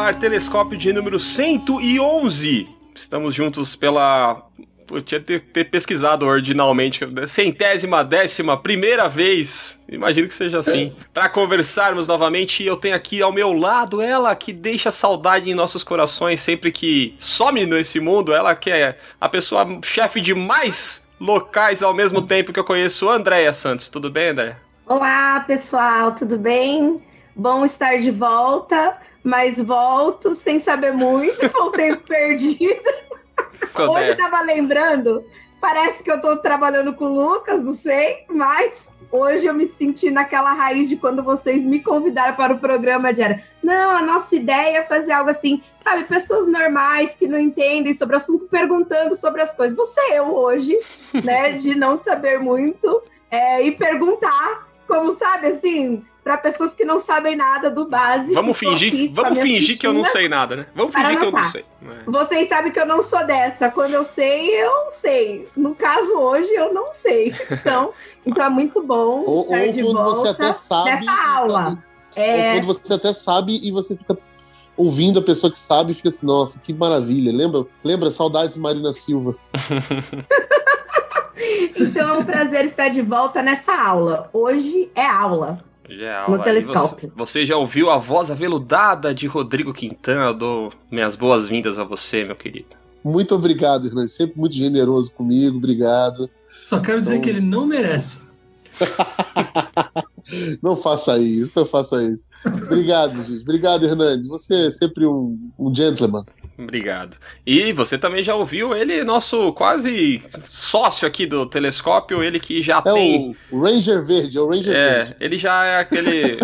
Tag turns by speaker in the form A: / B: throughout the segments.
A: ar Telescópio de número 111. Estamos juntos pela... Eu tinha que ter pesquisado originalmente. 111ª vez. Imagino que seja assim. Para conversarmos novamente, eu tenho aqui ao meu lado ela que deixa saudade em nossos corações sempre que some nesse mundo. Ela que é a pessoa chefe de mais locais ao mesmo tempo que eu conheço, Andréia Santos. Tudo bem, Andréia?
B: Olá, pessoal, tudo bem? Bom estar de volta, mas volto sem saber muito, com o tempo perdido. Hoje eu tava lembrando, parece que eu tô trabalhando com o Lucas, não sei, mas hoje eu me senti naquela raiz de quando vocês me convidaram para o programa de era. Não, a nossa ideia é fazer algo assim, sabe, pessoas normais que não entendem sobre o assunto, perguntando sobre as coisas. Você eu hoje, né, de não saber muito, e perguntar, como sabe, assim, para pessoas que não sabem nada do básico.
A: Vamos fingir que eu não sei nada, né? Vamos fingir que eu não sei.
B: Vocês sabem que eu não sou dessa. Quando eu sei. No caso, hoje, eu não sei. Então é muito bom estar de
C: quando
B: volta
C: você até sabe,
B: nessa aula.
C: Ou quando você até sabe e você fica ouvindo a pessoa que sabe e fica assim, nossa, que maravilha. Lembra? Saudades Marina Silva.
B: Então é um prazer estar de volta nessa aula. Hoje é aula. No Telescópio.
A: Você já ouviu a voz aveludada de Rodrigo Quintana? Eu dou minhas boas-vindas a você, meu querido.
C: Muito obrigado, Hernan. Sempre muito generoso comigo. Obrigado.
D: Só quero dizer que ele não merece.
C: Não faça isso. Obrigado, gente. Obrigado, Hernandes. Você é sempre um gentleman.
A: Obrigado. E você também já ouviu ele, nosso quase sócio aqui do Telescópio, ele que já tem...
C: o Ranger Verde, Verde.
A: Ele já é aquele...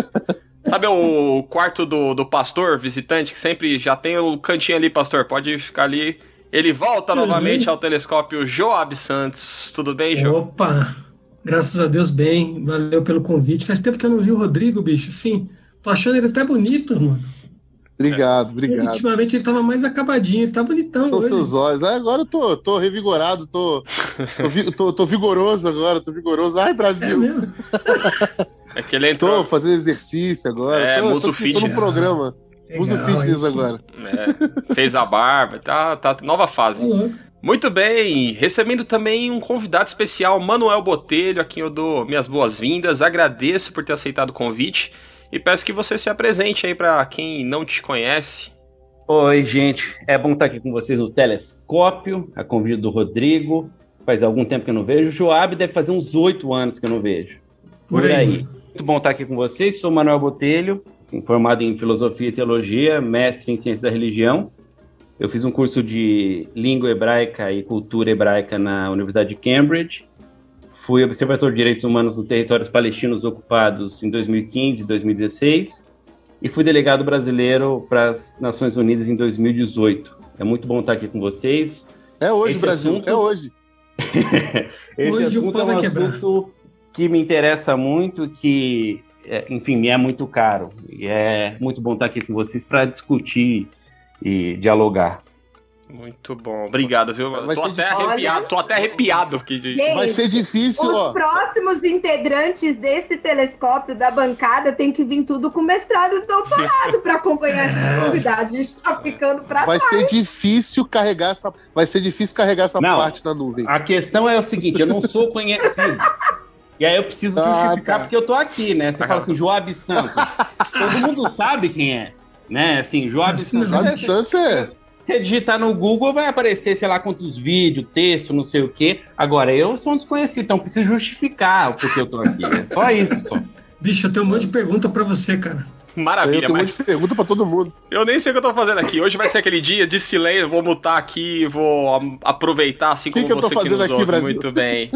A: Sabe o quarto do pastor visitante, que sempre já tem o cantinho ali, pastor, pode ficar ali. Ele volta novamente ao Telescópio, Joab Santos. Tudo bem, Jo?
D: Opa! Graças a Deus, bem. Valeu pelo convite. Faz tempo que eu não vi o Rodrigo, bicho. Sim, tô achando ele até bonito, mano.
C: Obrigado.
D: Ultimamente ele tava mais acabadinho, ele tá bonitão.
C: São
D: hoje.
C: Seus olhos. Agora eu tô revigorado, tô vigoroso agora, tô vigoroso. Ai, Brasil!
D: É mesmo?
A: É que ele entrou...
C: Tô fazendo exercício agora.
A: Muso Fitness.
C: Tô no programa.
D: Legal,
C: Muso Fitness agora.
A: Fez a barba, tá nova fase. Muito bem, recebendo também um convidado especial, Manuel Botelho, a quem eu dou minhas boas-vindas. Agradeço por ter aceitado o convite. E peço que você se apresente aí para quem não te conhece.
E: Oi, gente. É bom estar aqui com vocês no Telescópio, a convite do Rodrigo. Faz algum tempo que eu não vejo. O Joab deve fazer uns 8 anos que eu não vejo. Por aí. Muito bom estar aqui com vocês. Sou Manuel Botelho, formado em Filosofia e Teologia, mestre em Ciências da Religião. Eu fiz um curso de Língua Hebraica e Cultura Hebraica na Universidade de Cambridge. Fui observador de direitos humanos nos territórios palestinos ocupados em 2015 e 2016 e fui delegado brasileiro para as Nações Unidas em 2018. É muito bom estar aqui com vocês.
C: É hoje, Brasil, é hoje.
E: Esse assunto é um assunto que me interessa muito, que, enfim, me é muito caro. E é muito bom estar aqui com vocês para discutir e dialogar.
A: Muito bom, obrigado, viu? Tô até arrepiado.
B: Gente,
C: vai ser difícil,
B: Os próximos integrantes desse Telescópio da bancada tem que vir tudo com mestrado e doutorado para acompanhar esses convidados. A gente tá ficando para trás.
C: Vai ser difícil carregar essa parte na nuvem.
E: A questão é o seguinte, eu não sou conhecido. E aí eu preciso justificar porque eu tô aqui, né? Você fala assim, Joab Santos. Todo mundo sabe quem é, né? Assim, Joab Santos.
C: Joab Santos é...
E: Você digitar no Google, vai aparecer, sei lá, quantos vídeos, texto, não sei o quê. Agora, eu sou um desconhecido, então preciso justificar o porquê eu tô aqui. É só isso, só.
D: Bicho, eu tenho um monte de pergunta pra você, cara.
A: Maravilha,
C: eu tenho um monte de pergunta pra todo mundo.
A: Eu nem sei o que eu tô fazendo aqui. Hoje vai ser aquele dia de silêncio, vou mutar aqui, vou aproveitar assim como
C: que eu tô fazendo aqui, Brasil?
A: Muito bem.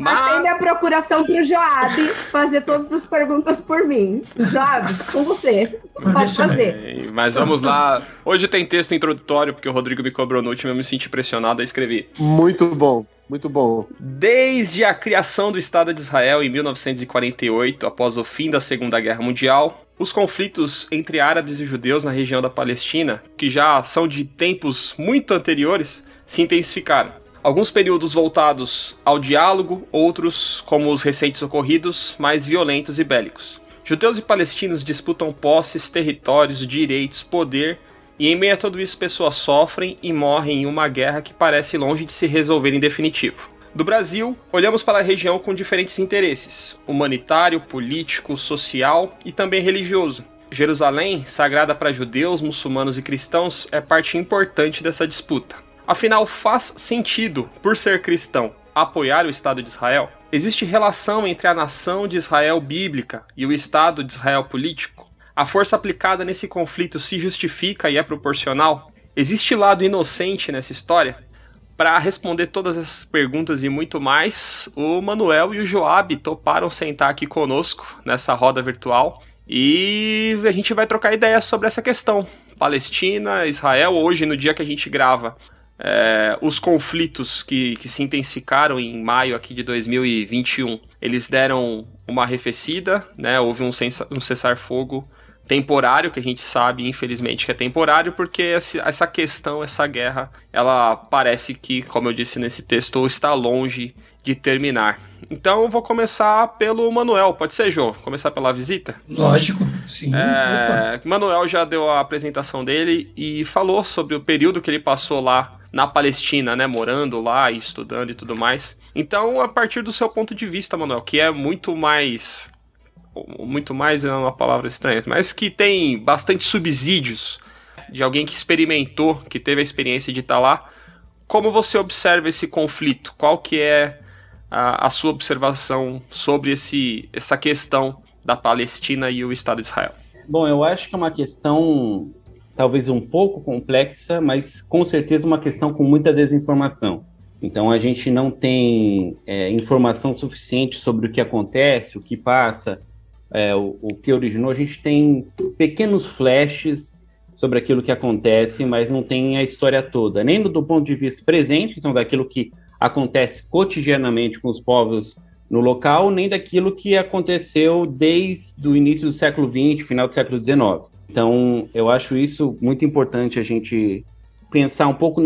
B: Atende a procuração pro Joab fazer todas as perguntas por mim. Joab, com você. Pode fazer.
A: Mas vamos lá. Hoje tem texto introdutório, porque o Rodrigo me cobrou no último, eu me senti pressionado a escrever.
C: Muito bom. Muito bom.
A: Desde a criação do Estado de Israel em 1948, após o fim da Segunda Guerra Mundial, os conflitos entre árabes e judeus na região da Palestina, que já são de tempos muito anteriores, se intensificaram. Alguns períodos voltados ao diálogo, outros, como os recentes ocorridos, mais violentos e bélicos. Judeus e palestinos disputam posses, territórios, direitos, poder E em meio a tudo isso, pessoas sofrem e morrem em uma guerra que parece longe de se resolver em definitivo. Do Brasil, olhamos para a região com diferentes interesses: humanitário, político, social e também religioso. Jerusalém, sagrada para judeus, muçulmanos e cristãos, é parte importante dessa disputa. Afinal, faz sentido, por ser cristão, apoiar o Estado de Israel? Existe relação entre a nação de Israel bíblica e o Estado de Israel político? A força aplicada nesse conflito se justifica e é proporcional? Existe lado inocente nessa história? Para responder todas essas perguntas e muito mais, o Manuel e o Joab toparam sentar aqui conosco nessa roda virtual e a gente vai trocar ideias sobre essa questão. Palestina, Israel, hoje no dia que a gente grava, os conflitos que se intensificaram em maio aqui de 2021, eles deram uma arrefecida, né? Houve um cessar-fogo temporário, que a gente sabe, infelizmente, que é temporário, porque essa questão, essa guerra, ela parece que, como eu disse nesse texto, está longe de terminar. Então eu vou começar pelo Manuel, pode ser, Jô? Começar pela visita?
D: Lógico, sim.
A: Manuel já deu a apresentação dele e falou sobre o período que ele passou lá na Palestina, né, morando lá e estudando e tudo mais. Então, a partir do seu ponto de vista, Manuel, que é muito mais é uma palavra estranha, mas que tem bastante subsídios de alguém que experimentou, que teve a experiência de estar lá, como você observa esse conflito? Qual que é a sua observação sobre essa questão da Palestina e o Estado de Israel?
E: Bom, eu acho que é uma questão talvez um pouco complexa, mas com certeza uma questão com muita desinformação. Então a gente não tem informação suficiente sobre o que acontece, o que passa, o que originou. A gente tem pequenos flashes sobre aquilo que acontece, mas não tem a história toda, nem do ponto de vista presente, então daquilo que acontece cotidianamente com os povos no local, nem daquilo que aconteceu desde o início do século XX, final do século XIX. Então, eu acho isso muito importante, a gente pensar um pouco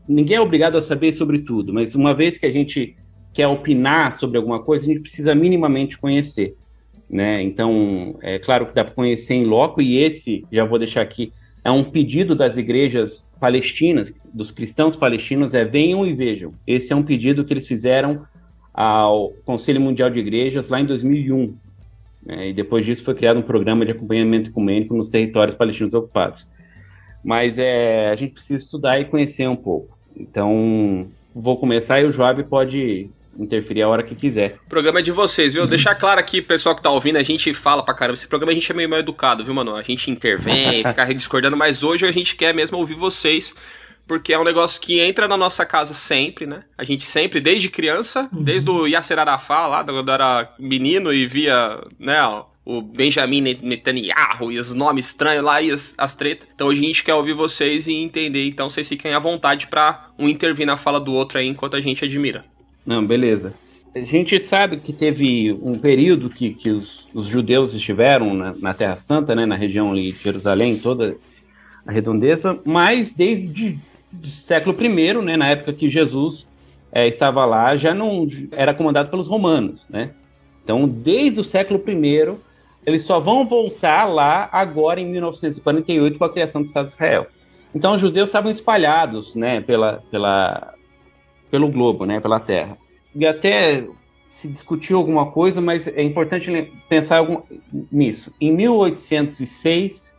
E: Ninguém é obrigado a saber sobre tudo, mas uma vez que a gente quer opinar sobre alguma coisa, a gente precisa minimamente conhecer, né? Então, é claro que dá para conhecer em loco, e esse, já vou deixar aqui, é um pedido das igrejas palestinas, dos cristãos palestinos, venham e vejam. Esse é um pedido que eles fizeram ao Conselho Mundial de Igrejas lá em 2001. E depois disso foi criado um programa de acompanhamento ecumênico nos territórios palestinos ocupados. Mas a gente precisa estudar e conhecer um pouco. Então, vou começar e o Joab pode interferir a hora que quiser.
A: O programa é de vocês, viu? Deixar claro aqui, pessoal que tá ouvindo, a gente fala pra caramba. Esse programa a gente é meio mal educado, viu, mano? A gente intervém, fica discordando, mas hoje a gente quer mesmo ouvir vocês, porque é um negócio que entra na nossa casa sempre, né? A gente sempre, desde criança, desde o Yasser Arafat lá, quando eu era menino e via, né, o Benjamin Netanyahu e os nomes estranhos lá e as tretas. Então hoje a gente quer ouvir vocês e entender, então vocês fiquem à vontade pra um intervir na fala do outro aí enquanto a gente admira.
E: Não, beleza. A gente sabe que teve um período que os judeus estiveram na Terra Santa, né, na região ali de Jerusalém, toda a redondeza, mas desde o século I, né, na época que Jesus estava lá, já não era comandado pelos romanos, né? Então, desde o século I, eles só vão voltar lá agora em 1948 com a criação do Estado de Israel. Então, os judeus estavam espalhados, né, pelo globo, né, pela Terra. E até se discutiu alguma coisa, mas é importante pensar nisso. Em 1806,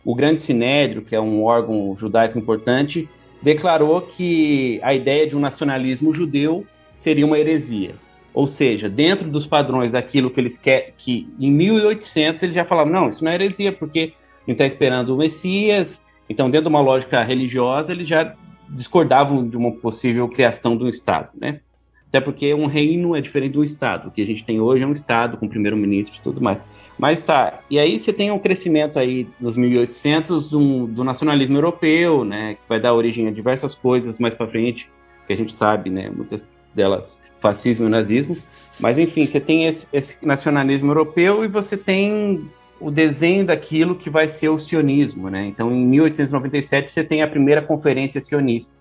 E: o Grande Sinédrio, que é um órgão judaico importante, declarou que a ideia de um nacionalismo judeu seria uma heresia. Ou seja, dentro dos padrões daquilo que eles querem, que em 1800 eles já falavam, não, isso não é heresia, porque a gente está esperando o Messias. Então, dentro de uma lógica religiosa, eles já discordavam de uma possível criação de um Estado, né? Até porque um reino é diferente do Estado. O que a gente tem hoje é um Estado com primeiro-ministro e tudo mais. Mas tá, e aí você tem um crescimento aí nos 1800 do nacionalismo europeu, né? Que vai dar origem a diversas coisas mais para frente, que a gente sabe, né? Muitas delas, fascismo e nazismo. Mas enfim, você tem esse nacionalismo europeu e você tem o desenho daquilo que vai ser o sionismo, né? Então, em 1897, você tem a primeira conferência sionista.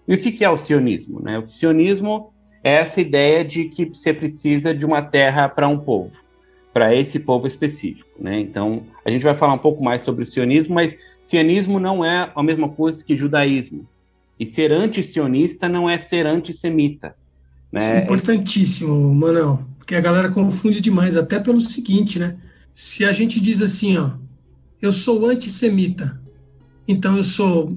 E: E o que é o sionismo, né? O sionismo é essa ideia de que você precisa de uma terra para um povo, para esse povo específico, né? Então, a gente vai falar um pouco mais sobre o sionismo, mas sionismo não é a mesma coisa que judaísmo. E ser anti-sionista não é ser antissemita. Né?
D: Isso é importantíssimo, Manuel, porque a galera confunde demais, até pelo seguinte, né? Se a gente diz assim, ó, eu sou antissemita, então eu sou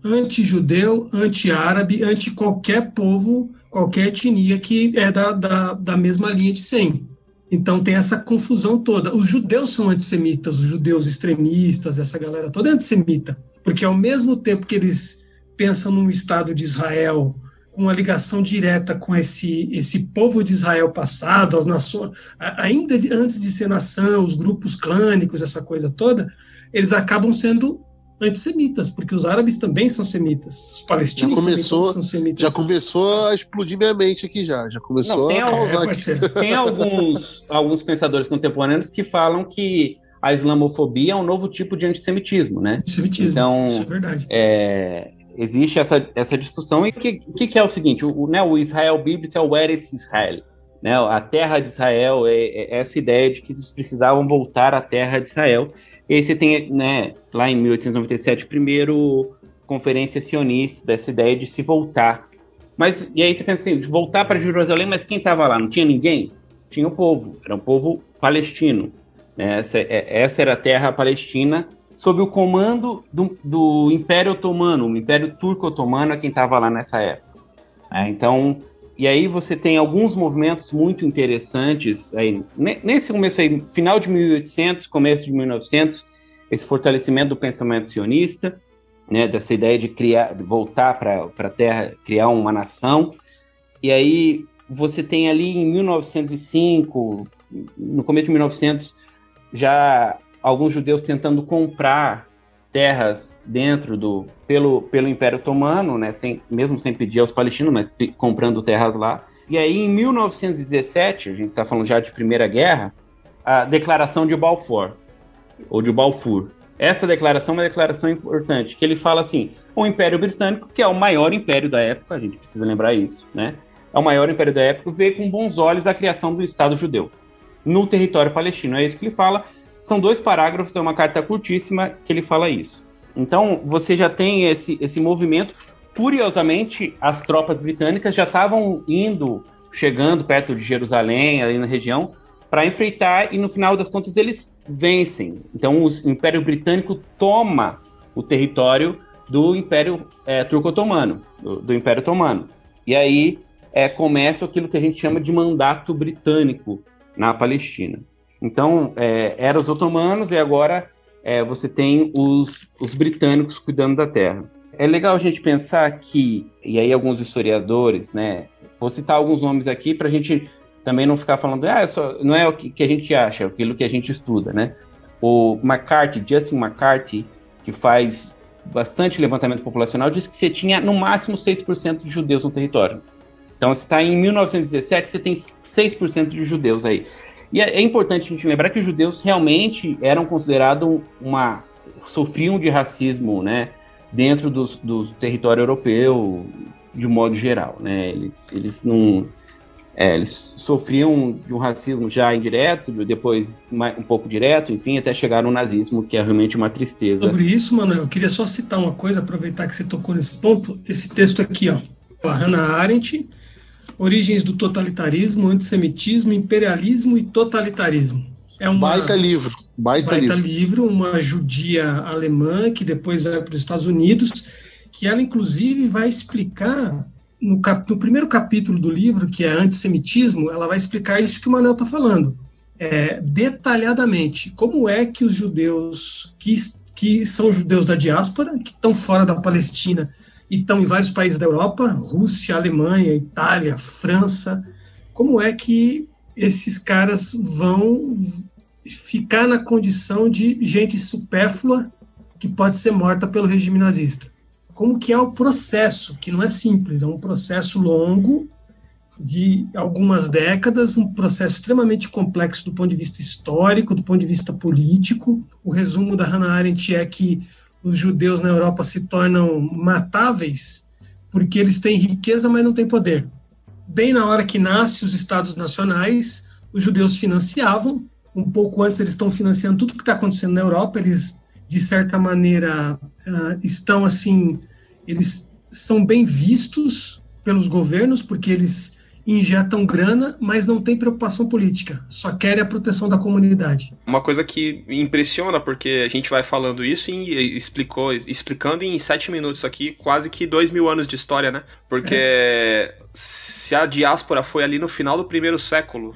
D: anti-judeu, anti-árabe, anti-qualquer povo, qualquer etnia que é da mesma linha de 100. Então tem essa confusão toda. Os judeus são antissemitas, os judeus extremistas, essa galera toda é antissemita, porque ao mesmo tempo que eles pensam num Estado de Israel com uma ligação direta com esse povo de Israel passado, as nações, ainda antes de ser nação, os grupos clânicos, essa coisa toda, eles acabam sendo antissemitas, porque os árabes também são semitas, os palestinos também são semitas.
C: Já começou a explodir minha mente aqui já começou a causar
E: Tem alguns pensadores contemporâneos que falam que a islamofobia é um novo tipo de antissemitismo, né?
D: Antissemitismo,
E: então,
D: isso é verdade.
E: Existe essa discussão, e o que é o seguinte, o Israel bíblico é o Eretz Israel, né? A terra de Israel é essa ideia de que eles precisavam voltar à terra de Israel. E aí você tem, né, lá em 1897, primeiro conferência sionista, dessa ideia de se voltar. E aí você pensa assim, de voltar para Jerusalém, mas quem estava lá? Não tinha ninguém? Tinha o povo, era um povo palestino. Né? Essa era a terra palestina, sob o comando do Império Otomano, o Império Turco-Otomano é quem estava lá nessa época. Então, e aí você tem alguns movimentos muito interessantes, aí, nesse começo aí, final de 1800, começo de 1900, esse fortalecimento do pensamento sionista, né, dessa ideia de voltar para a terra, criar uma nação, e aí você tem ali em 1905, no começo de 1900, já alguns judeus tentando comprar terras pelo Império Otomano, né, mesmo sem pedir aos palestinos, mas comprando terras lá. E aí, em 1917, a gente está falando já de Primeira Guerra, a Declaração de Balfour, ou de Balfour. Essa declaração é uma declaração importante, que ele fala assim, o Império Britânico, que é o maior império da época, a gente precisa lembrar isso, né, é o maior império da época, vê com bons olhos a criação do Estado judeu no território palestino. É isso que ele fala. São 2 parágrafos, é uma carta curtíssima que ele fala isso. Então, você já tem esse movimento. Curiosamente, as tropas britânicas já estavam chegando perto de Jerusalém, ali na região, para enfrentar, e no final das contas eles vencem. Então, o Império Britânico toma o território do Império Turco-Otomano, do Império Otomano. E aí começa aquilo que a gente chama de mandato britânico na Palestina. Então, eram os otomanos, e agora você tem os britânicos cuidando da terra. É legal a gente pensar que, e aí alguns historiadores, né, vou citar alguns nomes aqui para a gente também não ficar falando, não é o que a gente acha, é aquilo que a gente estuda, né? O Justin McCarthy, que faz bastante levantamento populacional, diz que você tinha no máximo 6% de judeus no território. Então, você está em 1917, você tem 6% de judeus aí. E é importante a gente lembrar que os judeus realmente eram considerados sofriam de racismo, né, dentro do território europeu, de um modo geral, né, eles sofriam de um racismo já indireto, depois um pouco direto, enfim, até chegar no nazismo, que é realmente uma tristeza.
D: Sobre isso, Manuel, eu queria só citar uma coisa, aproveitar que você tocou nesse ponto, esse texto aqui, ó, a Hannah Arendt, Origens do Totalitarismo, Antissemitismo, Imperialismo e Totalitarismo. É um
C: baita livro.
D: Uma judia alemã que depois vai para os Estados Unidos, que ela, inclusive, vai explicar, no primeiro capítulo do livro, que é Antissemitismo, ela vai explicar isso que o Manuel está falando, detalhadamente, como é que os judeus, que são judeus da diáspora, que estão fora da Palestina, e estão em vários países da Europa, Rússia, Alemanha, Itália, França, como é que esses caras vão ficar na condição de gente supérflua que pode ser morta pelo regime nazista? Como que é o processo, que não é simples, é um processo longo, de algumas décadas, um processo extremamente complexo do ponto de vista histórico, do ponto de vista político. O resumo da Hannah Arendt é que os judeus na Europa se tornam matáveis porque eles têm riqueza, mas não têm poder. Bem na hora que nascem os estados nacionais, os judeus financiavam, um pouco antes eles estão financiando tudo que está acontecendo na Europa, eles de certa maneira, estão assim, eles são bem vistos pelos governos, porque eles injetam grana, mas não tem preocupação política, só querem a proteção da comunidade.
A: Uma coisa que me impressiona, porque a gente vai falando isso e explicando em 7 minutos aqui, quase que 2000 anos de história, né? Porque se a diáspora foi ali no final do primeiro século,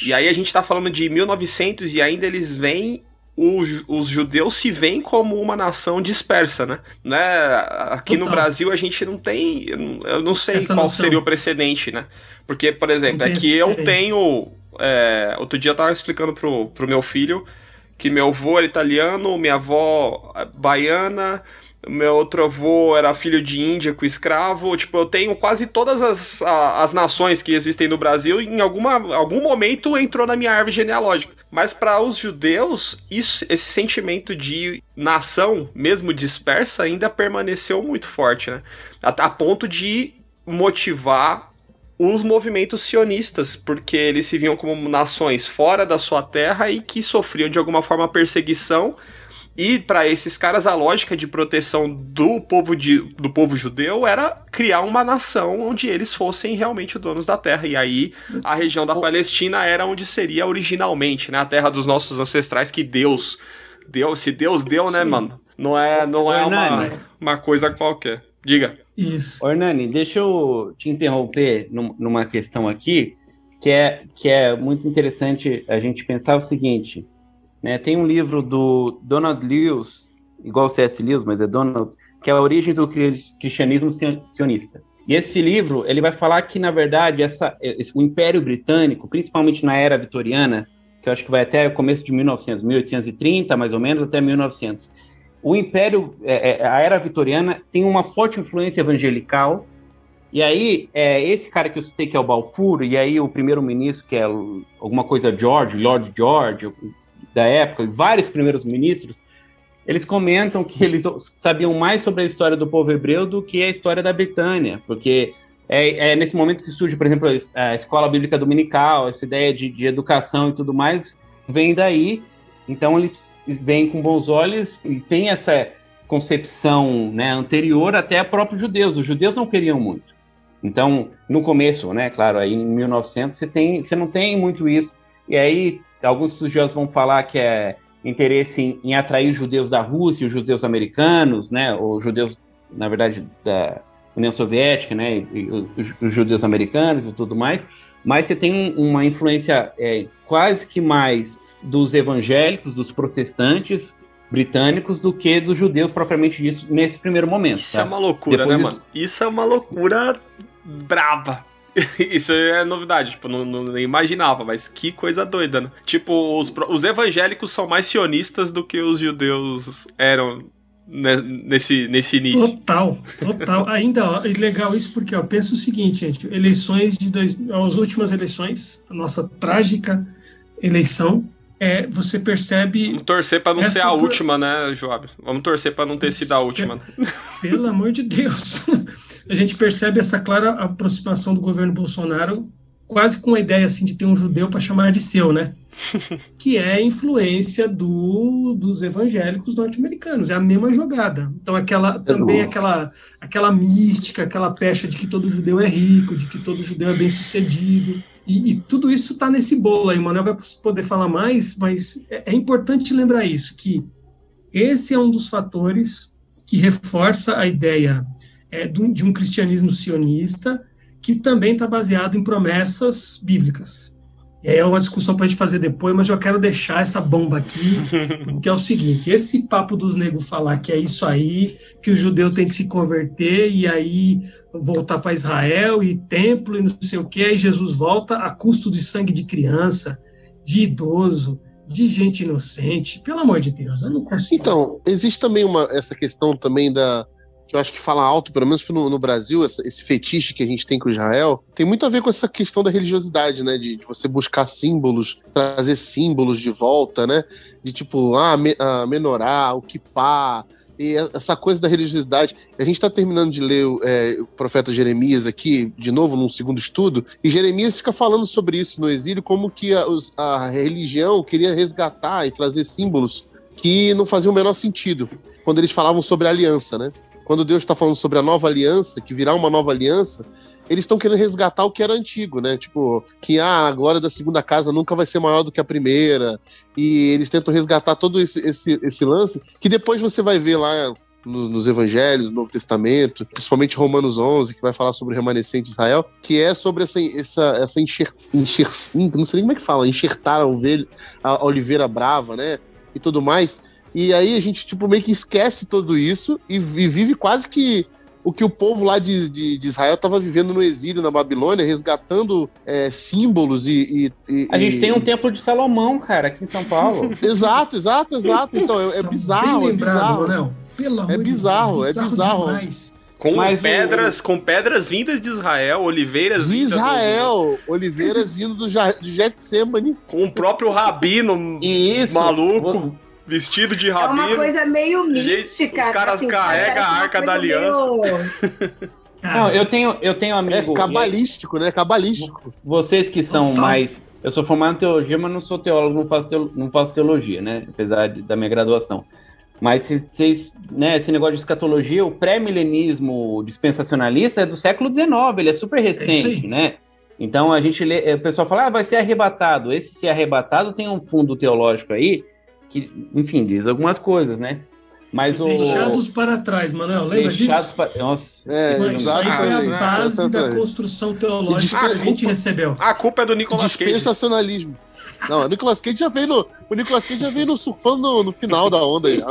A: e aí a gente tá falando de 1900 e ainda eles vêm... Os judeus se veem como uma nação dispersa, né? Aqui no Brasil a gente não tem... Eu não sei essa qual noção seria o precedente, né? Porque, por exemplo, eu tenho... outro dia eu tava explicando pro meu filho que meu avô era italiano, minha avó baiana... Meu outro avô era filho de índia com escravo. Tipo, eu tenho quase todas as nações que existem no Brasil. Em algum momento entrou na minha árvore genealógica. Mas para os judeus, esse sentimento de nação, mesmo dispersa, ainda permaneceu muito forte, né? A ponto de motivar os movimentos sionistas, porque eles se viam como nações fora da sua terra e que sofriam de alguma forma perseguição. E para esses caras a lógica de proteção do povo judeu era criar uma nação onde eles fossem realmente donos da terra. E aí a região da Palestina era onde seria originalmente, né, a terra dos nossos ancestrais, que Deus deu, se Deus deu, né, mano? Não é uma coisa qualquer. Diga.
D: Isso.
E: Hernani, deixa eu te interromper numa questão aqui que é muito interessante a gente pensar o seguinte. Né, tem um livro do Donald Lewis, igual o C.S. Lewis, mas é Donald, que é A Origem do Cristianismo Sionista. E esse livro, ele vai falar que, na verdade, o Império Britânico, principalmente na Era Vitoriana, que eu acho que vai até o começo de 1830, mais ou menos, até 1900, o Império, a Era Vitoriana, tem uma forte influência evangelical. E aí, esse cara que eu citei, que é o Balfour, e aí o primeiro-ministro, que é alguma coisa Lord George, da época, vários primeiros ministros, eles comentam que eles sabiam mais sobre a história do povo hebreu do que a história da Britânia, porque é nesse momento que surge, por exemplo, a escola bíblica dominical, essa ideia de educação e tudo mais, vem daí. Então eles veem com bons olhos e tem essa concepção, né, anterior até a próprios judeus. Os judeus não queriam muito. Então, no começo, né, claro, aí em 1900 você não tem muito isso. E aí alguns estudiosos vão falar que é interesse em atrair os judeus da Rússia, os judeus americanos, né, ou judeus, na verdade, da União Soviética, né, e os judeus americanos e tudo mais, mas você tem uma influência quase que mais dos evangélicos, dos protestantes britânicos, do que dos judeus propriamente disso nesse primeiro momento.
A: Isso é uma loucura, depois, né, mano? Isso é uma loucura braba. Isso é novidade, tipo, não imaginava, mas que coisa doida, né? Tipo, os evangélicos são mais sionistas do que os judeus eram nesse início.
D: Total. Ainda, ó, legal isso porque, ó, pensa o seguinte, gente, as últimas eleições, a nossa trágica eleição, você percebe...
A: Vamos torcer pra não ser a última, né, Joab? Vamos torcer pra não ter sido a última.
D: Pelo amor de Deus. A gente percebe essa clara aproximação do governo Bolsonaro, quase com a ideia assim, de ter um judeu para chamar de seu, né? Que é a influência dos evangélicos norte-americanos, é a mesma jogada. Então aquela mística, aquela pecha de que todo judeu é rico, de que todo judeu é bem-sucedido, e tudo isso está nesse bolo aí. O Manuel vai poder falar mais, mas é importante lembrar isso, que esse é um dos fatores que reforça a ideia de um cristianismo sionista, que também está baseado em promessas bíblicas. É uma discussão para a gente fazer depois, mas eu quero deixar essa bomba aqui, que é o seguinte: esse papo dos negros falar que é isso aí, que o judeu tem que se converter e aí voltar para Israel e templo e não sei o que, aí Jesus volta a custo de sangue de criança, de idoso, de gente inocente. Pelo amor de Deus, eu não consigo.
C: Então, existe também essa questão também que eu acho que fala alto, pelo menos no Brasil, esse fetiche que a gente tem com Israel, tem muito a ver com essa questão da religiosidade, né? De você buscar símbolos, trazer símbolos de volta, né? De tipo, a menorá, o kippá, e essa coisa da religiosidade. A gente está terminando de ler o profeta Jeremias aqui, de novo, num segundo estudo, e Jeremias fica falando sobre isso no exílio, como que a religião queria resgatar e trazer símbolos que não fazia o menor sentido quando eles falavam sobre a aliança, né? Quando Deus está falando sobre a nova aliança, que virá uma nova aliança, eles estão querendo resgatar o que era antigo, né? Tipo, que a glória da segunda casa nunca vai ser maior do que a primeira. E eles tentam resgatar todo esse lance, que depois você vai ver lá nos evangelhos, no Novo Testamento, principalmente Romanos 11, que vai falar sobre o remanescente de Israel, que é sobre essa não sei nem como é que fala, enxertar a oliveira brava, né? E tudo mais. E aí a gente, tipo, meio que esquece tudo isso e vive quase que o que o povo lá de Israel estava vivendo no exílio na Babilônia, resgatando símbolos
E: A gente tem um templo de Salomão, cara, aqui em São Paulo.
C: Exato. Então, é bizarro,
D: bem lembrado,
C: é bizarro.
D: Manel. Pelo amor
C: bizarro,
D: de Deus,
C: é bizarro.
D: Demais.
A: Com pedras vindas de Israel, oliveiras
C: de
A: vindas
C: Israel, oliveiras vindo do Getsemane.
A: Com o próprio rabino maluco, vestido de rabino.
B: É uma coisa meio mística.
A: Os caras assim, carregam a Arca da Aliança.
E: Não, eu tenho amigo...
C: É cabalístico, né? Cabalístico.
E: Vocês que são mais... Eu sou formado em teologia, mas não sou teólogo, não faço teologia, né? Apesar da minha graduação. Mas vocês, né, esse negócio de escatologia, o pré-milenismo dispensacionalista é do século XIX, ele é super recente, né? Então a gente lê, o pessoal fala, vai ser arrebatado. Esse ser arrebatado tem um fundo teológico aí, que, enfim, diz algumas coisas, né? Mas
D: Deixados para trás, Manuel, lembra disso?
E: Nossa.
D: Isso aí foi a base da construção teológica que a gente recebeu.
A: A culpa é do Nicolas Cage.
C: Dispensacionalismo. Não, o Nicolas Cage já veio no surfando no final da onda já.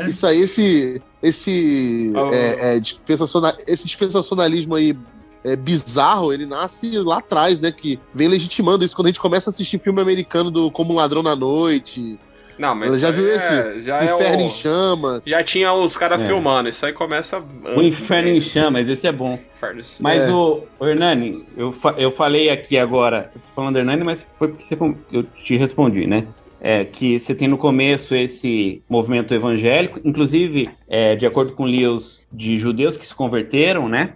C: Isso aí, esse dispensacionalismo aí bizarro, ele nasce lá atrás, né? Que vem legitimando isso quando a gente começa a assistir filme americano Como um Ladrão na Noite.
A: Não, mas
C: já viu esse? Inferno em Chamas.
A: Já tinha os caras filmando, isso aí começa...
E: O Inferno em Chamas, esse é bom. Mas o Hernani, eu falei aqui agora, eu tô falando Hernani, mas foi porque eu te respondi, né? Que você tem no começo esse movimento evangélico, inclusive, de acordo com Lewis, de judeus que se converteram, né?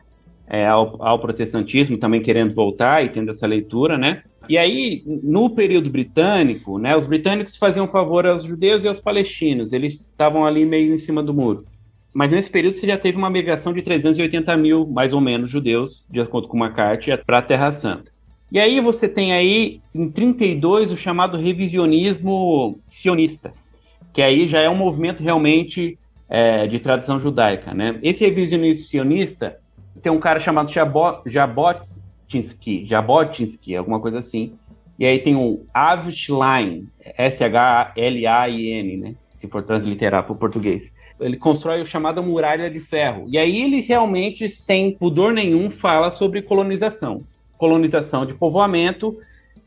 E: Ao protestantismo, também querendo voltar e tendo essa leitura, né? E aí, no período britânico, né, os britânicos faziam favor aos judeus e aos palestinos, eles estavam ali meio em cima do muro. Mas nesse período você já teve uma migração de 380 mil, mais ou menos, judeus, de acordo com McCarthy, para a Terra Santa. E aí você tem aí, em 32, o chamado revisionismo sionista, que aí já é um movimento realmente de tradição judaica, né? Esse revisionismo sionista tem um cara chamado Jabotinsky, alguma coisa assim. E aí tem o Avi Schlein, Shlain, né? Se for transliterar para o português. Ele constrói a chamada Muralha de Ferro. E aí ele realmente, sem pudor nenhum, fala sobre colonização. Colonização de povoamento,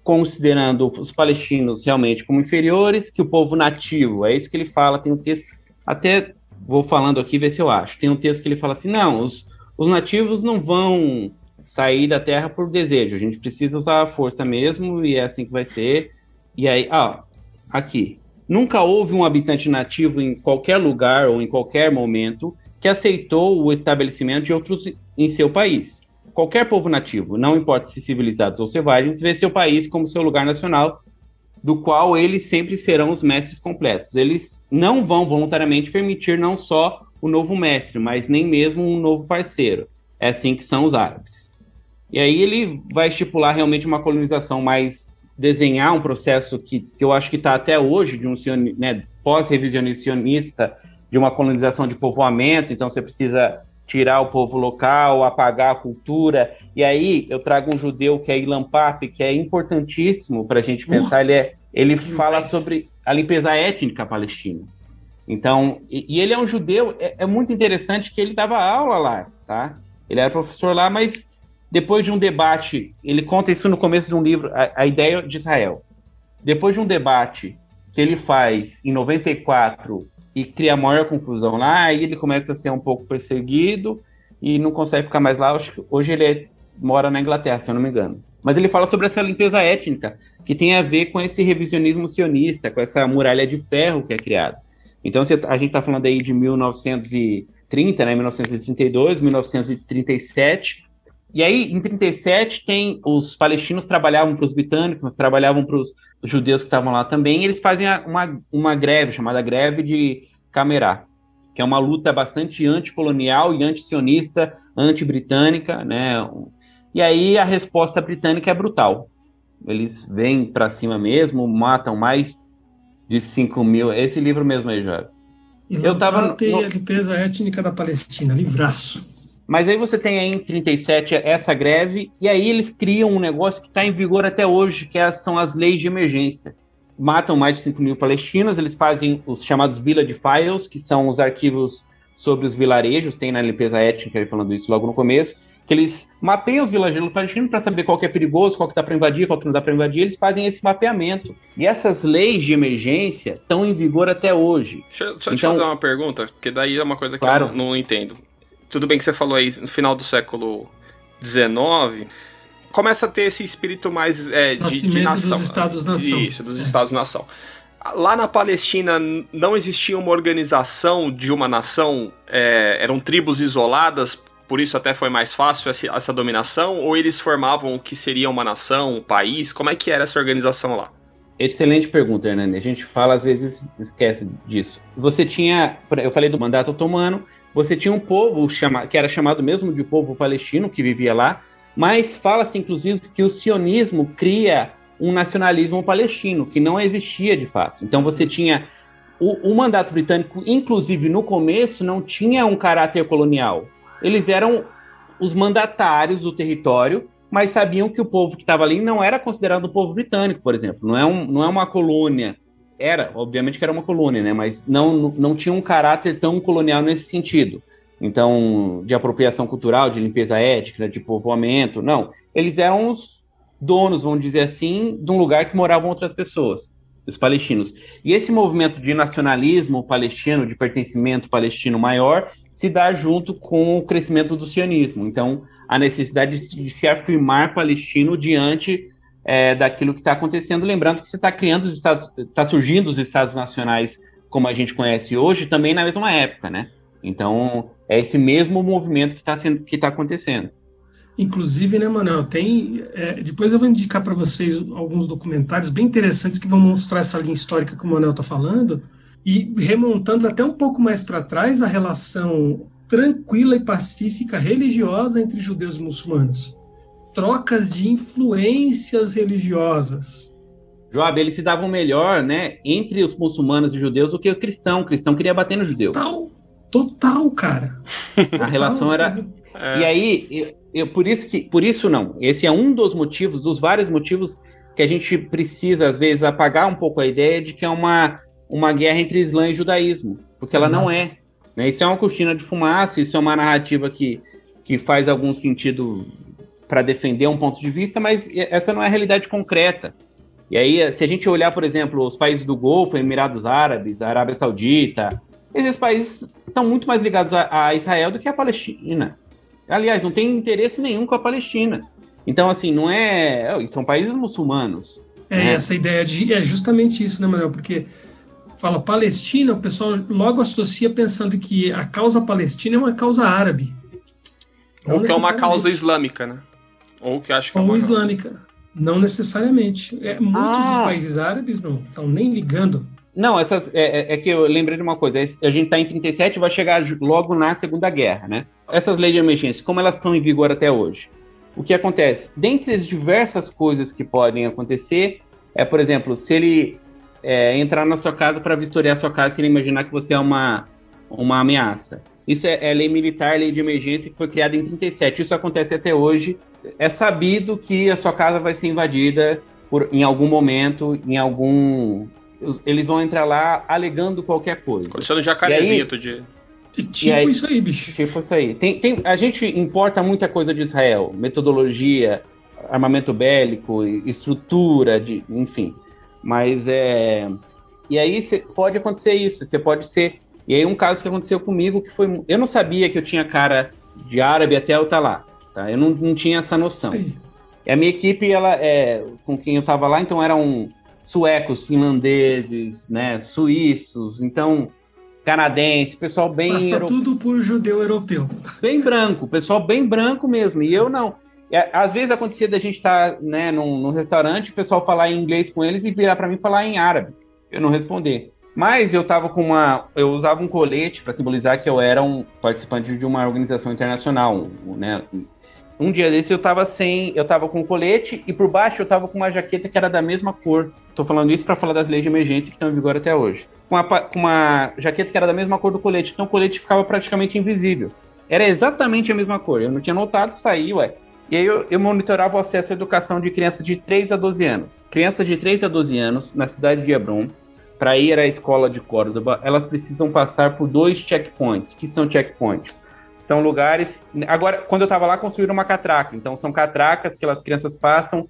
E: considerando os palestinos realmente como inferiores, que o povo nativo, é isso que ele fala. Tem um texto, até vou falando aqui, ver se eu acho. Tem um texto que ele fala assim, não, os nativos não vão sair da terra por desejo, a gente precisa usar a força mesmo, e é assim que vai ser. E aí, aqui, nunca houve um habitante nativo em qualquer lugar ou em qualquer momento que aceitou o estabelecimento de outros em seu país. Qualquer povo nativo, não importa se civilizados ou selvagens, vê seu país como seu lugar nacional, do qual eles sempre serão os mestres completos. Eles não vão voluntariamente permitir não só o novo mestre, mas nem mesmo um novo parceiro. É assim que são os árabes. E aí ele vai estipular realmente uma colonização, mais desenhar um processo que eu acho que está até hoje, de um pós-revisionismo sionista, de uma colonização de povoamento, então você precisa tirar o povo local, apagar a cultura. E aí eu trago um judeu que é Ilan Pappé, que é importantíssimo para a gente pensar, ele fala sobre a limpeza étnica palestina. Então, e ele é um judeu, é muito interessante que ele dava aula lá, tá? Ele era professor lá, mas depois de um debate, ele conta isso no começo de um livro, a Ideia de Israel. Depois de um debate que ele faz em 94 e cria a maior confusão lá, aí ele começa a ser um pouco perseguido e não consegue ficar mais lá. Hoje ele mora na Inglaterra, se eu não me engano. Mas ele fala sobre essa limpeza étnica, que tem a ver com esse revisionismo sionista, com essa muralha de ferro que é criada. Então, a gente está falando aí de 1930, né, 1932, 1937, E aí, em 37, os palestinos trabalhavam para os britânicos, mas trabalhavam para os judeus que estavam lá também, e eles fazem uma greve, chamada Greve de Camerá, que é uma luta bastante anticolonial e anti-sionista, anti-britânica, né? E aí a resposta britânica é brutal. Eles vêm para cima mesmo, matam mais de 5 mil. Esse livro mesmo aí, já.
D: Eu tava a limpeza étnica da Palestina, livraço.
E: Mas aí você tem aí em 37 essa greve, e aí eles criam um negócio que está em vigor até hoje, que são as leis de emergência. Matam mais de 5 mil palestinos, eles fazem os chamados Village Files, que são os arquivos sobre os vilarejos, tem na limpeza étnica, ele falando isso logo no começo, que eles mapeiam os vilarejos palestinos para saber qual que é perigoso, qual que dá para invadir, qual que não dá para invadir, eles fazem esse mapeamento. E essas leis de emergência estão em vigor até hoje.
A: Deixa eu te fazer uma pergunta, porque daí é uma coisa que eu não entendo. Tudo bem que você falou aí no final do século XIX, começa a ter esse espírito mais de nação.
D: Dos Estados-nação.
A: Isso, dos Estados-nação. Lá na Palestina não existia uma organização de uma nação, eram tribos isoladas, por isso até foi mais fácil essa dominação, ou eles formavam o que seria uma nação, um país? Como é que era essa organização lá?
E: Excelente pergunta, Hernani. A gente fala, às vezes, esquece disso. Você tinha, eu falei do mandato otomano, você tinha um povo que era chamado mesmo de povo palestino, que vivia lá, mas fala-se, inclusive, que o sionismo cria um nacionalismo palestino, que não existia de fato. Então você tinha o mandato britânico, inclusive no começo, não tinha um caráter colonial. Eles eram os mandatários do território, mas sabiam que o povo que estava ali não era considerado um povo britânico, por exemplo. Não é uma colônia. Obviamente que era uma colônia, né? Mas não tinha um caráter tão colonial nesse sentido. Então, de apropriação cultural, de limpeza étnica, de povoamento, não. Eles eram os donos, vamos dizer assim, de um lugar que moravam outras pessoas, os palestinos. E esse movimento de nacionalismo palestino, de pertencimento palestino maior, se dá junto com o crescimento do sionismo. Então, a necessidade de se afirmar palestino diante daquilo que está acontecendo, lembrando que você está criando os estados, está surgindo os estados nacionais como a gente conhece hoje, também na mesma época, né? Então, é esse mesmo movimento que está acontecendo.
D: Inclusive, né, Manuel, depois eu vou indicar para vocês alguns documentários bem interessantes que vão mostrar essa linha histórica que o Manuel está falando, e remontando até um pouco mais para trás a relação tranquila e pacífica religiosa entre judeus e muçulmanos. Trocas de influências religiosas.
E: Joab, eles se davam melhor, né, entre os muçulmanos e judeus do que o cristão. O cristão queria bater no judeu.
D: Total, cara.
E: A relação era... E aí, por isso não. Esse é um dos motivos, dos vários motivos que a gente precisa, às vezes, apagar um pouco a ideia de que é uma guerra entre Islã e judaísmo. Porque ela não é. Né? Isso é uma cortina de fumaça, isso é uma narrativa que faz algum sentido para defender um ponto de vista, mas essa não é a realidade concreta. E aí, se a gente olhar, por exemplo, os países do Golfo, Emirados Árabes, a Arábia Saudita, esses países estão muito mais ligados a Israel do que a Palestina. Aliás, não tem interesse nenhum com a Palestina. Então, assim, não é... São países muçulmanos. Né?
D: Essa ideia é justamente isso, né, Manuel? Porque fala Palestina, o pessoal logo associa pensando que a causa palestina é uma causa árabe.
A: Ou que é uma causa islâmica, né? Ou que acho que é uma
D: islâmica. Não necessariamente. Muitos dos países árabes não estão nem ligando.
E: Não, é que eu lembrei de uma coisa. A gente está em 37 e vai chegar logo na Segunda Guerra, né? Essas leis de emergência, como elas estão em vigor até hoje? O que acontece? Dentre as diversas coisas que podem acontecer, por exemplo, se ele entrar na sua casa para vistoriar a sua casa, se ele imaginar que você é uma ameaça. Isso é lei militar, lei de emergência, que foi criada em 37. Isso acontece até hoje. É sabido que a sua casa vai ser invadida em algum momento, eles vão entrar lá alegando qualquer coisa.
A: Aconteceu no Jacarezinho outro dia.
D: Isso aí, bicho.
E: Tipo isso aí. A gente importa muita coisa de Israel. Metodologia, armamento bélico, estrutura, enfim. Mas E aí pode acontecer isso. Você pode ser... E aí um caso que aconteceu comigo, que foi... Eu não sabia que eu tinha cara de árabe até eu estar lá. Tá? Eu não tinha essa noção. Sim. E a minha equipe, com quem eu estava lá, então eram suecos, finlandeses, né, suíços, então canadense, pessoal bem...
D: Passa tudo por judeu europeu.
E: Bem branco, pessoal bem branco mesmo. E eu não. Às vezes acontecia da gente estar, né, num restaurante, o pessoal falar em inglês com eles e virar para mim falar em árabe. Eu não responder. Mas eu usava um colete para simbolizar que eu era um participante de uma organização internacional, né? Um dia desse eu tava com um colete e por baixo eu tava com uma jaqueta que era da mesma cor. Tô falando isso para falar das leis de emergência que estão em vigor até hoje. Com uma jaqueta que era da mesma cor do colete, então o colete ficava praticamente invisível. Era exatamente a mesma cor. Eu não tinha notado, saiu, E aí eu monitorava o acesso à educação de crianças de 3 a 12 anos. Crianças de 3 a 12 anos, na cidade de Hebron, para ir à escola de Córdoba, elas precisam passar por 2 checkpoints. Que são checkpoints? São lugares... Agora, quando eu estava lá, construíram uma catraca. Então, são catracas que as crianças passam,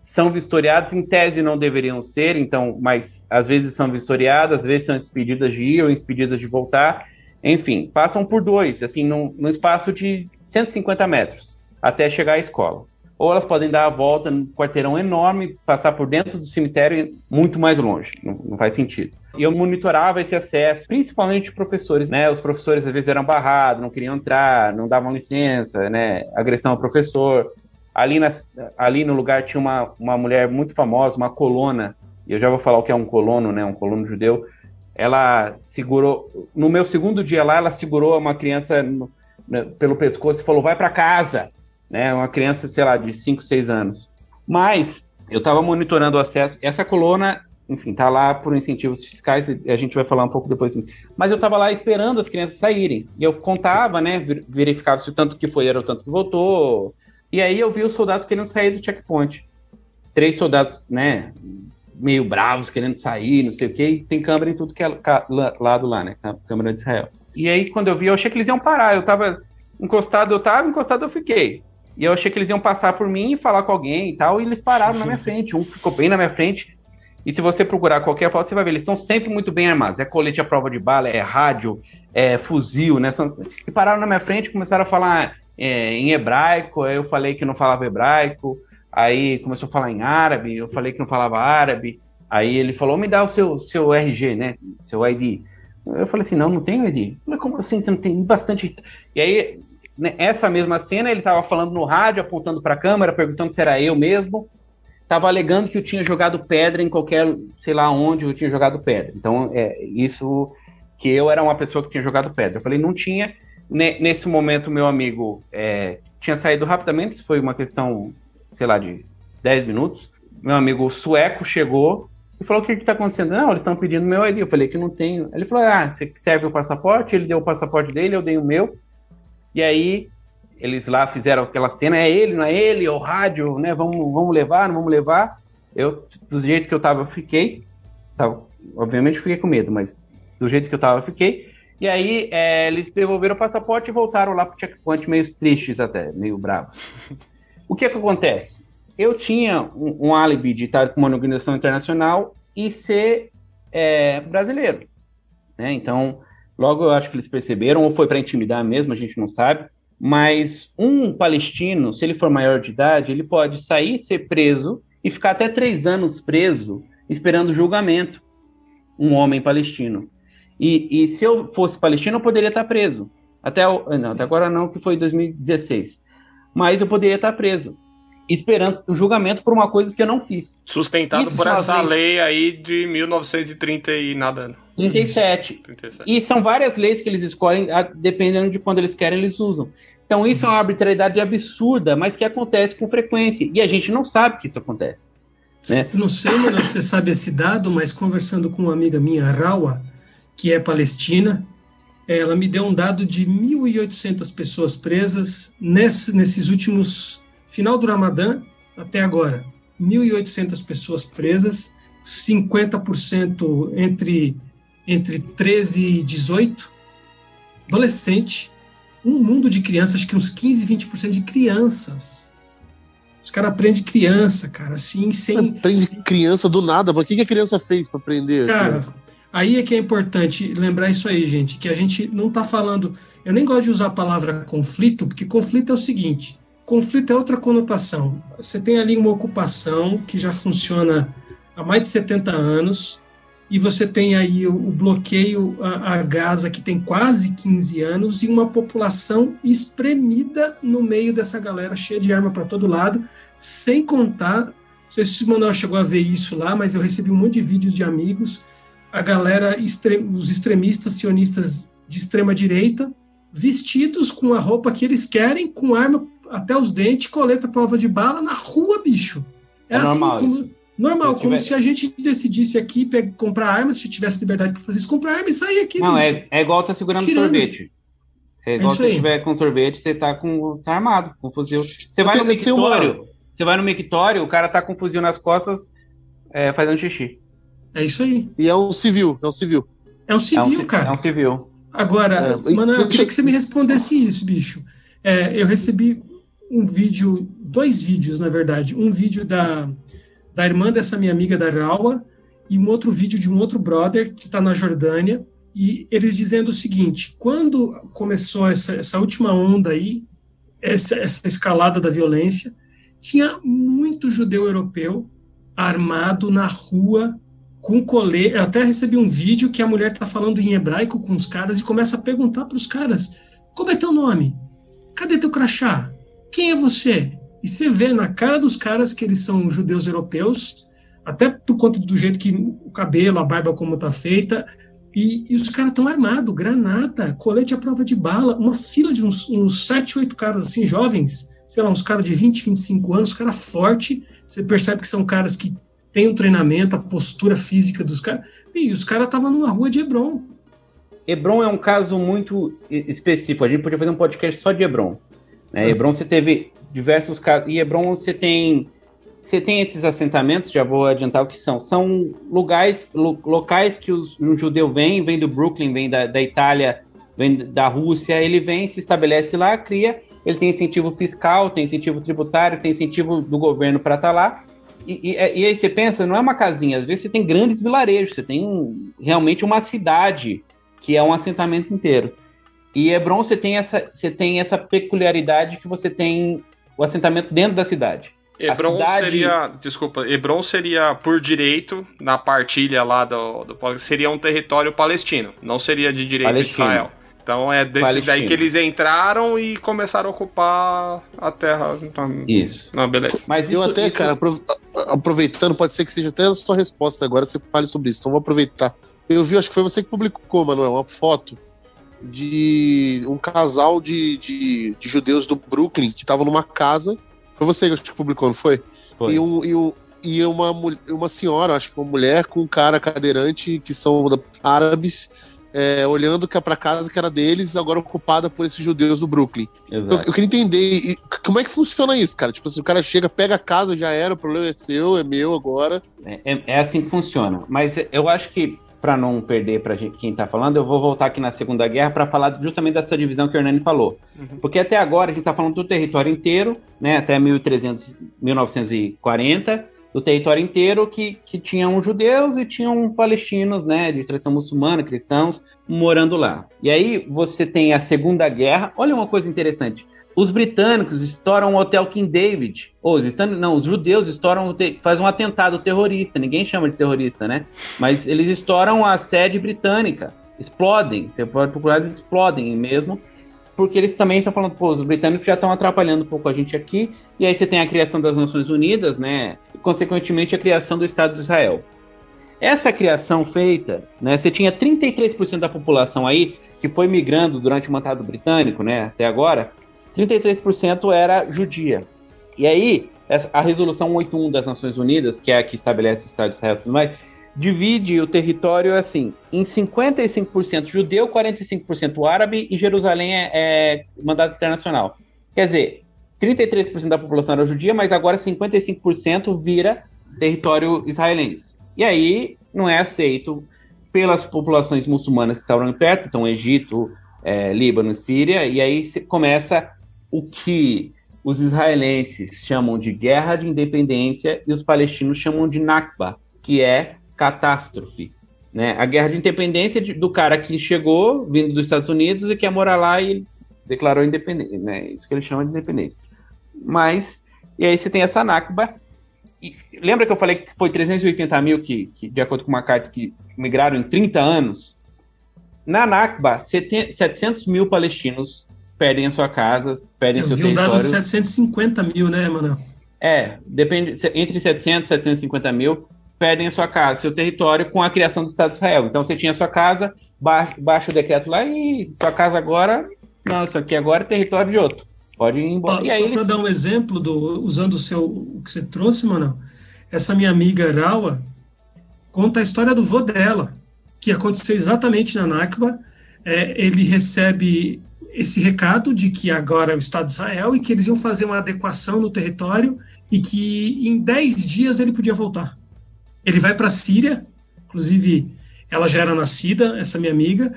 E: são vistoriadas, em tese não deveriam ser, então, mas às vezes são vistoriadas, às vezes são despedidas de ir ou despedidas de voltar. Enfim, passam por 2, assim, num espaço de 150 metros, até chegar à escola. Ou elas podem dar a volta num quarteirão enorme, passar por dentro do cemitério muito mais longe. Não faz sentido. E eu monitorava esse acesso, principalmente professores, né? Os professores às vezes eram barrados, não queriam entrar, não davam licença, né? Agressão ao professor. Ali no lugar tinha uma mulher muito famosa, uma colona, e eu já vou falar o que é um colono, né? Um colono judeu. Ela segurou, no meu segundo dia lá, ela segurou uma criança pelo pescoço e falou, vai para casa, né? Uma criança, sei lá, de 5, 6 anos. Mas eu estava monitorando o acesso, essa coluna, enfim, tá lá por incentivos fiscais, e a gente vai falar um pouco depois. Mas eu estava lá esperando as crianças saírem, e eu contava, né, verificava se o tanto que foi era o tanto que voltou, e aí eu vi os soldados querendo sair do checkpoint. 3 soldados, né, meio bravos, querendo sair, não sei o quê, e tem câmera em tudo que é lado lá, né, câmera de Israel. E aí, quando eu vi, eu achei que eles iam parar, eu tava encostado, eu fiquei. E eu achei que eles iam passar por mim e falar com alguém e tal, e eles pararam na minha frente, um ficou bem na minha frente, e se você procurar qualquer foto, você vai ver, eles estão sempre muito bem armados, é colete à prova de bala, é rádio, é fuzil, né, e pararam na minha frente, começaram a falar em hebraico, aí eu falei que não falava hebraico, aí começou a falar em árabe, eu falei que não falava árabe, aí ele falou, me dá o seu RG, né, seu ID. Eu falei assim, não tenho ID. Eu falei, como assim, você não tem bastante... E aí, essa mesma cena, ele estava falando no rádio, apontando para a câmera, perguntando se era eu mesmo, estava alegando que eu tinha jogado pedra em qualquer, sei lá onde eu tinha jogado pedra. Então, isso, que eu era uma pessoa que tinha jogado pedra. Eu falei, não tinha. Nesse momento, meu amigo tinha saído rapidamente, isso foi uma questão, sei lá, de 10 minutos. Meu amigo sueco chegou e falou, o que está acontecendo? Não, eles estão pedindo meu ID. Eu falei que não tenho. Ele falou, você serve o passaporte? Ele deu o passaporte dele, eu dei o meu. E aí, eles lá fizeram aquela cena, é ele, não é ele, é o rádio, né, vamos levar, não vamos levar. Eu, do jeito que eu tava, eu fiquei. Obviamente, fiquei com medo, mas do jeito que eu tava, eu fiquei. E aí, eles devolveram o passaporte e voltaram lá pro checkpoint, meio tristes até, meio bravos. O que acontece? Eu tinha um álibi de estar com uma organização internacional e ser brasileiro, né? Então, logo eu acho que eles perceberam, ou foi para intimidar mesmo, a gente não sabe, mas um palestino, se ele for maior de idade, ele pode sair, ser preso e ficar até 3 anos preso, esperando julgamento, um homem palestino. E se eu fosse palestino, eu poderia estar preso. Até agora não, que foi em 2016. Mas eu poderia estar preso, esperando o julgamento por uma coisa que eu não fiz.
A: Sustentado por essa lei aí de 1930 e nada.
E: 37. E são várias leis que eles escolhem, dependendo de quando eles querem, eles usam. Então isso é uma arbitrariedade absurda, mas que acontece com frequência. E a gente não sabe que isso acontece, né?
D: Eu não sei, mano, se você sabe esse dado, mas conversando com uma amiga minha, a Rawa, que é palestina, ela me deu um dado de 1.800 pessoas presas nesses últimos... Final do Ramadã até agora. 1.800 pessoas presas, 50% entre 13 e 18, adolescente, um mundo de crianças, acho que uns 15, 20% de crianças. Os caras aprendem criança, cara, assim, sem...
C: Aprende criança do nada, mas o que a criança fez para aprender?
D: Cara, aí é que é importante lembrar isso aí, gente, que a gente não está falando... Eu nem gosto de usar a palavra conflito, porque conflito é o seguinte, conflito é outra conotação. Você tem ali uma ocupação que já funciona há mais de 70 anos, e você tem aí o bloqueio a Gaza, que tem quase 15 anos, e uma população espremida no meio dessa galera, cheia de arma para todo lado, sem contar, não sei se o Manuel chegou a ver isso lá, mas eu recebi um monte de vídeos de amigos, a galera, os extremistas sionistas de extrema direita, vestidos com a roupa que eles querem, com arma até os dentes, coleta prova de bala, na rua, bicho. É assim
E: normal.
D: Normal, como se a gente decidisse aqui comprar armas, se tivesse liberdade para fazer isso, comprar arma e sair aqui.
E: Não, é igual tá segurando sorvete. É igual se tiver com sorvete, você tá armado, com fuzil. Você vai no mictório, o cara tá com fuzil nas costas, fazendo xixi.
D: É isso aí.
C: E é um civil,
D: cara.
E: É um civil.
D: Agora, Manuel, eu queria que você me respondesse isso, bicho. Eu recebi dois vídeos, na verdade. Um vídeo da irmã dessa minha amiga da Raua, e um outro vídeo de um outro brother que está na Jordânia, e eles dizendo o seguinte: quando começou essa última onda aí, essa escalada da violência, tinha muito judeu europeu armado na rua, com colete. Eu até recebi um vídeo que a mulher está falando em hebraico com os caras e começa a perguntar para os caras: como é teu nome? Cadê teu crachá? Quem é você? E você vê na cara dos caras que eles são judeus europeus, até por conta do jeito que o cabelo, a barba como tá feita, e os caras estão armados, granada, colete à prova de bala, uma fila de uns 7, 8 caras assim, jovens, sei lá, uns caras de 20, 25 anos, caras fortes, você percebe que são caras que têm um treinamento, a postura física dos caras, e os caras estavam numa rua de Hebron.
E: Hebron é um caso muito específico, a gente podia fazer um podcast só de Hebron. Hebron você teve diversos casos, e Hebron você tem esses assentamentos, já vou adiantar o que são locais que um judeu vem do Brooklyn, vem da Itália, vem da Rússia, ele vem, se estabelece lá, ele tem incentivo fiscal, tem incentivo tributário, tem incentivo do governo para estar lá, e aí você pensa, não é uma casinha, às vezes você tem grandes vilarejos, você tem realmente uma cidade, que é um assentamento inteiro. E Hebron você tem essa peculiaridade que você tem o assentamento dentro da cidade.
A: Hebron seria por direito, na partilha lá seria um território palestino, não seria de direito de Israel. Então é desses daí que eles entraram e começaram a ocupar a terra.
E: Isso.
A: Não, beleza.
C: Mas cara, aproveitando, pode ser que seja até a sua resposta agora, você fale sobre isso, então vou aproveitar. Eu vi, acho que foi você que publicou, Manuel, uma foto de um casal de judeus do Brooklyn que estavam numa casa. Foi você que publicou, não foi?
E: Foi.
C: E uma senhora, acho que uma mulher com um cara cadeirante, que são árabes, olhando para a casa que era deles, agora ocupada por esses judeus do Brooklyn. Eu queria entender como é que funciona isso, cara. Tipo assim, o cara chega, pega a casa, já era, o problema é seu, é meu agora.
E: É assim que funciona. Mas eu acho que, para não perder para quem está falando, eu vou voltar aqui na Segunda Guerra para falar justamente dessa divisão que o Hernani falou. Uhum. Porque até agora a gente está falando do território inteiro, né, até 1940, do território inteiro que tinham judeus e tinham palestinos, né, de tradição muçulmana, cristãos, morando lá. E aí você tem a Segunda Guerra. Olha uma coisa interessante. Os britânicos estouram o hotel King David. Os judeus fazem um atentado terrorista. Ninguém chama de terrorista, né? Mas eles estouram a sede britânica. Explodem. Você pode procurar, eles explodem mesmo. Porque eles também estão falando, os britânicos já estão atrapalhando um pouco a gente aqui. E aí você tem a criação das Nações Unidas, né? E, consequentemente, a criação do Estado de Israel. Essa criação feita, né? Você tinha 33% da população aí que foi migrando durante o mandato britânico, né? Até agora. 33% era judia. E aí, a Resolução 81 das Nações Unidas, que é a que estabelece o Estado de Israel e tudo mais, divide o território assim, em 55% judeu, 45% árabe, e Jerusalém é mandato internacional. Quer dizer, 33% da população era judia, mas agora 55% vira território israelense. E aí, não é aceito pelas populações muçulmanas que estavam perto, então Egito, Líbano, Síria, e aí começa o que os israelenses chamam de guerra de independência e os palestinos chamam de Nakba, que é catástrofe, né? A guerra de independência do cara que chegou, vindo dos Estados Unidos e quer morar lá e declarou independência, né? Isso que eles chamam de independência. E aí você tem essa Nakba, lembra que eu falei que foi 380 mil que, de acordo com uma carta, que migraram em 30 anos? Na Nakba, 700 mil palestinos perdem a sua casa, perdem seu território.
D: Eu vi um dado de 750 mil, né, mano?
E: Depende, entre 700 e 750 mil perdem a sua casa, seu território, com a criação do Estado de Israel. Então, você tinha a sua casa, baixa o decreto lá, e sua casa agora, não, isso aqui agora é território de outro. Pode ir embora. E aí
D: só para dar um exemplo, usando o que você trouxe, mano, essa minha amiga Rawa conta a história do vô dela, que aconteceu exatamente na Nakba. Ele recebe esse recado de que agora é o Estado de Israel e que eles iam fazer uma adequação no território e que em 10 dias ele podia voltar. Ele vai para a Síria, inclusive ela já era nascida, essa minha amiga,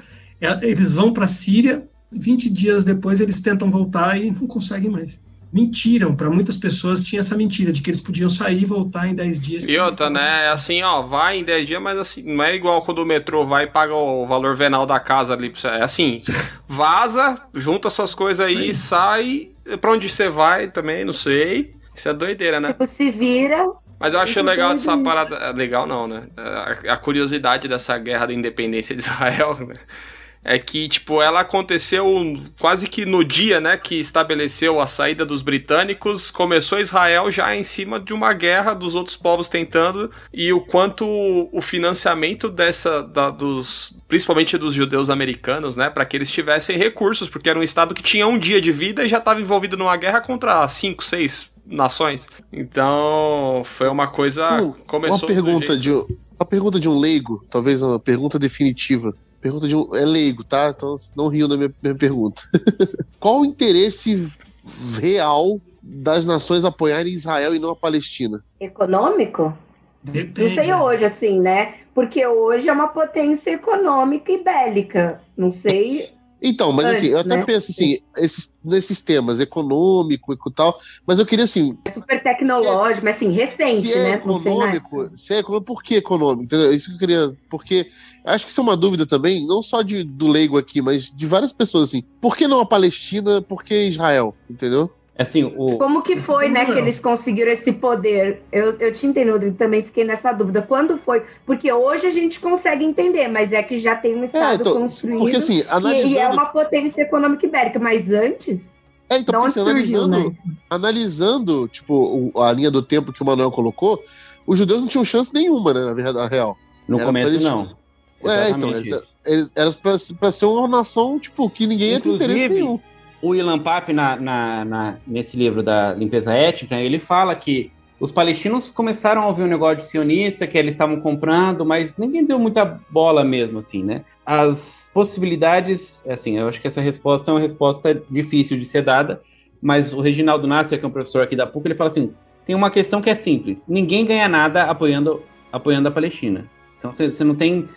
D: eles vão para a Síria, 20 dias depois eles tentam voltar e não conseguem mais. Mentiram, para muitas pessoas tinha essa mentira de que eles podiam sair e voltar em 10 dias.
A: E outra, né, é assim, ó, vai em 10 dias, mas assim, não é igual quando o metrô vai e paga o valor venal da casa ali, é assim, vaza, junta suas coisas aí, sai, pra onde você vai também, não sei, isso é doideira, né?
B: Tipo, se vira...
A: Mas eu acho legal dessa parada, legal não, né, a curiosidade dessa guerra da independência de Israel, né? É que, tipo, ela aconteceu quase que no dia, né, que estabeleceu a saída dos britânicos, começou Israel já em cima de uma guerra dos outros povos tentando, e o quanto o financiamento principalmente dos judeus americanos, né, para que eles tivessem recursos, porque era um estado que tinha um dia de vida e já estava envolvido numa guerra contra 5, 6 nações. Então, foi uma coisa... começou
C: uma pergunta de um leigo, talvez uma pergunta definitiva. Pergunta é leigo, tá? Então não riam da minha pergunta. Qual o interesse real das nações apoiarem Israel e não a Palestina?
B: Econômico?
D: Depende.
B: Não sei hoje, assim, né? Porque hoje é uma potência econômica e bélica. Não sei...
C: Então, mas assim, eu até penso assim, nesses temas, econômico e tal, mas eu queria assim...
B: É super tecnológico, mas assim, recente, né?
C: Se é econômico, por que econômico? Entendeu? Isso que eu queria... Porque acho que isso é uma dúvida também, não só do leigo aqui, mas de várias pessoas, assim. Por que não a Palestina? Por que Israel? Entendeu?
E: Assim,
B: Como que foi, né, que eles conseguiram esse poder? Eu te entendo, Rodrigo, também fiquei nessa dúvida. Quando foi? Porque hoje a gente consegue entender, mas é que já tem um Estado construído,
C: porque, assim,
B: e é uma potência econômica ibérica, mas antes...
C: Então, porque, analisando, tipo, a linha do tempo que o Manuel colocou, os judeus não tinham chance nenhuma, né, na verdade real.
E: No começo, não.
C: Então, era pra ser uma nação, tipo, que ninguém ia ter interesse nenhum.
E: O Ilan Pappé, nesse livro da limpeza étnica, ele fala que os palestinos começaram a ouvir um negócio de sionista, que eles estavam comprando, mas ninguém deu muita bola mesmo, assim, né? As possibilidades, assim, eu acho que essa resposta é uma resposta difícil de ser dada, mas o Reginaldo Nasser, que é um professor aqui da PUC, ele fala assim, tem uma questão que é simples, ninguém ganha nada apoiando a Palestina. Então, você não tem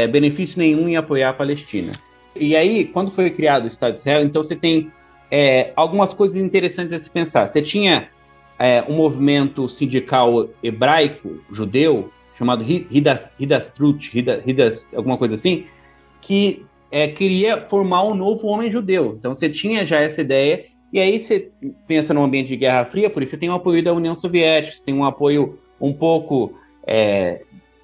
E: benefício nenhum em apoiar a Palestina. E aí, quando foi criado o Estado de Israel, então você tem algumas coisas interessantes a se pensar. Você tinha um movimento sindical hebraico, judeu, chamado Hidastrut, alguma coisa assim, que queria formar um novo homem judeu. Então você tinha já essa ideia, e aí você pensa num ambiente de Guerra Fria, por isso você tem o apoio da União Soviética, você tem um apoio um pouco...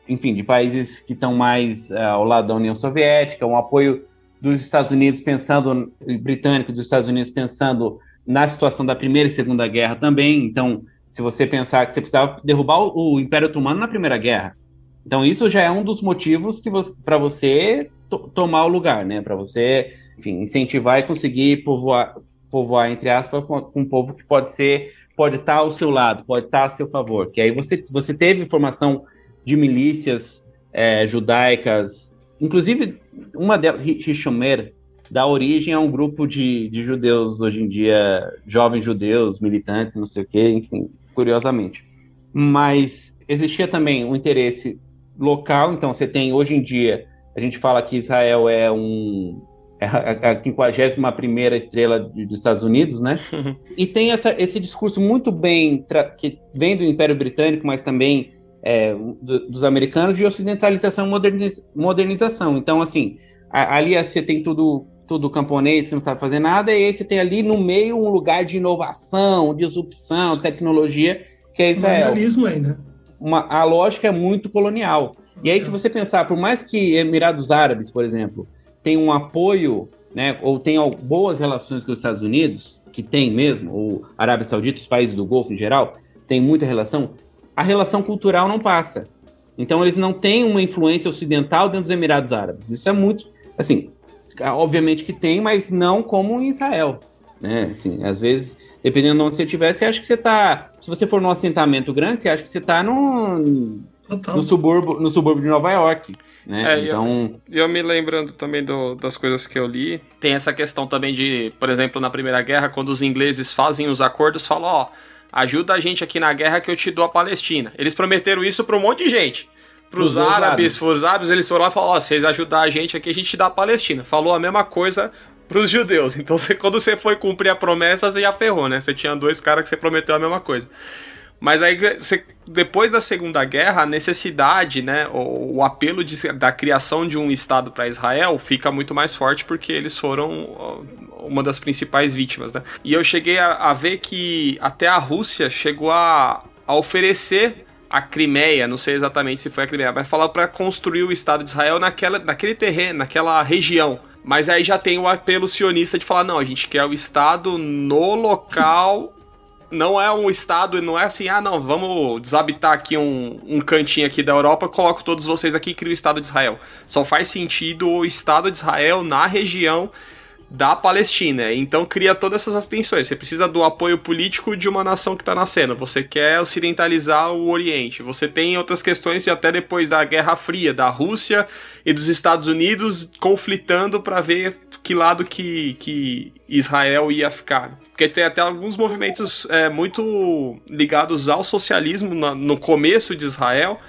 E: enfim, de países que estão mais ao lado da União Soviética, um apoio dos Estados Unidos britânicos dos Estados Unidos pensando na situação da Primeira e Segunda Guerra também. Então, se você pensar que você precisava derrubar o Império Otomano na Primeira Guerra, então isso já é um dos motivos para você tomar o lugar, né? Para você, enfim, incentivar e conseguir povoar entre aspas, com um povo que pode estar ao seu lado, pode estar a seu favor. Que aí você teve formação de milícias judaicas, inclusive uma delas, Hishomer, dá origem a um grupo de judeus hoje em dia, jovens judeus, militantes, não sei o quê, enfim, curiosamente. Mas existia também um interesse local, então você tem, hoje em dia, a gente fala que Israel é a 51ª estrela dos Estados Unidos, né? E tem esse discurso muito bem, que vem do Império Britânico, mas também dos americanos, de ocidentalização e modernização. Então, assim, ali você tem tudo camponês que não sabe fazer nada, e aí você tem ali no meio um lugar de inovação, disrupção, tecnologia, que é Israel.
D: Ainda.
E: A lógica é muito colonial. E aí, se você pensar, por mais que Emirados Árabes, por exemplo, tenham um apoio, né, ou tenham boas relações com os Estados Unidos, que tem mesmo, ou Arábia Saudita, os países do Golfo em geral, tem muita relação, a relação cultural não passa. Então, eles não têm uma influência ocidental dentro dos Emirados Árabes. Isso é muito, assim, obviamente que tem, mas não como em Israel, né? Assim, às vezes, dependendo de onde você estiver, você acha que você está... Se você for num assentamento grande, você acha que você está no subúrbio de Nova York, né?
A: Então... Eu me lembrando também das coisas que eu li, tem essa questão também de, por exemplo, na Primeira Guerra, quando os ingleses fazem os acordos, falam, ó, ajuda a gente aqui na guerra que eu te dou a Palestina. Eles prometeram isso para um monte de gente. Para os árabes, eles foram lá e falaram, ó, vocês ajudar a gente aqui, a gente dá a Palestina. Falou a mesma coisa para os judeus. Então, quando você foi cumprir a promessa, você já ferrou, né? Você tinha 2 caras que você prometeu a mesma coisa. Mas aí, depois da Segunda Guerra, a necessidade, né, o apelo da criação de um Estado para Israel fica muito mais forte porque eles foram uma das principais vítimas, né? E eu cheguei a ver que até a Rússia chegou a oferecer a Crimeia, não sei exatamente se foi a Crimeia, mas falou para construir o Estado de Israel naquele terreno, naquela região. Mas aí já tem o apelo sionista de falar, não, a gente quer o Estado no local... Não é um estado, não é assim, não, vamos desabitar aqui um cantinho aqui da Europa, coloco todos vocês aqui e crio o Estado de Israel. Só faz sentido o Estado de Israel na região da Palestina. Então cria todas essas tensões. Você precisa do apoio político de uma nação que está nascendo. Você quer ocidentalizar o Oriente. Você tem outras questões de até depois da Guerra Fria, da Rússia e dos Estados Unidos conflitando para ver que lado que Israel ia ficar. Porque tem até alguns movimentos muito ligados ao socialismo no começo de Israel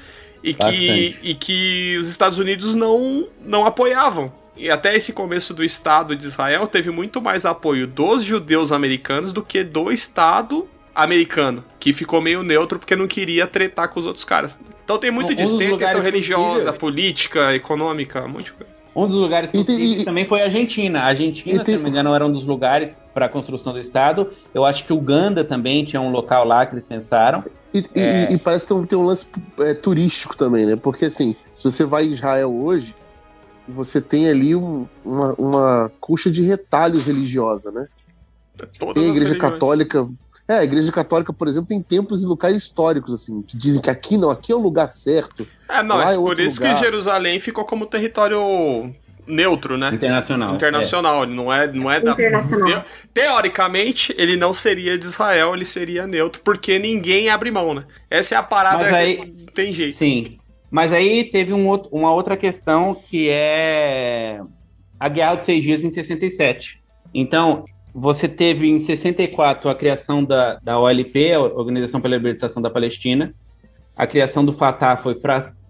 A: e que os Estados Unidos não apoiavam. E até esse começo do Estado de Israel teve muito mais apoio dos judeus americanos do que do Estado americano, que ficou meio neutro porque não queria tretar com os outros caras. Então tem muito disso, tem a questão religiosa, política, econômica, um monte de coisa.
E: Um dos lugares possíveis também foi a Argentina. A Argentina, se não me engano, era um dos lugares para a construção do Estado. Eu acho que Uganda também tinha um local lá que eles pensaram.
C: E parece que tem um lance turístico também, né? Porque, assim, se você vai em Israel hoje, você tem ali uma coxa de retalhos religiosa, né? Tem a Igreja Católica... a Igreja Católica, por exemplo, tem templos em locais históricos, assim, que dizem que aqui é o lugar certo.
A: Mas por isso que Jerusalém ficou como território neutro, né? Internacional. Ele não é
B: internacional.
A: Teoricamente, ele não seria de Israel, ele seria neutro, porque ninguém abre mão, né? Essa é a parada que não tem jeito.
E: Sim. Mas aí teve uma outra questão que é a Guerra dos 6 Dias em 67. Então, você teve em 64 a criação da OLP, a Organização pela Libertação da Palestina. A criação do Fatah foi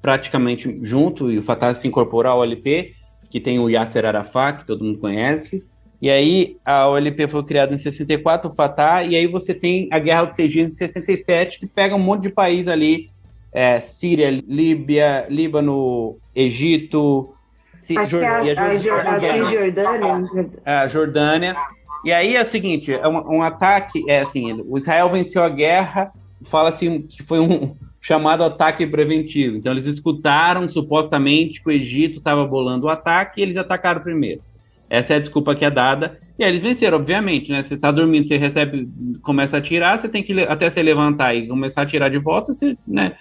E: praticamente junto, e o Fatah se incorporou à OLP, que tem o Yasser Arafat, que todo mundo conhece. E aí a OLP foi criada em 64, o Fatah, e aí você tem a Guerra dos 6 Dias em 67, que pega um monte de país ali, Síria, Líbia, Líbano, Egito...
B: Acho que a Jordânia.
E: A Jordânia. E aí é o seguinte, um ataque, o Israel venceu a guerra, fala-se que foi um chamado ataque preventivo. Então eles escutaram supostamente que o Egito estava bolando o ataque e eles atacaram primeiro. Essa é a desculpa que é dada. E aí eles venceram, obviamente, né? Você está dormindo, você começa a atirar, você tem que até se levantar e começar a atirar de volta, né?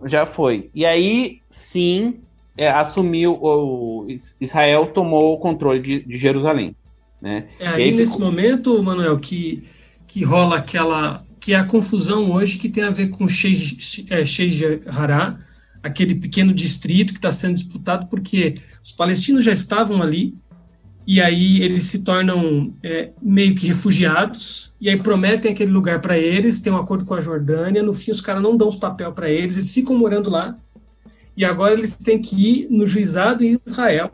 E: Já foi. E aí, sim, Israel tomou o controle de Jerusalém. Né?
D: Aí nesse momento, Manuel, que rola que é a confusão hoje que tem a ver com Sheikh Jarrah, aquele pequeno distrito que está sendo disputado porque os palestinos já estavam ali e aí eles se tornam meio que refugiados e aí prometem aquele lugar para eles, tem um acordo com a Jordânia, no fim os caras não dão os papéis para eles ficam morando lá e agora eles têm que ir no juizado em Israel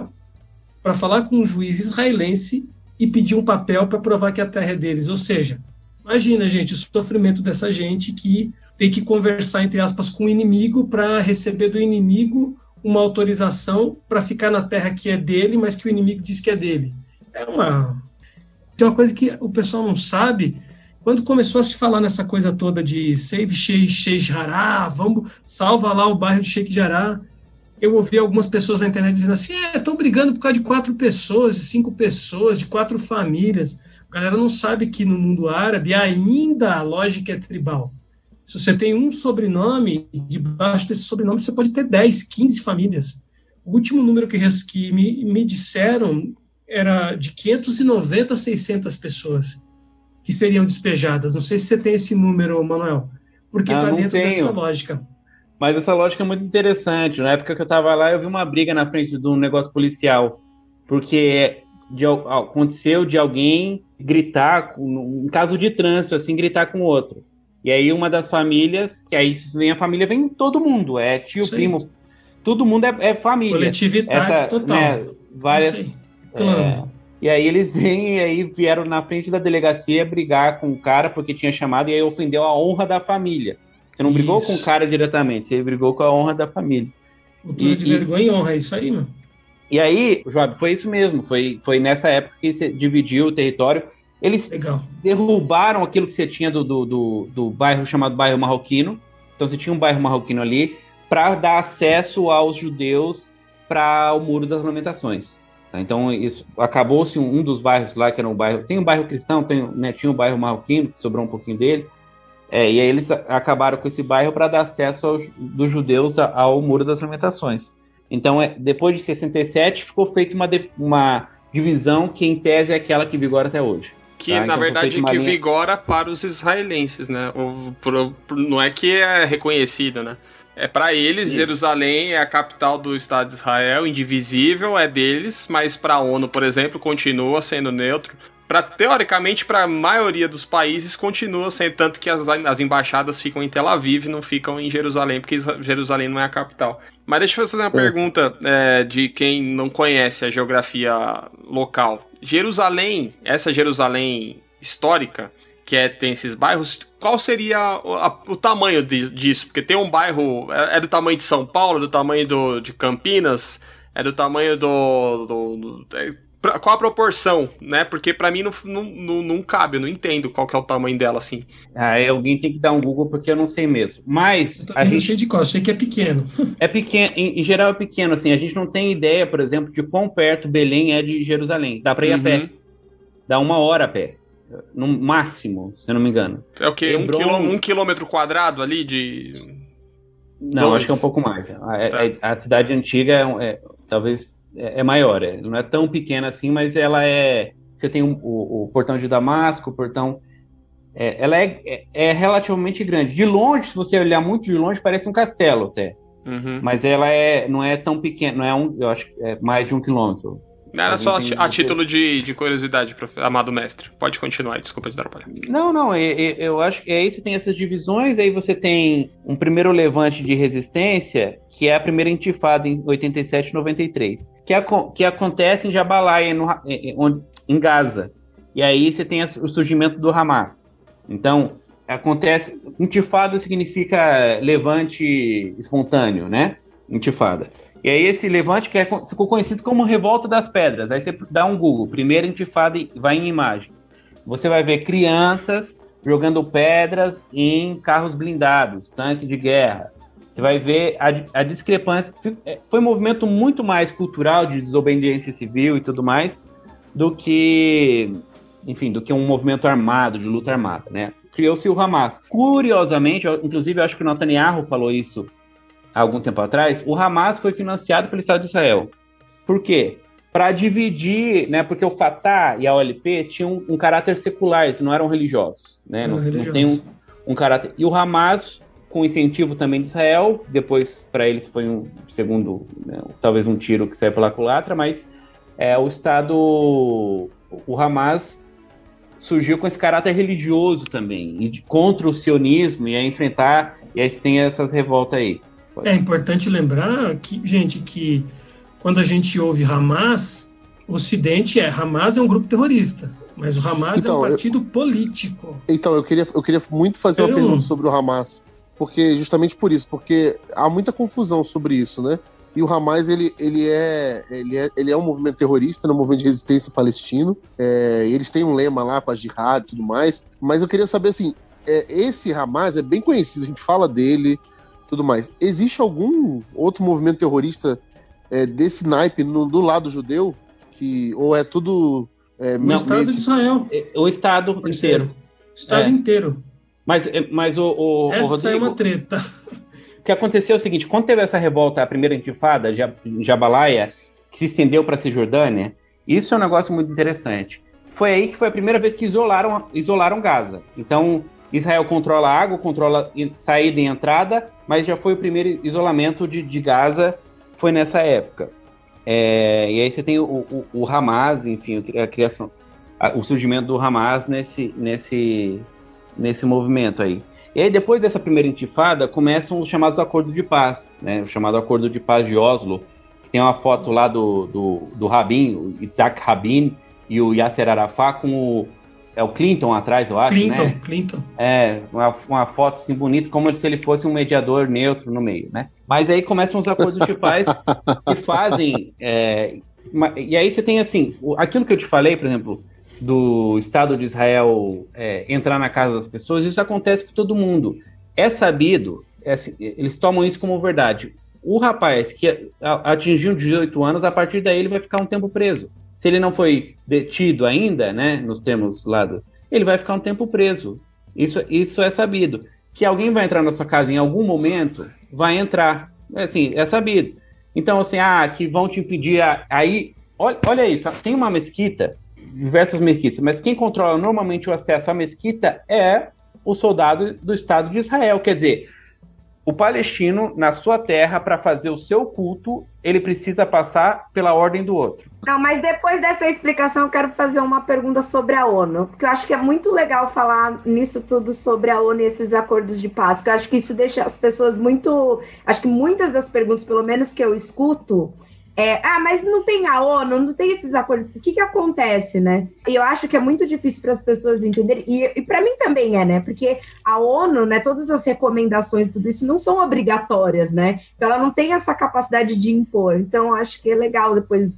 D: para falar com um juiz israelense e pedir um papel para provar que a terra é deles. Ou seja, imagina, gente, o sofrimento dessa gente que tem que conversar, entre aspas, com o inimigo para receber do inimigo uma autorização para ficar na terra que é dele, mas que o inimigo diz que é dele. Tem uma coisa que o pessoal não sabe, Quando começou a se falar nessa coisa toda de Save Sheikh Jarrah, vamos, salva lá o bairro de Sheikh Jarrah, eu ouvi algumas pessoas na internet dizendo assim, estão brigando por causa de 4 pessoas, de 5 pessoas, de 4 famílias. A galera não sabe que no mundo árabe ainda a lógica é tribal. Se você tem um sobrenome, debaixo desse sobrenome você pode ter 10, 15 famílias. O último número que me disseram era de 590 a 600 pessoas que seriam despejadas. Não sei se você tem esse número, Manuel, porque está dentro dessa lógica.
E: Mas essa lógica é muito interessante. Na época que eu estava lá, eu vi uma briga na frente de um negócio policial, porque aconteceu de alguém gritar, em caso de trânsito, assim, gritar com o outro. E aí uma das famílias, que aí vem a família, vem todo mundo, é tio, primo, todo mundo é família.
D: Coletividade total.
E: Né, várias... E aí eles vêm, e aí vieram na frente da delegacia brigar com o cara, porque tinha chamado, e aí ofendeu a honra da família. Você não brigou com o cara diretamente, você brigou com a honra da família.
D: Cultura de vergonha e honra, é isso aí, mano.
E: E aí, Joab, foi isso mesmo, foi nessa época que você dividiu o território. Eles derrubaram aquilo que você tinha do bairro chamado bairro marroquino. Então você tinha um bairro marroquino ali para dar acesso aos judeus para o Muro das Lamentações. Então isso acabou-se um dos bairros lá, que era um bairro... Tem um bairro cristão, tinha um bairro marroquino, que sobrou um pouquinho dele. E aí eles acabaram com esse bairro para dar acesso dos judeus ao Muro das Lamentações. Então, depois de 67, ficou feita uma divisão que, em tese, é aquela que vigora até hoje.
A: Que, na verdade, que vigora para os israelenses, né? Não é que é reconhecido, né? É para eles, sim. Jerusalém é a capital do Estado de Israel, indivisível, é deles, mas para a ONU, por exemplo, continua sendo neutro. Teoricamente, para a maioria dos países, continua sendo, tanto que as embaixadas ficam em Tel Aviv e não ficam em Jerusalém, porque Jerusalém não é a capital. Mas deixa eu fazer uma pergunta de quem não conhece a geografia local. Jerusalém, essa Jerusalém histórica, que tem esses bairros, qual seria o tamanho disso? Porque tem um bairro, é do tamanho de São Paulo, do tamanho de Campinas, é do tamanho qual a proporção, né? Porque pra mim não cabe, eu não entendo qual que é o tamanho dela, assim.
E: Alguém tem que dar um Google, porque eu não sei mesmo. Mas
D: eu não sei de qual, eu sei que é pequeno.
E: É pequeno, em geral é pequeno, assim. A gente não tem ideia, por exemplo, de quão perto Belém é de Jerusalém. Dá pra ir a pé. Dá 1 hora a pé. No máximo, se eu não me engano.
A: É o quê? Hebron... 1 quilômetro quadrado ali de...
E: Não, acho que é um pouco mais. A cidade antiga talvez... É maior, não é tão pequena assim, mas ela é... Você tem o portão de Damasco, o portão... ela é relativamente grande. De longe, se você olhar muito de longe, parece um castelo até. Mas ela não é tão pequena, eu acho que é mais de 1 quilômetro.
A: Era só a título de curiosidade, amado mestre. Pode continuar, desculpa te atrapalhar.
E: Não, eu acho que aí você tem essas divisões, aí você tem um primeiro levante de resistência, que é a primeira intifada em 87 e 93, que acontece em Jabaláia, em Gaza. E aí você tem o surgimento do Hamas. Então, acontece... Intifada significa levante espontâneo, né? Intifada. E aí esse levante ficou conhecido como Revolta das Pedras. Aí você dá um Google, primeira intifada, e vai em imagens. Você vai ver crianças jogando pedras em carros blindados, tanque de guerra. Você vai ver a discrepância. Foi um movimento muito mais cultural, de desobediência civil e tudo mais, do que um movimento armado, de luta armada, né? Criou-se o Hamas. Curiosamente, inclusive eu acho que o Netanyahu falou isso há algum tempo atrás, o Hamas foi financiado pelo Estado de Israel. Por quê? Para dividir, né? Porque o Fatah e a OLP tinham um caráter secular, eles não eram religiosos, né? Não tem um caráter... E o Hamas, com incentivo também de Israel, depois para eles foi talvez um tiro que saiu pela culatra, mas o Hamas surgiu com esse caráter religioso também, e contra o sionismo, e a enfrentar, e aí tem essas revoltas aí.
D: É importante lembrar que quando a gente ouve Hamas, o Ocidente Hamas é um grupo terrorista, mas o Hamas é um partido político.
C: Então, eu queria muito fazer uma pergunta sobre o Hamas, justamente por isso, porque há muita confusão sobre isso, né? E o Hamas, ele é um movimento terrorista, um movimento de resistência palestino. Eles têm um lema lá com a jihad e tudo mais. Mas eu queria saber, assim, esse Hamas é bem conhecido, a gente fala dele, tudo mais. Existe algum outro movimento terrorista desse naipe do lado judeu? Ou é tudo...
D: o Estado de Israel.
E: O Estado inteiro.
D: O Estado inteiro.
E: Mas o
D: essa
E: Rodrigo,
D: é uma treta.
E: O que aconteceu é o seguinte, quando teve essa revolta, a primeira intifada, Jabalaia, que se estendeu para a Cisjordânia, isso é um negócio muito interessante. Foi aí que foi a primeira vez que isolaram Gaza. Então, Israel controla a água, controla saída e entrada, mas já foi o primeiro isolamento de Gaza, foi nessa época. E aí você tem o Hamas, enfim, a criação, o surgimento do Hamas nesse movimento aí. E aí, depois dessa primeira intifada, começam os chamados acordos de paz, né? O chamado Acordo de Paz de Oslo, que tem uma foto lá do Rabin, o Yitzhak Rabin e o Yasser Arafat com o Clinton atrás, eu acho, né?
D: Clinton.
E: Uma foto assim bonita, como se ele fosse um mediador neutro no meio, né? Mas aí começam os acordos de paz que fazem... e aí você tem, assim, aquilo que eu te falei, por exemplo, do Estado de Israel entrar na casa das pessoas, isso acontece com todo mundo. É sabido, assim, eles tomam isso como verdade. O rapaz que atingiu 18 anos, a partir daí ele vai ficar um tempo preso. Se ele não foi detido ainda, né, nos termos lá ele vai ficar um tempo preso. Isso é sabido. Que alguém vai entrar na sua casa em algum momento, vai entrar. Assim, é sabido. Então, assim, que vão te impedir... Aí, olha isso, tem uma mesquita, diversas mesquitas, mas quem controla normalmente o acesso à mesquita é o soldado do Estado de Israel. Quer dizer, o palestino, na sua terra, para fazer o seu culto, ele precisa passar pela ordem do outro.
B: Não, mas depois dessa explicação, eu quero fazer uma pergunta sobre a ONU, porque eu acho que é muito legal falar nisso tudo sobre a ONU e esses acordos de paz, porque eu acho que isso deixa as pessoas muito... Acho que muitas das perguntas, pelo menos que eu escuto, mas não tem a ONU, não tem esses acordos, o que acontece, né? E eu acho que é muito difícil para as pessoas entenderem, e para mim também né? Porque a ONU, né, todas as recomendações, tudo isso não são obrigatórias, né? Então ela não tem essa capacidade de impor, então eu acho que é legal depois,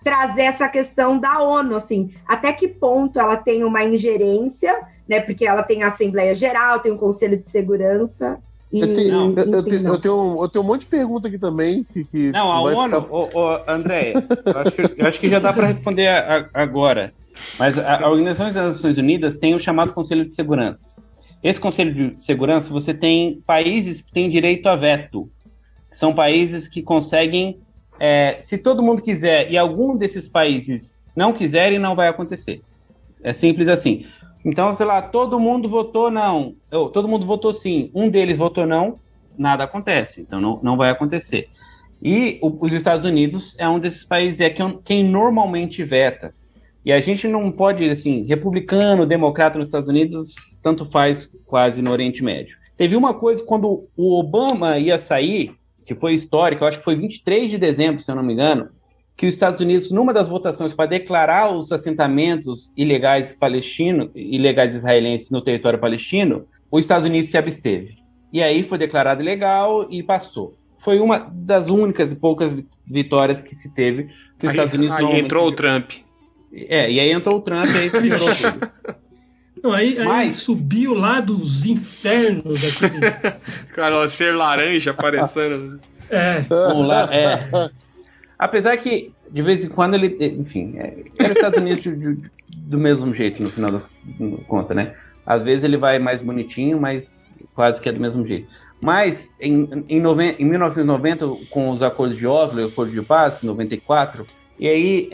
B: trazer essa questão da ONU, assim, até que ponto ela tem uma ingerência, né? Porque ela tem a Assembleia Geral, tem o Conselho de Segurança...
C: Eu tenho um monte de pergunta aqui também.
E: Não, a ONU, André, eu acho que já dá para responder agora. Mas a Organização das Nações Unidas tem o chamado Conselho de Segurança. Esse Conselho de Segurança, você tem países que têm direito a veto. São países que conseguem, se todo mundo quiser e algum desses países não quiserem, não vai acontecer. É simples assim. Então, sei lá, todo mundo votou não, todo mundo votou sim, um deles votou não, nada acontece, então não vai acontecer. E os Estados Unidos é um desses países, quem normalmente veta. E a gente não pode, assim, republicano, democrata nos Estados Unidos, tanto faz quase no Oriente Médio. Teve uma coisa, quando o Obama ia sair, que foi histórico, eu acho que foi 23 de dezembro, se eu não me engano, que os Estados Unidos, numa das votações para declarar os assentamentos ilegais israelenses no território palestino, os Estados Unidos se absteve. E aí foi declarado ilegal e passou. Foi uma das únicas e poucas vitórias que se teve. Que os Estados Unidos
A: aí entrou o Trump.
E: E aí entrou o Trump e aí piorou tudo.
D: Não, aí subiu lá dos infernos.
A: Cara, ser laranja aparecendo.
E: Apesar que, de vez em quando, ele... Enfim, era os Estados Unidos do mesmo jeito, no final das contas, né? Às vezes ele vai mais bonitinho, mas quase que é do mesmo jeito. Mas, em 1990, com os acordos de Oslo e o Acordo de Paz, em 94, e aí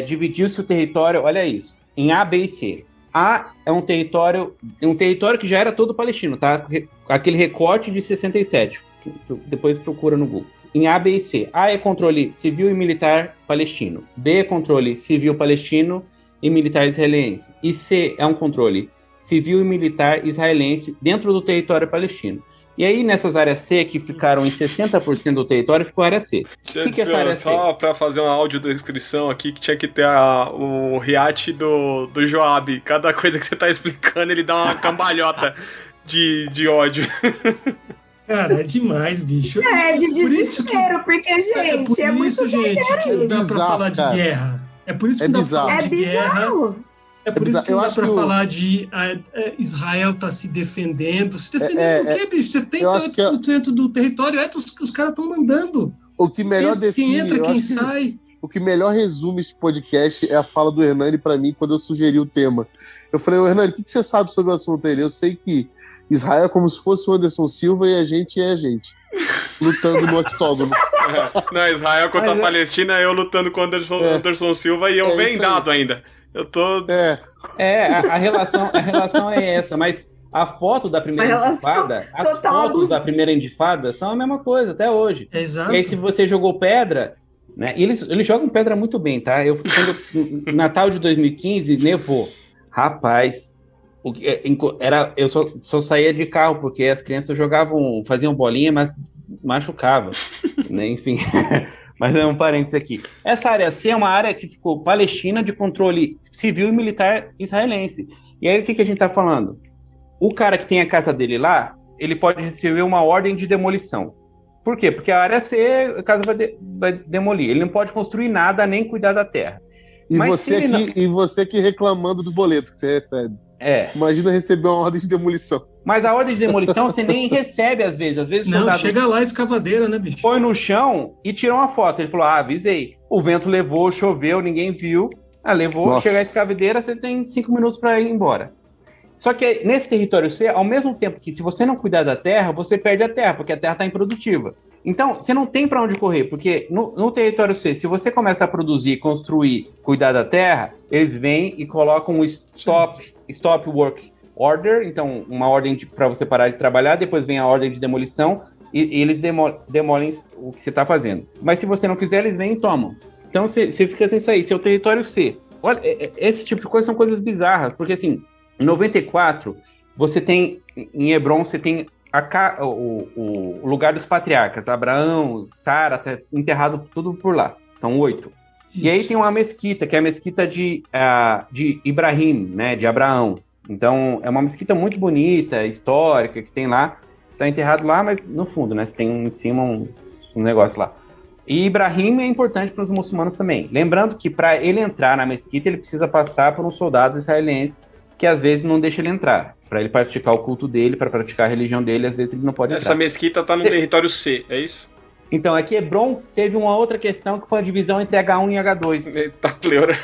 E: dividiu-se o território, olha isso, em A, B e C. A é um território que já era todo palestino, tá? Aquele recorte de 67, depois procura no Google. Em A, B e C. A é controle civil e militar palestino. B é controle civil palestino e militar israelense. E C é um controle civil e militar israelense dentro do território palestino. E aí, nessas áreas C, que ficaram em 60% do território, ficou a área C. O que é essa área C?
A: Só para fazer uma audiodescrição aqui, que tinha que ter o react do Joab. Cada coisa que você tá explicando, ele dá uma cambalhota de ódio.
D: Cara, é demais, bicho.
B: É de desespero, porque, gente,
D: é por isso, gente, que não dá pra falar de guerra. É por isso que não dá pra falar de guerra. É por isso que não dá pra falar de Israel tá se defendendo. Se defendendo do quê, bicho? 78% do território os caras estão mandando.
C: O que melhor define...
D: Quem entra, quem sai...
C: O que melhor resume esse podcast é a fala do Hernani pra mim quando eu sugeri o tema. Eu falei, Hernani, o que você sabe sobre o assunto aí? Eu sei que Israel é como se fosse o Anderson Silva e a gente é a gente, lutando no octógono.
A: Não, Israel contra a Palestina, eu lutando com o Anderson Silva e eu vendado ainda. Eu tô...
E: A relação é essa, mas a foto da primeira intifada, as fotos da primeira intifada são a mesma coisa até hoje.
D: Exato.
E: E aí se você jogou pedra, né? E eles jogam pedra muito bem, tá? Eu fui no Natal de 2015, nevou. Rapaz, eu só saía de carro, porque as crianças faziam bolinha, mas machucavam. Né? Enfim, mas é um parênteses aqui. Essa área C é uma área que ficou palestina de controle civil e militar israelense. E aí o que a gente tá falando? O cara que tem a casa dele lá, ele pode receber uma ordem de demolição. Por quê? Porque a área C, a casa vai demolir. Ele não pode construir nada, nem cuidar da terra.
C: E você aqui reclamando dos boletos que você recebe. Imagina receber uma ordem de demolição.
E: Mas a ordem de demolição você nem recebe às vezes. Às vezes
D: não, chega lá a escavadeira, né, bicho?
E: Põe no chão e tirou uma foto. Ele falou, avisei. O vento levou, choveu, ninguém viu. Levou, chega a escavadeira, você tem 5 minutos para ir embora. Só que nesse território C, ao mesmo tempo que se você não cuidar da terra, você perde a terra, porque a terra está improdutiva. Então, você não tem para onde correr, porque no território C, se você começa a produzir, construir, cuidar da terra, eles vêm e colocam um stop work order, então uma ordem para você parar de trabalhar, depois vem a ordem de demolição e eles demolem o que você está fazendo. Mas se você não fizer, eles vêm e tomam. Então, você fica sem sair. Seu território C. Olha, esse tipo de coisa são coisas bizarras, porque assim... Em 94, você tem, em Hebron, você tem o lugar dos patriarcas, Abraão, Sara, tá enterrado tudo por lá, são 8. Isso. E aí tem uma mesquita, que é a mesquita de Ibrahim, né, de Abraão. Então, é uma mesquita muito bonita, histórica, que tem lá, tá enterrado lá, mas no fundo, né, você tem em cima um negócio lá. E Ibrahim é importante para os muçulmanos também. Lembrando que para ele entrar na mesquita, ele precisa passar por um soldado israelense que às vezes não deixa ele entrar, para ele praticar o culto dele, para praticar a religião dele, às vezes ele não pode entrar.
A: Essa mesquita tá no território C, é isso?
E: Então, aqui Hebron teve uma outra questão que foi a divisão entre H1 e H2.
A: Eita, pleura.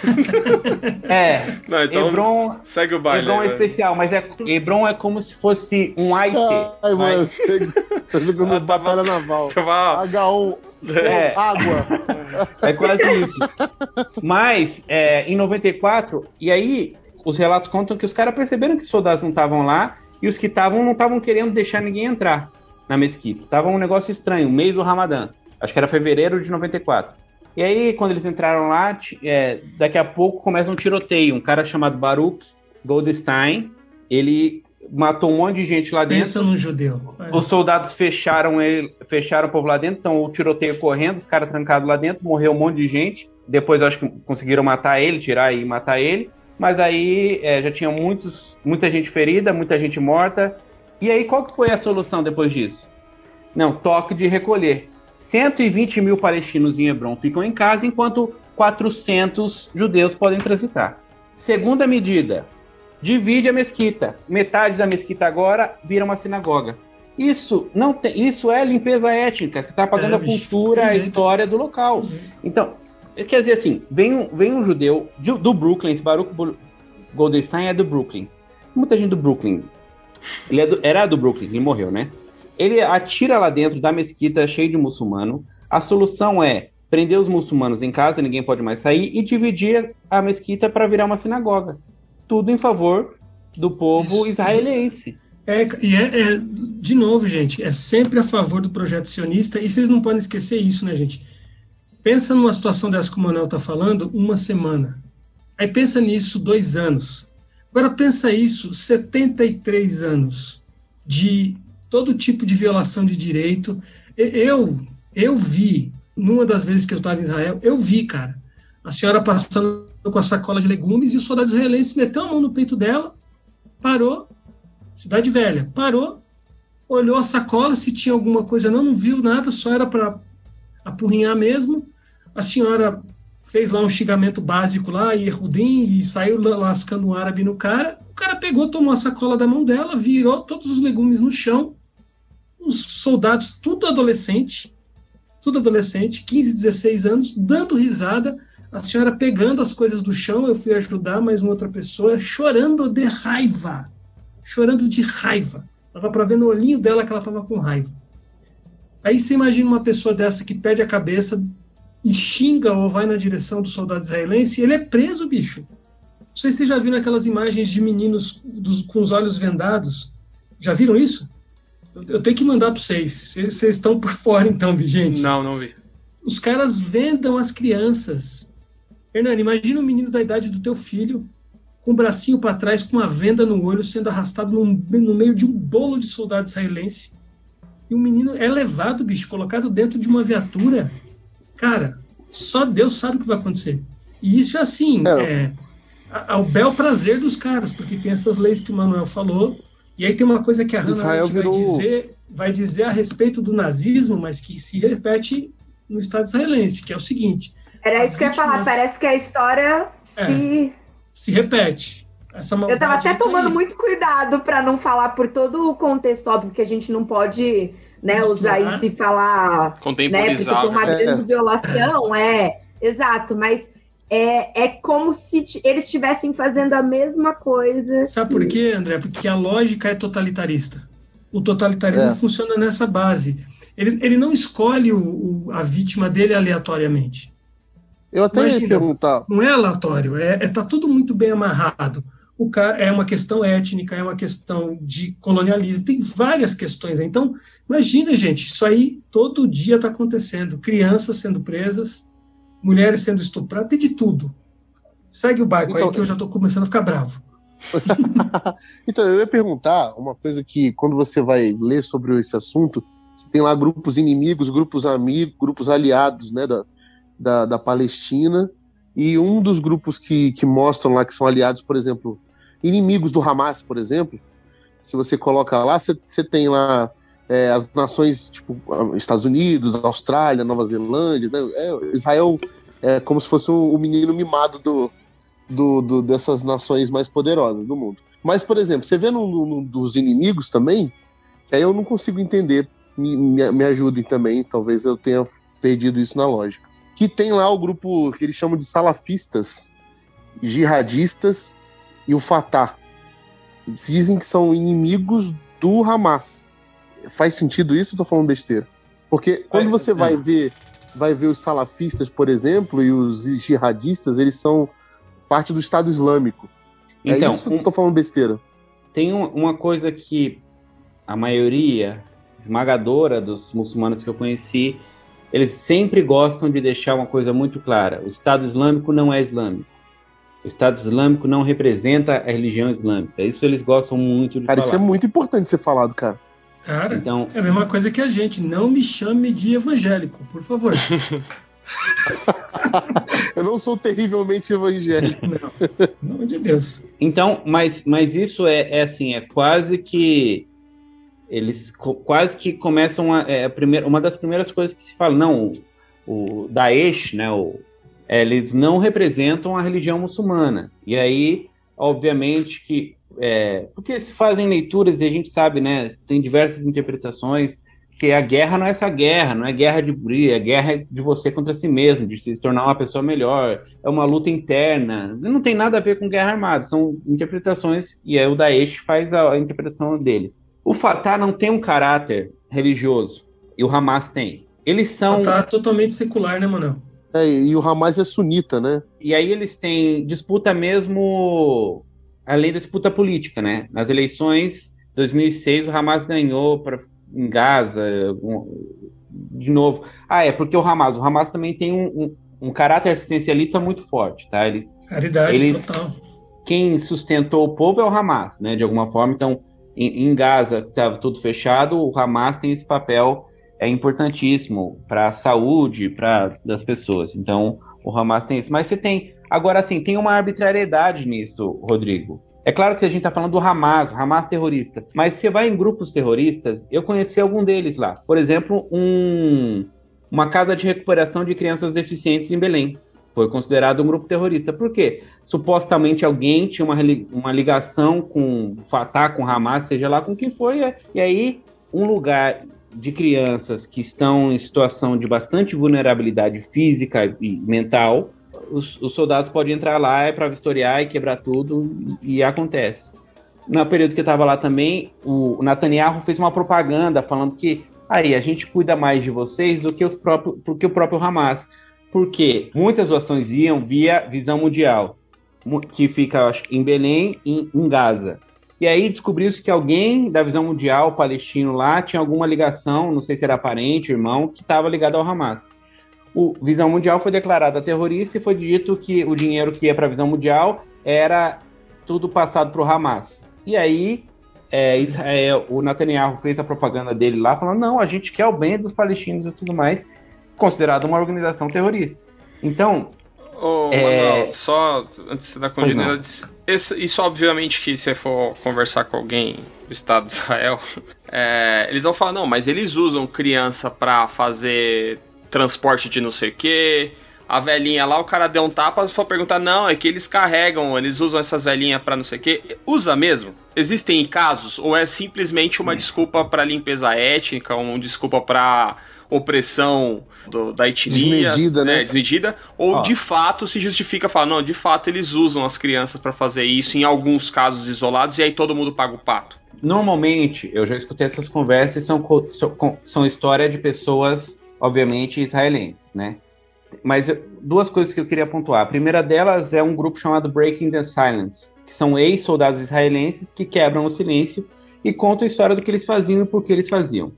A: Não, então
E: Hebron,
A: segue o baile.
E: Hebron é especial, mas Hebron é como se fosse um AIC.
C: Ai, mano, tá jogando batalha naval. H1, água.
E: É quase isso. Mas, em 94, e aí... Os relatos contam que os caras perceberam que os soldados não estavam lá e os que estavam não estavam querendo deixar ninguém entrar na mesquita. Tava um negócio estranho, o mês do Ramadã. Acho que era fevereiro de 94. E aí, quando eles entraram lá, daqui a pouco começa um tiroteio. Um cara chamado Baruch Goldstein, ele matou um monte de gente lá dentro.
D: Pensa num judeu.
E: Os soldados fecharam o povo lá dentro, então o tiroteio correndo, os caras trancados lá dentro, morreu um monte de gente. Depois acho que conseguiram matar ele, tirar e matar ele. Mas aí já tinha muita gente ferida, muita gente morta. E aí qual que foi a solução depois disso? Não, toque de recolher. 120 mil palestinos em Hebron ficam em casa, enquanto 400 judeus podem transitar. Segunda medida, divide a mesquita. Metade da mesquita agora vira uma sinagoga. Isso é limpeza étnica. Você está apagando a cultura, a história do local. Então... Quer dizer assim, vem um judeu do Brooklyn, esse Baruch Goldstein é do Brooklyn. Muita gente do Brooklyn. Ele era do Brooklyn, ele morreu, né? Ele atira lá dentro da mesquita cheio de muçulmano. A solução é prender os muçulmanos em casa, ninguém pode mais sair, e dividir a mesquita para virar uma sinagoga. Tudo em favor do povo israelense.
D: De novo, gente, é sempre a favor do projeto sionista, e vocês não podem esquecer isso, né, gente? Pensa numa situação dessa que o Manuel está falando, uma semana. Aí pensa nisso 2 anos. Agora pensa isso 73 anos de todo tipo de violação de direito. Eu vi, numa das vezes que eu estava em Israel, eu vi, cara, a senhora passando com a sacola de legumes e o soldado israelense meteu a mão no peito dela, parou, Cidade Velha, parou, olhou a sacola, se tinha alguma coisa, não viu nada, só era para apurrinhar mesmo. A senhora fez lá um xingamento básico lá, Yehudim, e saiu lascando um árabe no cara. O cara pegou, tomou a sacola da mão dela, virou todos os legumes no chão. Os soldados, tudo adolescente, 15, 16 anos, dando risada. A senhora pegando as coisas do chão, eu fui ajudar mais uma outra pessoa, chorando de raiva. Dava para ver no olhinho dela que ela estava com raiva. Aí você imagina uma pessoa dessa que perde a cabeça e xinga ou vai na direção do soldado israelense, e ele é preso, bicho. Não sei se vocês já viram aquelas imagens de meninos com os olhos vendados. Já viram isso? Eu tenho que mandar para vocês. Vocês estão por fora então, gente.
A: Não vi.
D: Os caras vendam as crianças. Hernani, imagina um menino da idade do teu filho, com o bracinho para trás, com uma venda no olho, sendo arrastado no meio de um bolo de soldado israelense. E o menino é levado, bicho, colocado dentro de uma viatura. Cara, só Deus sabe o que vai acontecer. E isso é assim, ao bel prazer dos caras, porque tem essas leis que o Manuel falou, e aí tem uma coisa que a Hannah vai dizer a respeito do nazismo, mas que se repete no Estado israelense, que é o seguinte...
B: Era isso que eu ia falar, parece que a história
D: se repete.
B: Eu estava até tomando muito cuidado para não falar por todo o contexto, óbvio que a gente não pode, né, usar isso e falar,
A: contemporizar,
B: né, porque tem uma grande violação, exato, mas é como se eles estivessem fazendo a mesma coisa.
D: Sabe por quê, André? Porque a lógica é totalitarista. O totalitarismo funciona nessa base. Ele não escolhe a vítima dele aleatoriamente.
C: Eu até ia perguntar.
D: Não é aleatório, tá tudo muito bem amarrado. O cara é uma questão étnica, é uma questão de colonialismo, tem várias questões. Então, imagina, gente, isso aí todo dia está acontecendo. Crianças sendo presas, mulheres sendo estupradas, tem de tudo. Segue o barco aí que eu já estou começando a ficar bravo.
C: Então, eu ia perguntar uma coisa que, quando você vai ler sobre esse assunto, você tem lá grupos inimigos, grupos amigos, grupos aliados, né, da Palestina, e um dos grupos que mostram lá que são aliados, por exemplo, inimigos do Hamas, por exemplo, se você coloca lá, você tem lá as nações, tipo, Estados Unidos, Austrália, Nova Zelândia, né? Israel é como se fosse o menino mimado dessas nações mais poderosas do mundo. Mas, por exemplo, você vê dos inimigos também, que aí eu não consigo entender, me ajudem também, talvez eu tenha perdido isso na lógica. Que tem lá o grupo que eles chamam de salafistas, jihadistas e o Fatah. Eles dizem que são inimigos do Hamas. Faz sentido isso ou tô falando besteira? Porque quando você vai ver os salafistas, por exemplo, e os jihadistas, eles são parte do Estado Islâmico.
E: Então,
C: isso ou tô falando besteira?
E: Tem uma coisa que a maioria esmagadora dos muçulmanos que eu conheci, eles sempre gostam de deixar uma coisa muito clara. O Estado Islâmico não é islâmico. O Estado Islâmico não representa a religião islâmica. Isso eles gostam muito de falar.
C: Isso é muito importante ser falado, cara.
D: Cara, então, é a mesma coisa que a gente. Não me chame de evangélico, por favor.
C: Eu não sou terrivelmente evangélico.
D: Não, pelo amor de Deus.
E: Então, mas isso é assim, é quase que... Eles quase que começam uma das primeiras coisas que se fala, não, o Daesh, né, eles não representam a religião muçulmana. E aí, obviamente, que porque se fazem leituras e a gente sabe, né, tem diversas interpretações, que a guerra não é essa guerra, não é guerra de briga, é guerra de você contra si mesmo, de se tornar uma pessoa melhor, é uma luta interna, não tem nada a ver com guerra armada, são interpretações, e aí o Daesh faz a interpretação deles. O Fatah não tem um caráter religioso, e o Hamas tem. Eles são...
D: O Fatah é totalmente secular, né, Manuel?
C: E o Hamas é sunita, né?
E: E aí eles têm disputa mesmo, além da disputa política, né? Nas eleições 2006, o Hamas ganhou em Gaza, de novo. Porque o Hamas também tem um caráter assistencialista muito forte, tá?
D: Caridade total.
E: Quem sustentou o povo é o Hamas, né? De alguma forma, então... Em Gaza, estava tudo fechado, o Hamas tem esse papel importantíssimo para a saúde das pessoas. Então, o Hamas tem isso. Mas você tem... Agora, assim, tem uma arbitrariedade nisso, Rodrigo. É claro que a gente está falando do Hamas, o Hamas terrorista, mas você vai em grupos terroristas, eu conheci algum deles lá. Por exemplo, uma casa de recuperação de crianças deficientes em Belém. Foi considerado um grupo terrorista. Por quê? Supostamente alguém tinha uma ligação com o Fatah, com o Hamas, seja lá com quem foi, e aí um lugar de crianças que estão em situação de bastante vulnerabilidade física e mental, os soldados podem entrar lá para vistoriar e quebrar tudo, e acontece. No período que eu estava lá também, o Netanyahu fez uma propaganda falando que aí a gente cuida mais de vocês do que o próprio Hamas, porque muitas doações iam via Visão Mundial, que fica, acho, em Belém e em Gaza. E aí descobriu-se que alguém da Visão Mundial, palestino lá, tinha alguma ligação, não sei se era parente, irmão, que estava ligado ao Hamas. O Visão Mundial foi declarada terrorista e foi dito que o dinheiro que ia para a Visão Mundial era tudo passado para o Hamas. E aí Israel, o Netanyahu fez a propaganda dele lá, falando, não, a gente quer o bem dos palestinos e tudo mais, considerado uma organização terrorista. Então...
A: Manuel, só antes da continuidade, isso obviamente que se você for conversar com alguém do Estado de Israel, eles vão falar, não, mas eles usam criança pra fazer transporte de não sei o quê, a velhinha lá, o cara deu um tapa, se for perguntar, não, é que eles carregam, eles usam essas velhinhas pra não sei o quê, usa mesmo? Existem casos, ou é simplesmente uma desculpa pra limpeza étnica, uma desculpa pra opressão da etnia,
C: desmedida, né?
A: Desmedida, ou de fato se justifica falar, não, de fato eles usam as crianças para fazer isso em alguns casos isolados e aí todo mundo paga o pato.
E: Normalmente, eu já escutei essas conversas, são história de pessoas, obviamente, israelenses, né? Mas duas coisas que eu queria pontuar. A primeira delas é um grupo chamado Breaking the Silence, que são ex-soldados israelenses que quebram o silêncio e contam a história do que eles faziam e por que eles faziam.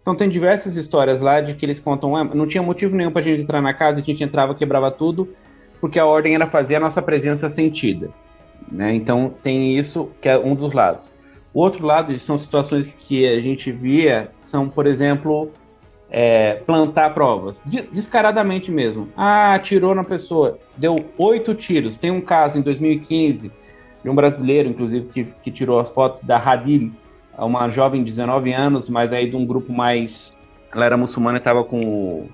E: Então tem diversas histórias lá de que eles contam, não tinha motivo nenhum pra gente entrar na casa, a gente entrava, quebrava tudo, porque a ordem era fazer a nossa presença sentida, né? Então tem isso, que é um dos lados. O outro lado são situações que a gente via, são, por exemplo, plantar provas, descaradamente mesmo. Atirou na pessoa, deu 8 tiros. Tem um caso em 2015, de um brasileiro, inclusive, que tirou as fotos da Hadil, uma jovem de 19 anos, mas aí de um grupo mais... Ela era muçulmana e estava com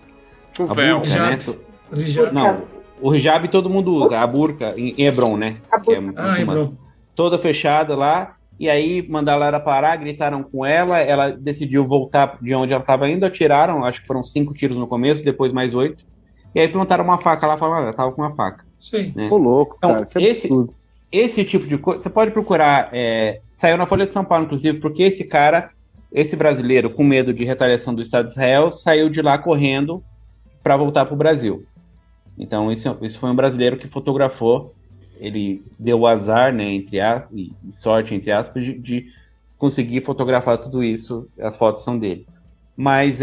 A: o véu.
E: Burca, né? Não, o hijab todo mundo usa, a burca, em Hebron, né?
D: Hebron.
E: Toda fechada lá, e aí mandaram ela parar, gritaram com ela decidiu voltar de onde ela estava indo, atiraram, acho que foram 5 tiros no começo, depois mais 8, e aí plantaram uma faca lá, falaram, ela estava com uma faca.
D: Sim.
E: Né?
C: Ô, louco,
E: então,
C: cara, que absurdo.
E: Esse tipo de coisa, você pode procurar, saiu na Folha de São Paulo, inclusive, porque esse brasileiro, com medo de retaliação do Estado de Israel, saiu de lá correndo para voltar para o Brasil. Então, isso foi um brasileiro que fotografou, ele deu o azar, né, entre aspas, e sorte, entre aspas, de conseguir fotografar tudo isso, as fotos são dele. Mas,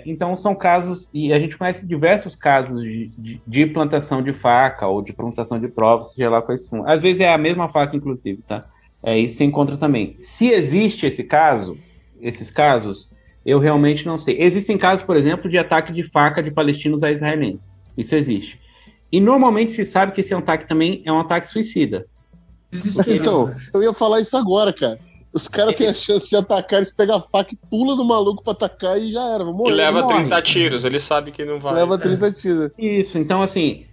E: então, são casos, e a gente conhece diversos casos de plantação de faca ou de plantação de provas, seja lá quais são. Às vezes é a mesma faca, inclusive, tá? Isso se encontra também. Se existe esses casos, eu realmente não sei. Existem casos, por exemplo, de ataque de faca de palestinos a israelenses. Isso existe. E normalmente se sabe que esse ataque também é um ataque suicida.
C: Então, eu ia falar isso agora, cara. Os caras têm a chance de atacar, eles pegam a faca e pula no maluco pra atacar e já era.
A: E leva 30 tiros, ele sabe que não vai.
C: Leva 30 tiros.
E: Isso, então assim...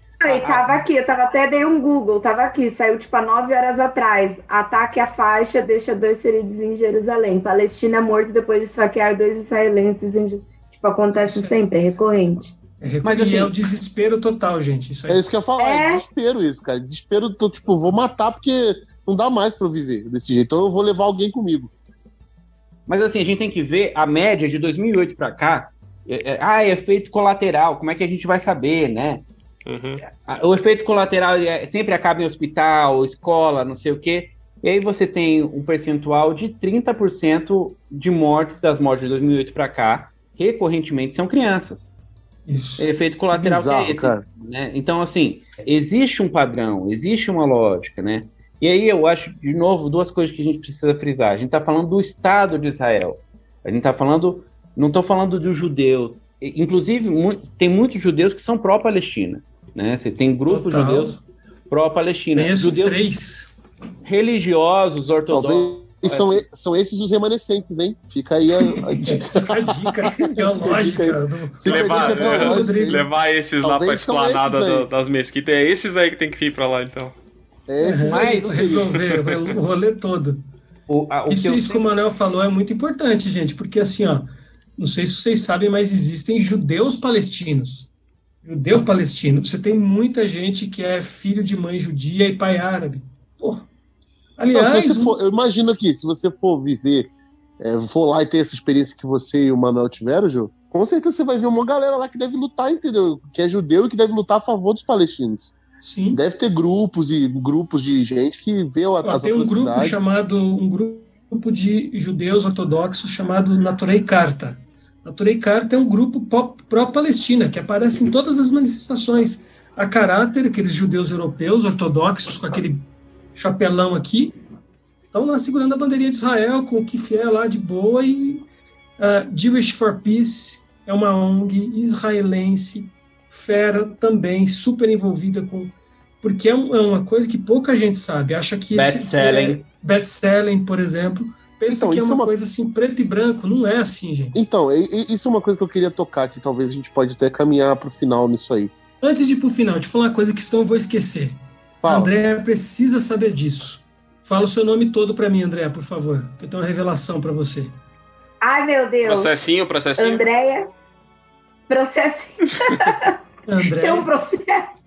B: Tava aqui, eu até dei um Google, tava aqui, saiu tipo há 9 horas atrás. Ataque à faixa deixa 2 feridos em Jerusalém. Palestina é morto depois de esfaquear 2 israelenses. Tipo, acontece sempre, é recorrente.
D: Mas assim, é o desespero total, gente. Isso aí.
C: É isso que eu ia falar, é desespero isso, cara. Desespero, tipo, vou matar porque não dá mais pra eu viver desse jeito, então eu vou levar alguém comigo.
E: Mas assim, a gente tem que ver a média de 2008 pra cá. Efeito colateral, como é que a gente vai saber, né?
A: Uhum.
E: O efeito colateral sempre acaba em hospital, escola, não sei o quê. E aí você tem um percentual de 30% de mortes, das mortes de 2008 para cá, recorrentemente são crianças.
D: Isso.
E: Efeito colateral
C: bizarro,
E: que é esse,
C: cara.
E: né? Então, assim, existe um padrão, existe uma lógica, né? E aí eu acho, de novo, 2 coisas que a gente precisa frisar. A gente está falando do Estado de Israel. A gente está falando, não estou falando do judeu. Inclusive, tem muitos judeus que são pró-Palestina. Né? Você tem grupos judeus pró-Palestina.
D: Conheço
E: Judeus,
D: 3.
E: religiosos ortodoxos.
C: E são esses os remanescentes, hein? Fica aí a dica.
D: Fica a dica teológica.
A: Levar esses lá pra esplanada das mesquitas. É esses aí que tem que ir pra lá, então.
D: Mas resolver o rolê todo. Isso que o Manuel falou é muito importante, gente, porque assim, ó, não sei se vocês sabem, mas existem judeus palestinos. Judeu palestino. Você tem muita gente que é filho de mãe judia e pai árabe. Porra. Aliás,
C: eu imagino que se você for viver, for lá e ter essa experiência que você e o Manuel tiveram, Jô, com certeza você vai ver uma galera lá que deve lutar, entendeu? Que é judeu e que deve lutar a favor dos palestinos.
D: Sim.
C: Deve ter grupos de gente que vê as
D: tem um grupo de judeus ortodoxos chamado Naturei Karta. Naturei Karta é um grupo pró-Palestina que aparece em todas as manifestações. A caráter, aqueles judeus europeus ortodoxos com aquele chapelão aqui, estão lá segurando a bandeirinha de Israel com o kifié lá de boa, e Jewish for Peace é uma ONG israelense, fera também, super envolvida com... Porque é uma coisa que pouca gente sabe, acha que... Best-selling, por exemplo, pensa que é uma coisa assim, preto e branco, não é assim, gente.
C: Então, isso é uma coisa que eu queria tocar, que talvez a gente pode até caminhar pro final nisso aí.
D: Antes de ir pro final, deixa eu falar uma coisa que senão eu vou esquecer.
C: Fala.
D: André precisa saber disso. Fala o seu nome todo para mim, André, por favor, que eu tenho uma revelação para você.
B: Ai, meu Deus.
A: Processinho.
B: Andréia. Processinho.
D: André.
B: Tem um processo.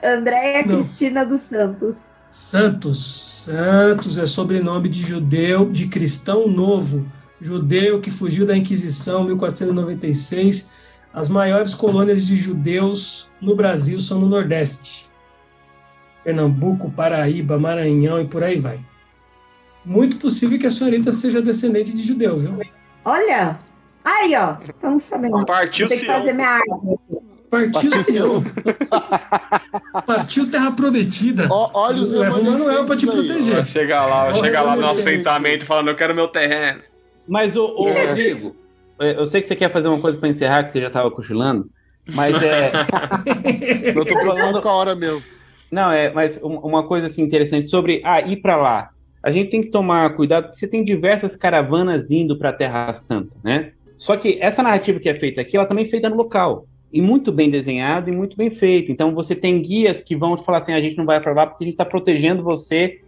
B: Andréia Cristina dos Santos.
D: Santos é sobrenome de judeu, de cristão novo. Judeu que fugiu da Inquisição, 1496. As maiores colônias de judeus no Brasil são no Nordeste. Pernambuco, Paraíba, Maranhão e por aí vai. Muito possível que a senhorita seja descendente de judeu, viu?
B: Olha! Aí, ó. Estamos sabendo.
A: Partiu
B: Tem que fazer minha arte.
D: Partiu Terra Prometida.
C: Olha os
D: Leva o Manuel pra te proteger.
A: Vai chegar lá no nosso assentamento falando, eu quero meu terreno.
E: Mas, Rodrigo, eu sei que você quer fazer uma coisa pra encerrar, que você já tava cochilando, mas
C: eu tô preocupado com a hora mesmo.
E: Não, mas uma coisa assim interessante sobre ir para lá. A gente tem que tomar cuidado, porque você tem diversas caravanas indo para a Terra Santa, né? Só que essa narrativa que é feita aqui, ela também é feita no local. E muito bem desenhado e muito bem feito. Então você tem guias que vão te falar assim, a gente não vai para lá porque a gente está protegendo você.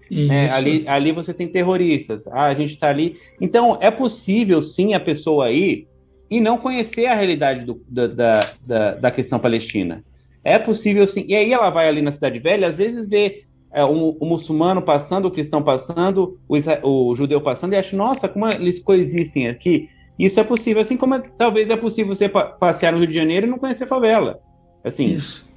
E: Ali você tem terroristas. A gente está ali. Então é possível sim a pessoa ir e não conhecer a realidade da questão palestina. É possível sim. E aí ela vai ali na Cidade Velha, às vezes vê o muçulmano passando, o cristão passando, o judeu passando, e acha, nossa, como eles coexistem aqui. Isso é possível, assim como talvez é possível você passear no Rio de Janeiro e não conhecer favela. Assim.
D: Isso.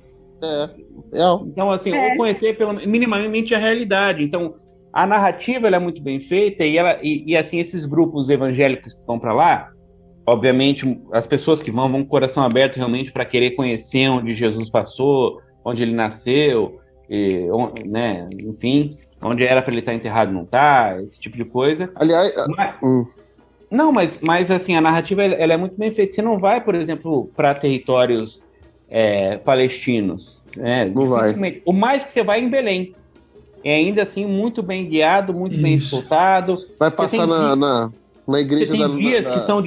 E: Então, assim, ou conhecer minimamente a realidade. Então, a narrativa ela é muito bem feita e assim, esses grupos evangélicos que vão para lá, obviamente, as pessoas que vão com o coração aberto realmente para querer conhecer onde Jesus passou, onde ele nasceu, né, enfim, onde era para ele estar enterrado não está, esse tipo de coisa.
C: Aliás,
E: não, mas assim, a narrativa ela é muito bem feita. Você não vai, por exemplo, para territórios palestinos.
C: Não vai.
E: O mais que você vai em Belém. É ainda assim muito bem guiado, muito bem escoltado.
C: Vai passar na igreja
E: da que são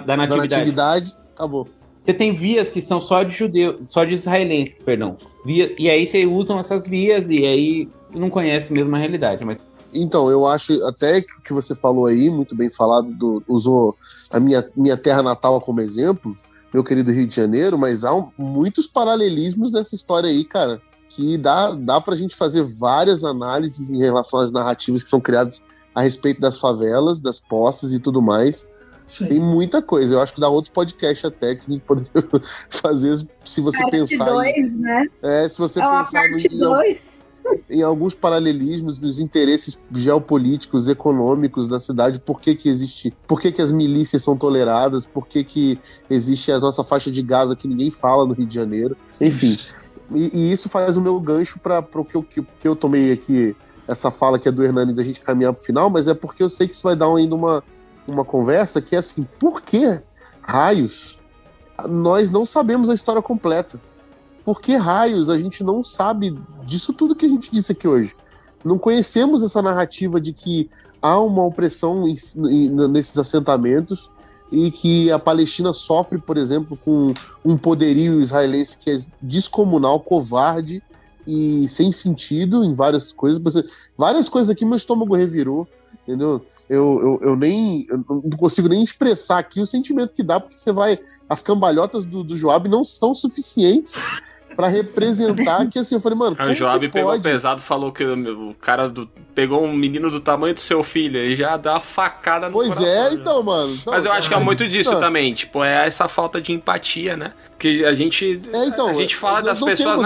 E: da natividade.
C: Acabou.
E: Você tem vias que são só de judeus, só de israelenses, perdão. E aí você usam essas vias e aí não conhece mesmo a realidade. Mas...
C: Então, eu acho até que o que você falou aí, muito bem falado, usou a minha terra natal como exemplo, meu querido Rio de Janeiro, mas há muitos paralelismos nessa história aí, cara, que dá pra gente fazer várias análises em relação às narrativas que são criadas a respeito das favelas, das posses e tudo mais. Tem muita coisa. Eu acho que dá outro podcast até que a gente pode fazer, se você
B: parte
C: pensar
B: 2, né?
C: Se você pensar em alguns paralelismos nos interesses geopolíticos, econômicos da cidade, por que as milícias são toleradas, por que existe a nossa faixa de Gaza que ninguém fala no Rio de Janeiro, enfim. E isso faz o meu gancho para o que eu tomei aqui, essa fala que é do Hernani da gente caminhar pro final, mas é porque eu sei que isso vai dar ainda uma conversa que é assim, por que raios nós não sabemos a história completa? Por que raios a gente não sabe disso tudo que a gente disse aqui hoje? não conhecemos essa narrativa de que há uma opressão nesses assentamentos e que a Palestina sofre, por exemplo, com um poderio israelense que é descomunal, covarde e sem sentido em várias coisas. Várias coisas aqui meu estômago revirou, entendeu? Eu não consigo nem expressar aqui o sentimento que dá, porque as cambalhotas do Joab não são suficientes pra representar que assim, eu falei, mano,
A: o Joab pegou pesado, falou que o cara pegou um menino do tamanho do seu filho, ele já dá uma facada no coração.
C: Pois é, então, mano. Então,
A: mas eu acho que é muito disso também, tipo, é essa falta de empatia, né? Que a gente fala das pessoas,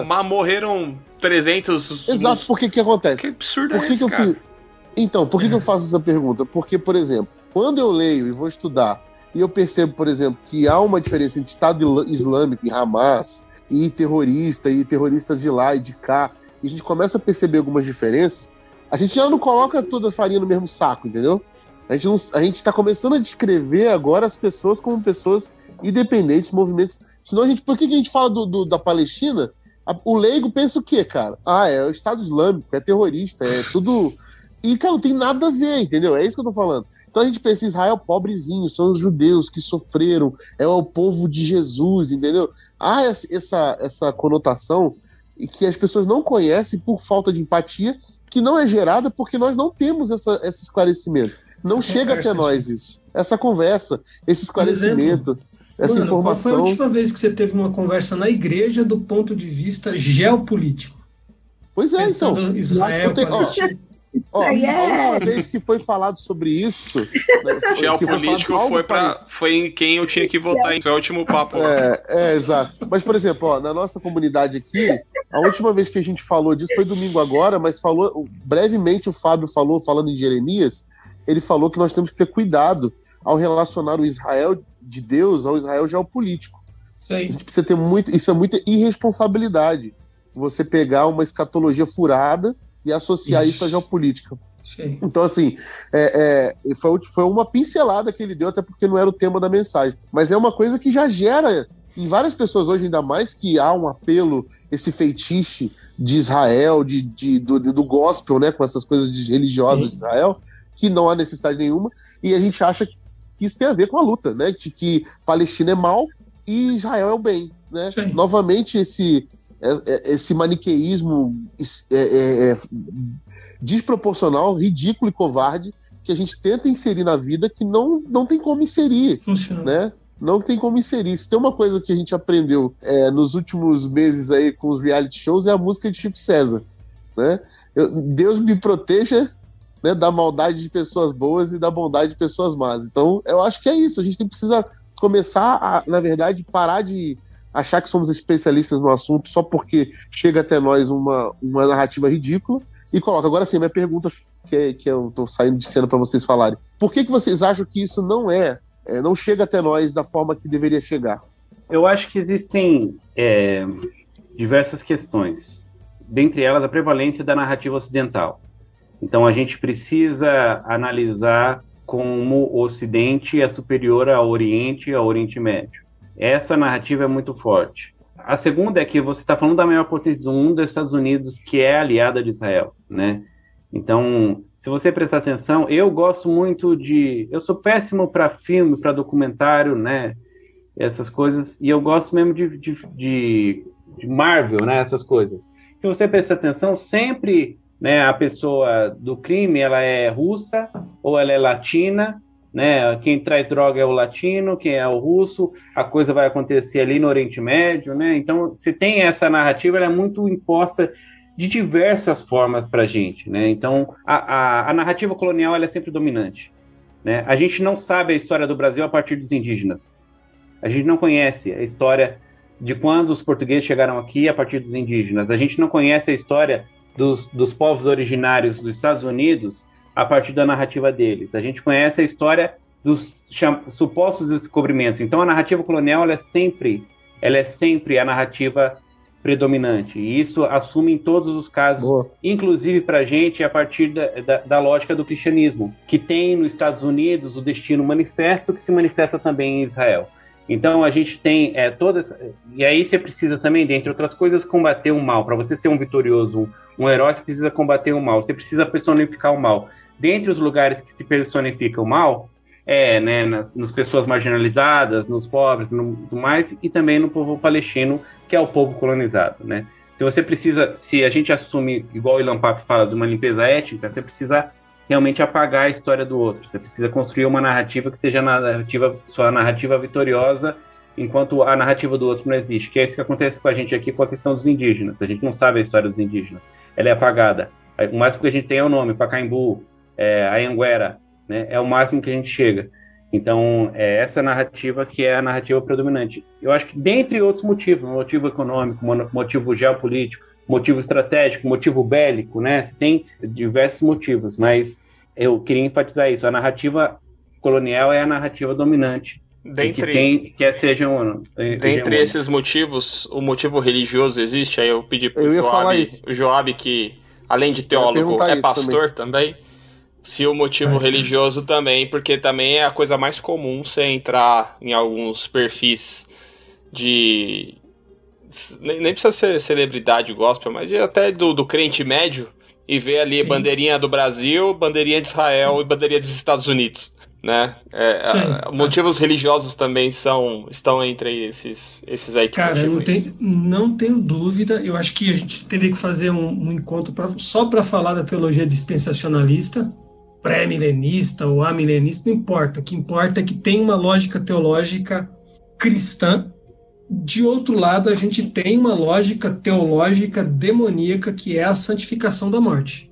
A: mas morreram 300...
C: Exato, por que acontece?
A: Que absurdo
C: por que
A: esse,
C: que
A: cara?
C: Então, por que eu faço essa pergunta? Porque, por exemplo, quando eu leio e vou estudar, e eu percebo, por exemplo, que há uma diferença entre Estado Islâmico e Hamas, e terrorista de lá e de cá, e a gente começa a perceber algumas diferenças, a gente já não coloca toda a farinha no mesmo saco, entendeu? A gente tá começando a descrever agora as pessoas como pessoas independentes, movimentos. Senão por que a gente fala da Palestina? O leigo pensa o quê, cara? É o Estado Islâmico, é terrorista, é tudo... E, cara, não tem nada a ver, entendeu? É isso que eu tô falando. Então a gente pensa em Israel pobrezinho, são os judeus que sofreram, é o povo de Jesus, entendeu? Há essa conotação que as pessoas não conhecem por falta de empatia, que não é gerada porque nós não temos esse esclarecimento. Não chega até nós isso. Essa conversa, esse esclarecimento, essa informação. Qual foi a
D: última vez que você teve uma conversa na igreja do ponto de vista geopolítico?
C: Pois é,
D: pensando
C: então.
D: Israel, Palestina.
C: A última vez que foi falado sobre isso...
A: Geopolítico foi em quem eu tinha que votar, foi o último papo.
C: Exato. Mas, por exemplo, na nossa comunidade aqui, a última vez que a gente falou disso foi domingo agora, mas brevemente o Fábio falando em Jeremias, ele falou que nós temos que ter cuidado ao relacionar o Israel de Deus ao Israel geopolítico.
D: Sim.
C: A gente precisa ter isso é muita irresponsabilidade. Você pegar uma escatologia furada e associar isso à geopolítica.
D: Sim.
C: Então, assim, foi uma pincelada que ele deu, até porque não era o tema da mensagem. Mas é uma coisa que já gera, em várias pessoas hoje, ainda mais que há um apelo, esse feitiço de Israel, do gospel, né, com essas coisas religiosas de Israel, que não há necessidade nenhuma, e a gente acha que isso tem a ver com a luta, né, de que Palestina é mal e Israel é o bem, né? Novamente, esse maniqueísmo desproporcional, ridículo e covarde que a gente tenta inserir na vida que não tem como inserir.
D: Funciona.
C: Né? Não tem como inserir. Se tem uma coisa que a gente aprendeu nos últimos meses aí com os reality shows é a música de Chico César. Né? Deus me proteja, né, da maldade de pessoas boas e da bondade de pessoas más. Então, eu acho que é isso. A gente precisa começar a, na verdade, parar de achar que somos especialistas no assunto só porque chega até nós uma narrativa ridícula e coloca. Agora sim, minha pergunta que eu tô saindo de cena para vocês falarem. Por que vocês acham que isso não chega até nós da forma que deveria chegar?
E: Eu acho que existem diversas questões, dentre elas a prevalência da narrativa ocidental. Então a gente precisa analisar como o Ocidente é superior ao Oriente e ao Oriente Médio. Essa narrativa é muito forte. A segunda é que você está falando da maior potência do mundo, dos Estados Unidos, que é aliada de Israel, né? Então, se você prestar atenção, eu gosto muito eu sou péssimo para filme, para documentário, né? Essas coisas, e eu gosto mesmo de Marvel, né? Essas coisas. Se você prestar atenção, sempre, né, a pessoa do crime, ela é russa ou ela é latina, né? Quem traz droga é o latino, quem é o russo, a coisa vai acontecer ali no Oriente Médio, né? Então, se tem essa narrativa, ela é muito imposta de diversas formas para a gente, né? Então, a narrativa colonial ela é sempre dominante, né? A gente não sabe a história do Brasil a partir dos indígenas. A gente não conhece a história de quando os portugueses chegaram aqui a partir dos indígenas. A gente não conhece a história dos povos originários dos Estados Unidos a partir da narrativa deles. A gente conhece a história dos supostos descobrimentos. Então, a narrativa colonial ela é sempre a narrativa predominante. E isso assume em todos os casos, inclusive para a gente, a partir da lógica do cristianismo, que tem nos Estados Unidos o destino manifesto, que se manifesta também em Israel. Então a gente tem toda essa... E aí você precisa também, dentre outras coisas, combater o mal. Para você ser um vitorioso, um herói, você precisa combater o mal. Você precisa personificar o mal. Dentre os lugares que se personifica o mal, né, nas pessoas marginalizadas, nos pobres, no mais, e também no povo palestino, que é o povo colonizado, né? Se a gente assume, igual o Ilan Pappe fala, de uma limpeza étnica, você precisa realmente apagar a história do outro. Você precisa construir uma narrativa que seja sua narrativa vitoriosa, enquanto a narrativa do outro não existe. Que é isso que acontece com a gente aqui com a questão dos indígenas. A gente não sabe a história dos indígenas. Ela é apagada. O máximo que a gente tem é o nome, Pacaembu, Anhanguera, né? É o máximo que a gente chega. Então, essa narrativa que é a narrativa predominante. Eu acho que, dentre outros motivos, motivo econômico, motivo geopolítico, motivo estratégico, motivo bélico, né? Você tem diversos motivos, mas eu queria enfatizar isso. A narrativa colonial é a narrativa dominante. Dentre
A: esses motivos, o motivo religioso existe? Aí eu pedi para o Joab, que além de teólogo, é pastor também. Se o motivo religioso também, porque também é a coisa mais comum você entrar em alguns perfis de... Nem precisa ser celebridade gospel, mas até do crente médio, e ver ali bandeirinha do Brasil, bandeirinha de Israel e bandeirinha dos Estados Unidos, né? Motivos religiosos também estão entre esses aí.
D: Cara, não tenho dúvida. Eu acho que a gente teria que fazer um encontro só para falar da teologia dispensacionalista, pré-milenista ou amilenista, não importa. O que importa é que tem uma lógica teológica cristã. De outro lado, a gente tem uma lógica teológica demoníaca, que é a santificação da morte.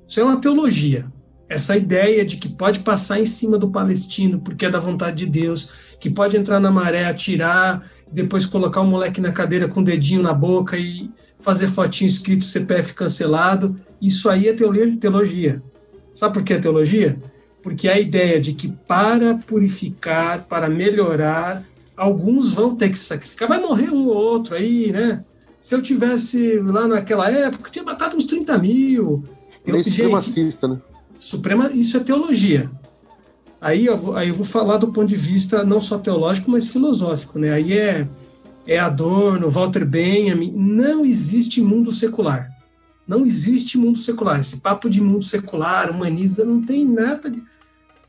D: Isso é uma teologia. Essa ideia de que pode passar em cima do palestino porque é da vontade de Deus, que pode entrar na maré, atirar, depois colocar o moleque na cadeira com o dedinho na boca e fazer fotinho escrito CPF cancelado, isso aí é teologia. Sabe por que é teologia? Porque a ideia de que para purificar, para melhorar, alguns vão ter que sacrificar. Vai morrer um ou outro aí, né? Se eu tivesse lá naquela época, tinha matado uns 30 mil.
C: Lei supremacista, né?
D: Isso é teologia. Aí eu vou falar do ponto de vista não só teológico, mas filosófico, né? Aí é Adorno, Walter Benjamin. Não existe mundo secular. Não existe mundo secular. Esse papo de mundo secular, humanista, não tem nada.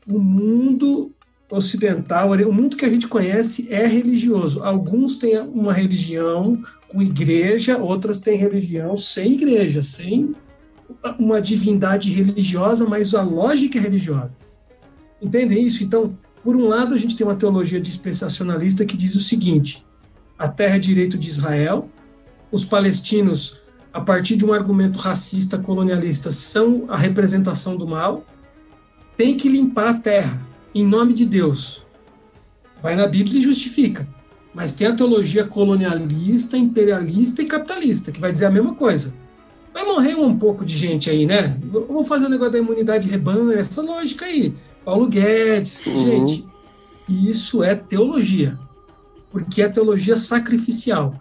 D: O mundo ocidental, o mundo que a gente conhece é religioso. Alguns têm uma religião com igreja, outras têm religião sem igreja, sem uma divindade religiosa, mas a lógica é religiosa. Entendem isso? Então, por um lado, a gente tem uma teologia dispensacionalista que diz o seguinte: a terra é direito de Israel, os palestinos, a partir de um argumento racista, colonialista, são a representação do mal, tem que limpar a terra, em nome de Deus. Vai na Bíblia e justifica. Mas tem a teologia colonialista, imperialista e capitalista, que vai dizer a mesma coisa. Vai morrer um pouco de gente aí, né? Vamos fazer o negócio da imunidade de rebanho, essa lógica aí. Paulo Guedes, gente. Isso é teologia. Porque é teologia sacrificial.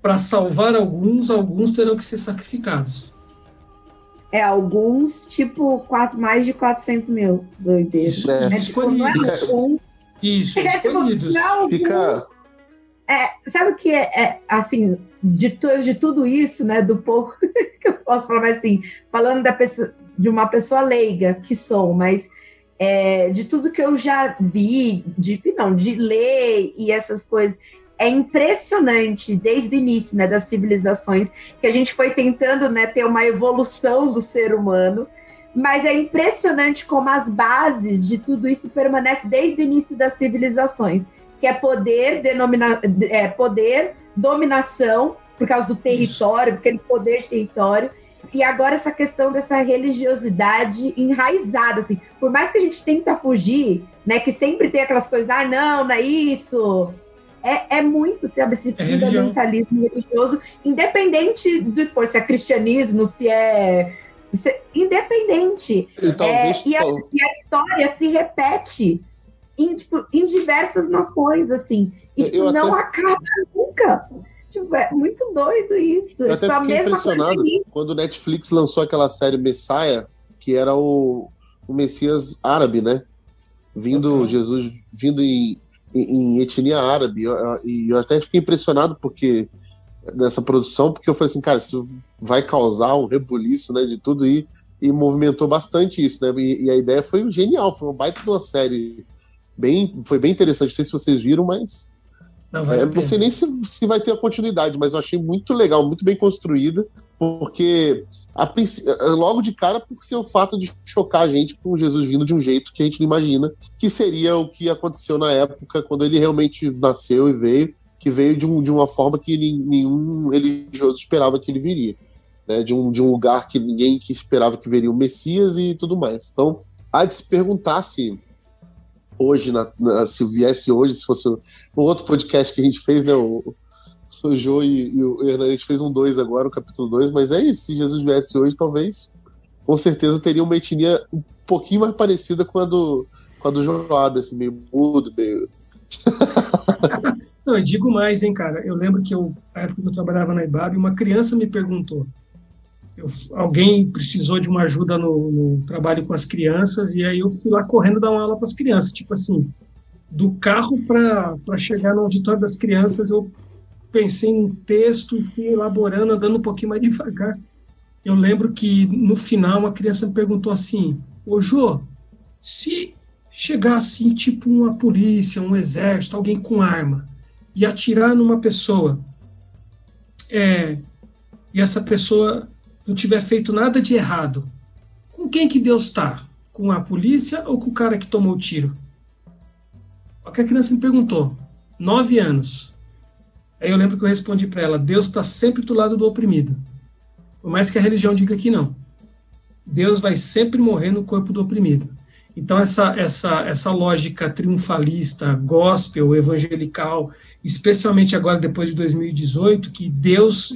D: Para salvar alguns terão que ser sacrificados.
B: Alguns, tipo, mais de 400 mil doideiros.
D: Escolhidos. Escolhidos.
B: Sabe o que assim, de tudo isso, né, do pouco que eu posso falar, mas assim, falando de uma pessoa leiga que sou, mas de tudo que eu já vi, de ler e essas coisas, é impressionante desde o início, né, das civilizações, que a gente foi tentando, né, ter uma evolução do ser humano, mas é impressionante como as bases de tudo isso permanecem desde o início das civilizações, que é poder, dominação, por causa do território, porque ele poder de território, e agora essa questão dessa religiosidade enraizada, assim, por mais que a gente tenta fugir, né, que sempre tem aquelas coisas, não é isso... É muito, sabe, esse fundamentalismo religioso, independente do que for, se é cristianismo, independente. E a história se repete em diversas nações, assim, e não acaba nunca. É muito doido isso.
C: Eu até fiquei impressionado quando o Netflix lançou aquela série Messiah, que era o Messias árabe, né? Jesus vindo em etnia árabe. E eu até fiquei impressionado dessa produção, porque eu falei assim, cara, isso vai causar um rebuliço, né, de tudo, e movimentou bastante isso, né? E a ideia foi genial, foi uma baita de uma série. Foi bem interessante, não sei se vocês viram, mas não sei nem se vai ter a continuidade, mas eu achei muito legal, muito bem construída, porque logo de cara, por ser o fato de chocar a gente com Jesus vindo de um jeito que a gente não imagina, que seria o que aconteceu na época, quando ele realmente nasceu e veio, que veio de uma forma que nenhum religioso esperava que ele viria, né? De um lugar que ninguém que esperava que veria o Messias e tudo mais. Então, há de se perguntar se hoje, se viesse hoje, se fosse um outro podcast que a gente fez, né, o Jô e o Hernan, a gente fez 2 agora, o capítulo 2, mas é isso, se Jesus viesse hoje, talvez, com certeza teria uma etnia um pouquinho mais parecida com a do Joab, assim, meio mudo, meio...
D: Não, eu digo mais, hein, cara, eu lembro que na época que eu trabalhava na IBAB, uma criança me perguntou, alguém precisou de uma ajuda no trabalho com as crianças, e aí eu fui lá correndo dar uma aula para as crianças, tipo assim, do carro para chegar no auditório das crianças, eu pensei em um texto e fui elaborando, andando um pouquinho mais devagar. Eu lembro que no final uma criança me perguntou assim, ô Jô, se chegar assim, tipo uma polícia, um exército, alguém com arma, e atirar numa pessoa, e essa pessoa não tiver feito nada de errado, com quem que Deus está? Com a polícia ou com o cara que tomou o tiro? O que a criança me perguntou, 9 anos. Aí eu lembro que eu respondi para ela, Deus está sempre do lado do oprimido. Por mais que a religião diga que não. Deus vai sempre morrer no corpo do oprimido. Então essa lógica triunfalista, gospel, evangelical, especialmente agora depois de 2018, que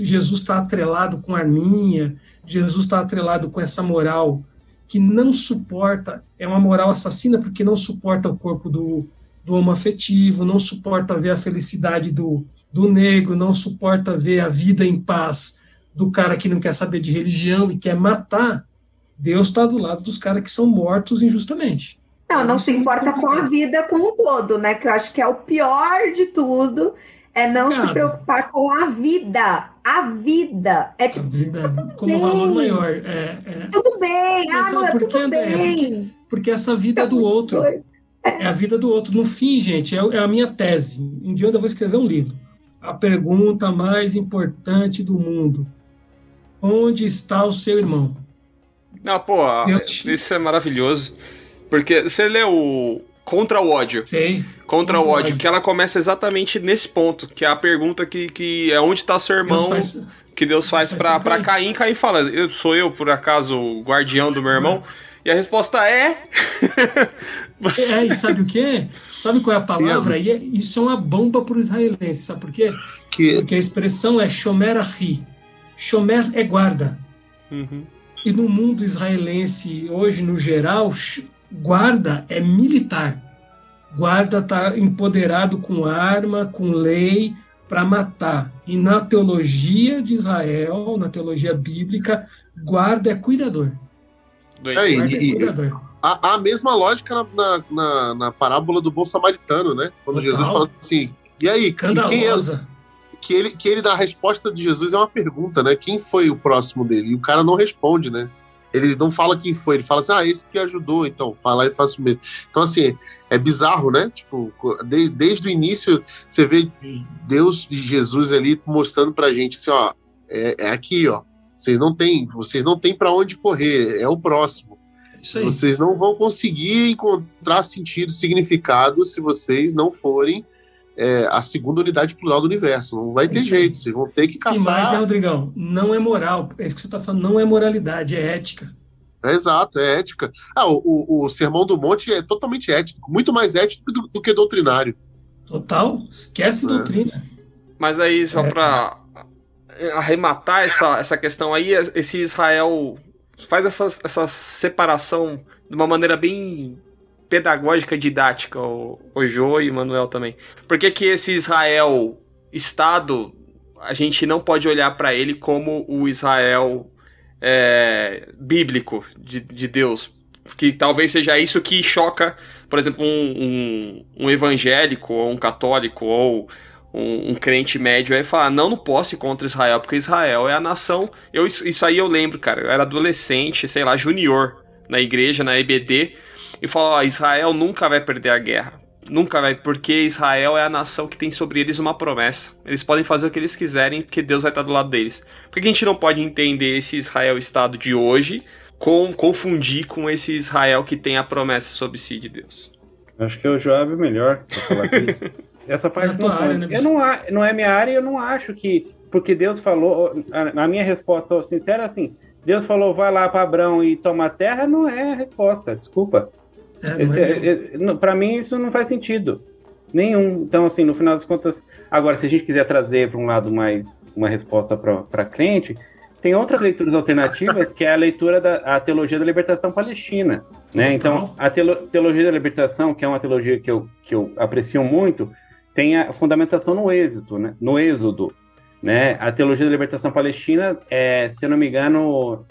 D: Jesus está atrelado com arminha, Jesus está atrelado com essa moral que não suporta, é uma moral assassina porque não suporta o corpo do homoafetivo, não suporta ver a felicidade do negro, não suporta ver a vida em paz do cara que não quer saber de religião e quer matar. Deus está do lado dos caras que são mortos injustamente.
B: Não se importa com a vida como um todo, né? Que eu acho que é o pior de tudo, é não se preocupar com a vida. A vida. É tipo,
D: a vida como valor maior.
B: Tudo bem, tudo bem.
D: Porque essa vida é do outro. É a vida do outro. No fim, gente, é a minha tese. Um dia eu vou escrever um livro. A pergunta mais importante do mundo. Onde está o seu irmão?
A: Não, pô, isso é maravilhoso. Porque você leu Contra o Ódio.
D: Sei.
A: Contra o Ódio, que ela começa exatamente nesse ponto, que é a pergunta que é onde está seu irmão, que Deus faz pra Caim. Caim fala, sou eu, por acaso, o guardião do meu irmão? E a resposta é...
D: E sabe o quê? Sabe qual é a palavra? Isso é uma bomba para o israelense, sabe por quê? Porque a expressão é shomer achi. Shomer é guarda.
A: Uhum.
D: E no mundo israelense, hoje, no geral, guarda é militar. Guarda está empoderado com arma, com lei, para matar. E na teologia de Israel, na teologia bíblica, guarda é cuidador.
C: Há a mesma lógica na parábola do bom samaritano, né? Quando Jesus fala assim, e aí, quem é? Que ele dá a resposta de Jesus é uma pergunta, né? Quem foi o próximo dele? E o cara não responde, né? Ele não fala quem foi, ele fala assim, esse que ajudou, então, fala e faça o mesmo. Então, assim, é bizarro, né? Tipo, desde o início, você vê Deus e Jesus ali mostrando pra gente, assim, ó, é aqui, ó. Vocês não têm pra onde correr, é o próximo.
D: Isso aí.
C: Vocês não vão conseguir encontrar sentido, significado, se vocês não forem a segunda unidade plural do universo. Não vai ter jeito, vocês vão ter que caçar.
D: E mais, Rodrigão, não é moral. É isso que você está falando, não é moralidade, é ética.
C: Exato, é ética. O Sermão do Monte é totalmente ético, muito mais ético do que doutrinário.
D: Total, esquece doutrina.
A: Mas aí, só para arrematar essa questão aí, esse Israel faz essa separação de uma maneira bem pedagógica, didática, o Jô e o Manuel também. Por que esse Israel Estado, a gente não pode olhar para ele como o Israel bíblico de Deus? Que talvez seja isso que choca, por exemplo, um evangélico, ou um católico, ou um crente médio, aí falar, não posso ir contra Israel, porque Israel é a nação... Isso aí eu lembro, cara, eu era adolescente, sei lá, junior, na igreja, na EBD, e falou, Israel nunca vai perder a guerra. Nunca vai, porque Israel é a nação que tem sobre eles uma promessa. Eles podem fazer o que eles quiserem, porque Deus vai estar do lado deles. Por que a gente não pode entender esse Israel-Estado de hoje, confundir com esse Israel que tem a promessa sobre si de Deus?
E: Acho que o Joab é melhor pra falar disso. Essa parte não, área, né, não é minha área, eu não acho que... Porque Deus falou... A minha resposta sincera é assim, Deus falou, vai lá para Abrão e toma a terra, não é a resposta, desculpa. Para mim isso não faz sentido nenhum. Então, assim, no final das contas, agora, se a gente quiser trazer para um lado mais uma resposta para crente, tem outras leituras alternativas, que é a leitura da teologia da libertação palestina, né? Então, a teologia da libertação, que é uma teologia que eu aprecio muito, tem a fundamentação no Êxodo, né? A teologia da libertação palestina, se eu não me engano,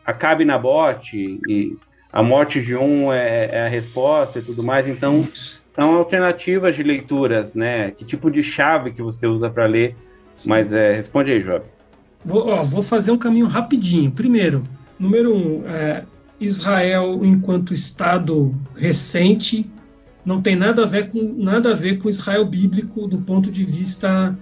E: Acabe e Nabote, e a morte de um é a resposta e tudo mais. Então, são alternativas de leituras, né? Que tipo de chave que você usa para ler? Mas responde aí, Job.
D: Vou fazer um caminho rapidinho. Primeiro, número 1, Israel enquanto Estado recente não tem nada a ver com Israel bíblico do ponto de vista...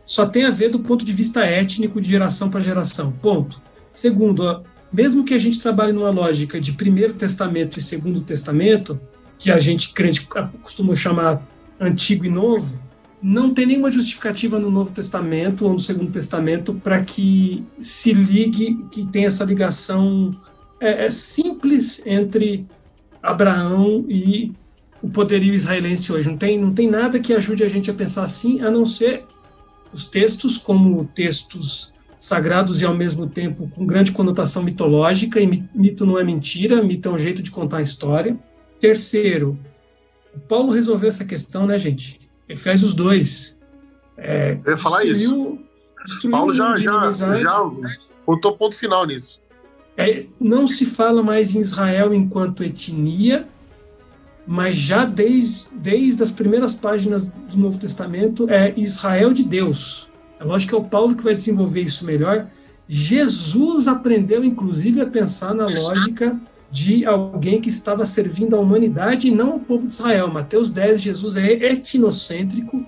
D: só tem a ver do ponto de vista étnico, de geração para geração. Ponto. Segundo, mesmo que a gente trabalhe numa lógica de Primeiro Testamento e Segundo Testamento, que a gente crente costuma chamar Antigo e Novo, não tem nenhuma justificativa no Novo Testamento ou no Segundo Testamento para que se ligue, que tenha essa ligação simples entre Abraão e o poderio israelense hoje. Não tem nada que ajude a gente a pensar assim, a não ser os textos como textos sagrados e ao mesmo tempo com grande conotação mitológica, e mito não é mentira, mito é um jeito de contar a história. Terceiro, o Paulo resolveu essa questão, né, gente? Ele fez os dois.
C: Eu ia falar isso. Paulo já botou ponto final nisso.
D: Não se fala mais em Israel enquanto etnia, mas já desde as primeiras páginas do Novo Testamento é Israel de Deus. É lógico que é o Paulo que vai desenvolver isso melhor. Jesus aprendeu, inclusive, a pensar na lógica de alguém que estava servindo à humanidade e não ao povo de Israel. Mateus 10, Jesus é etnocêntrico.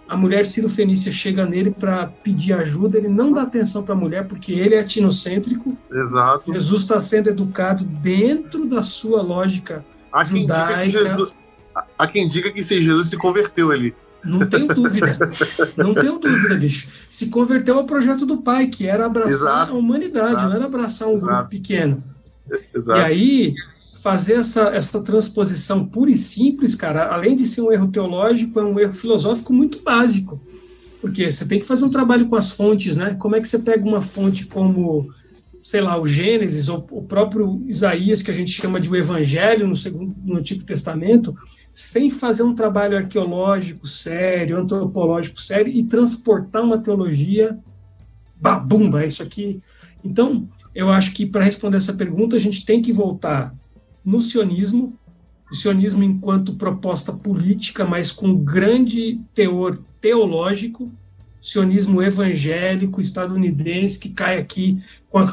D: A mulher Ciro-Fenícia chega nele para pedir ajuda, ele não dá atenção para a mulher porque ele é etnocêntrico.
C: Exato.
D: Jesus está sendo educado dentro da sua lógica judaica.
C: Há quem diga que Jesus se converteu ali.
D: Não tenho dúvida. Não tenho dúvida, bicho. Se converteu ao projeto do pai, que era abraçar a humanidade, não era abraçar um grupo pequeno.
C: Exato.
D: E aí, fazer essa transposição pura e simples, cara, além de ser um erro teológico, é um erro filosófico muito básico. Porque você tem que fazer um trabalho com as fontes, né? Como é que você pega uma fonte como, sei lá, o Gênesis, ou o próprio Isaías, que a gente chama de o Evangelho no Antigo Testamento, sem fazer um trabalho arqueológico sério, antropológico sério, e transportar uma teologia, babumba, isso aqui. Então, eu acho que para responder essa pergunta, a gente tem que voltar no sionismo, o sionismo enquanto proposta política, mas com grande teor teológico, sionismo evangélico estadunidense, que cai aqui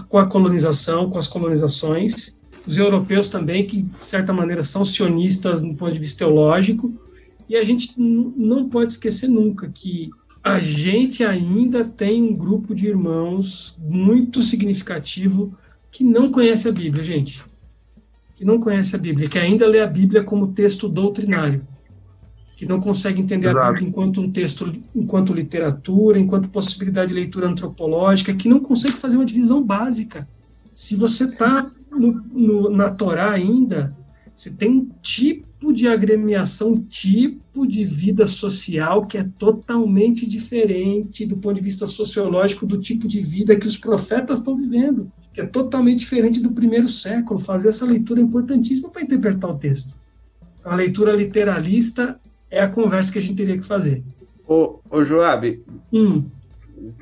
D: com a colonização, com as colonizações, os europeus também, que de certa maneira são sionistas do ponto de vista teológico, e a gente não pode esquecer nunca que a gente ainda tem um grupo de irmãos muito significativo que não conhece a Bíblia, gente. Que não conhece a Bíblia, que ainda lê a Bíblia como texto doutrinário, que não consegue entender a Bíblia enquanto um texto, enquanto literatura, enquanto possibilidade de leitura antropológica, que não consegue fazer uma divisão básica. Se você está na Torá ainda, você tem um tipo de agremiação, um tipo de vida social que é totalmente diferente do ponto de vista sociológico do tipo de vida que os profetas estão vivendo, que é totalmente diferente do primeiro século. Fazer essa leitura é importantíssima para interpretar o texto. A leitura literalista é a conversa que a gente teria que fazer.
E: Ô Joab,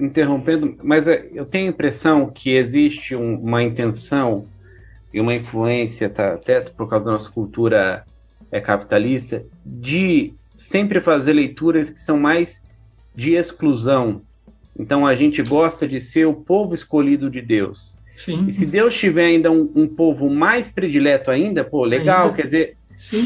E: interrompendo, mas eu tenho a impressão que existe uma intenção e uma influência, tá, até por causa da nossa cultura capitalista, de sempre fazer leituras que são mais de exclusão. Então a gente gosta de ser o povo escolhido de Deus.
D: Sim.
E: E se Deus tiver ainda um povo mais predileto ainda, pô, legal,
D: ainda.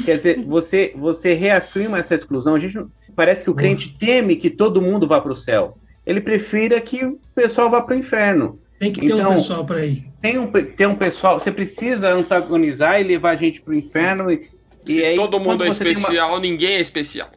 E: Quer dizer, você reafirma essa exclusão. A gente parece que o crente teme que todo mundo vá para o céu. Ele prefira que o pessoal vá para o inferno.
D: Tem que ter um pessoal para ir.
E: Tem um pessoal, você precisa antagonizar e levar a gente para o inferno.
A: Se aí, todo mundo é especial, ninguém é especial.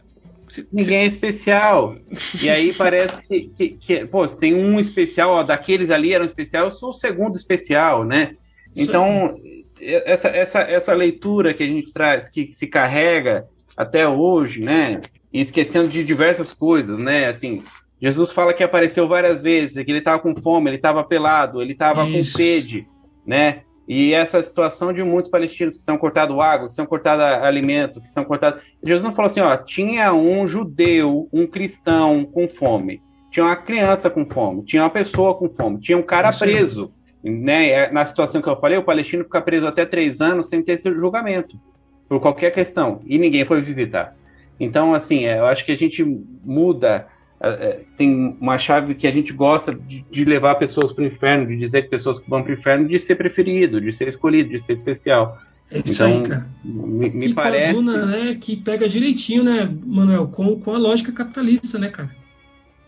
E: Ninguém é especial. E aí parece que pô, se tem um especial, ó, daqueles ali eram especial, eu sou o segundo especial, né? Então, essa leitura que a gente traz, que se carrega até hoje, né? E esquecendo de diversas coisas, né? Assim, Jesus fala que apareceu várias vezes, que ele estava com fome, ele estava pelado, ele estava com sede, né? E essa situação de muitos palestinos que são cortados água, que são cortados alimento, que são cortados... Jesus não falou assim, ó, tinha um judeu, um cristão com fome, tinha uma criança com fome, tinha uma pessoa com fome, tinha um cara preso, né? Na situação que eu falei, o palestino fica preso até 3 anos sem ter esse julgamento, por qualquer questão, e ninguém foi visitar. Então, assim, eu acho que a gente muda... tem uma chave que a gente gosta de levar pessoas para o inferno, de dizer que pessoas que vão para o inferno, de ser preferido, de ser escolhido, de ser especial.
D: É isso então, aí, cara.
E: Me parece...
D: com a Duna, né, que pega direitinho, né, Manuel, com a lógica capitalista, né, cara?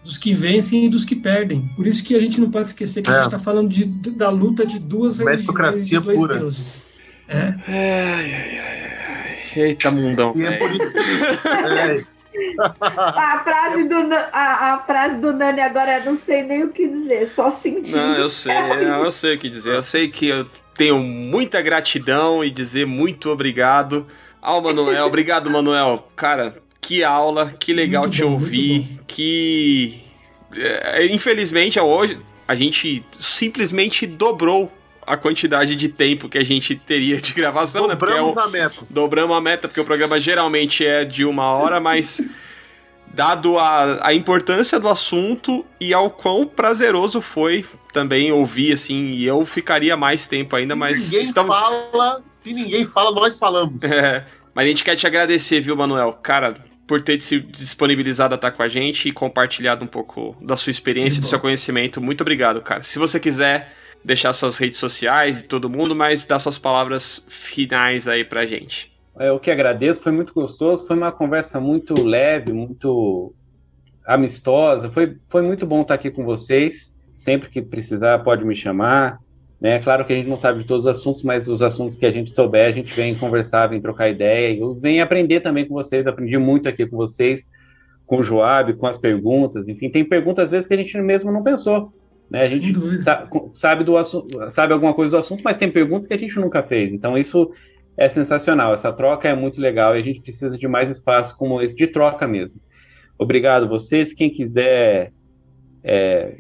D: Dos que vencem e dos que perdem. Por isso que a gente não pode esquecer que a gente está falando da luta de duas religiões e de 2
C: pura.
D: deuses.
A: Eita, mundão.
C: E é por isso que...
B: A frase do Nani agora, não sei nem o que dizer, só sentindo.
A: Não, eu sei o que dizer. Eu sei que eu tenho muita gratidão e dizer muito obrigado ao Manuel. Obrigado, Manuel. Cara, que aula, que legal muito te bom, ouvir. Que infelizmente hoje a gente simplesmente dobrou a quantidade de tempo que a gente teria de gravação,
C: Dobramos
A: né?
C: A meta.
A: Dobramos a meta, porque o programa geralmente é de 1 hora, mas dado a importância do assunto e ao quão prazeroso foi também ouvir, assim, e eu ficaria mais tempo ainda, mas
C: se ninguém fala, nós falamos.
A: Mas a gente quer te agradecer, viu, Manuel? Cara, por ter se disponibilizado a estar com a gente e compartilhado um pouco da sua experiência e do seu conhecimento. Muito obrigado, cara. Se você quiser deixar suas redes sociais e todo mundo, mas dar suas palavras finais aí pra gente.
E: Eu que agradeço, foi muito gostoso, foi uma conversa muito leve, muito amistosa, foi muito bom estar aqui com vocês, sempre que precisar pode me chamar, né? Claro que a gente não sabe de todos os assuntos, mas os assuntos que a gente souber, a gente vem conversar, vem trocar ideia, e eu venho aprender também com vocês, aprendi muito aqui com vocês, com o Joab, com as perguntas, enfim, tem perguntas às vezes que a gente mesmo não pensou, né? A gente sabe alguma coisa do assunto, mas tem perguntas que a gente nunca fez. Então isso é sensacional. Essa troca é muito legal e a gente precisa de mais espaço como esse, de troca mesmo. Obrigado a vocês. Quem quiser,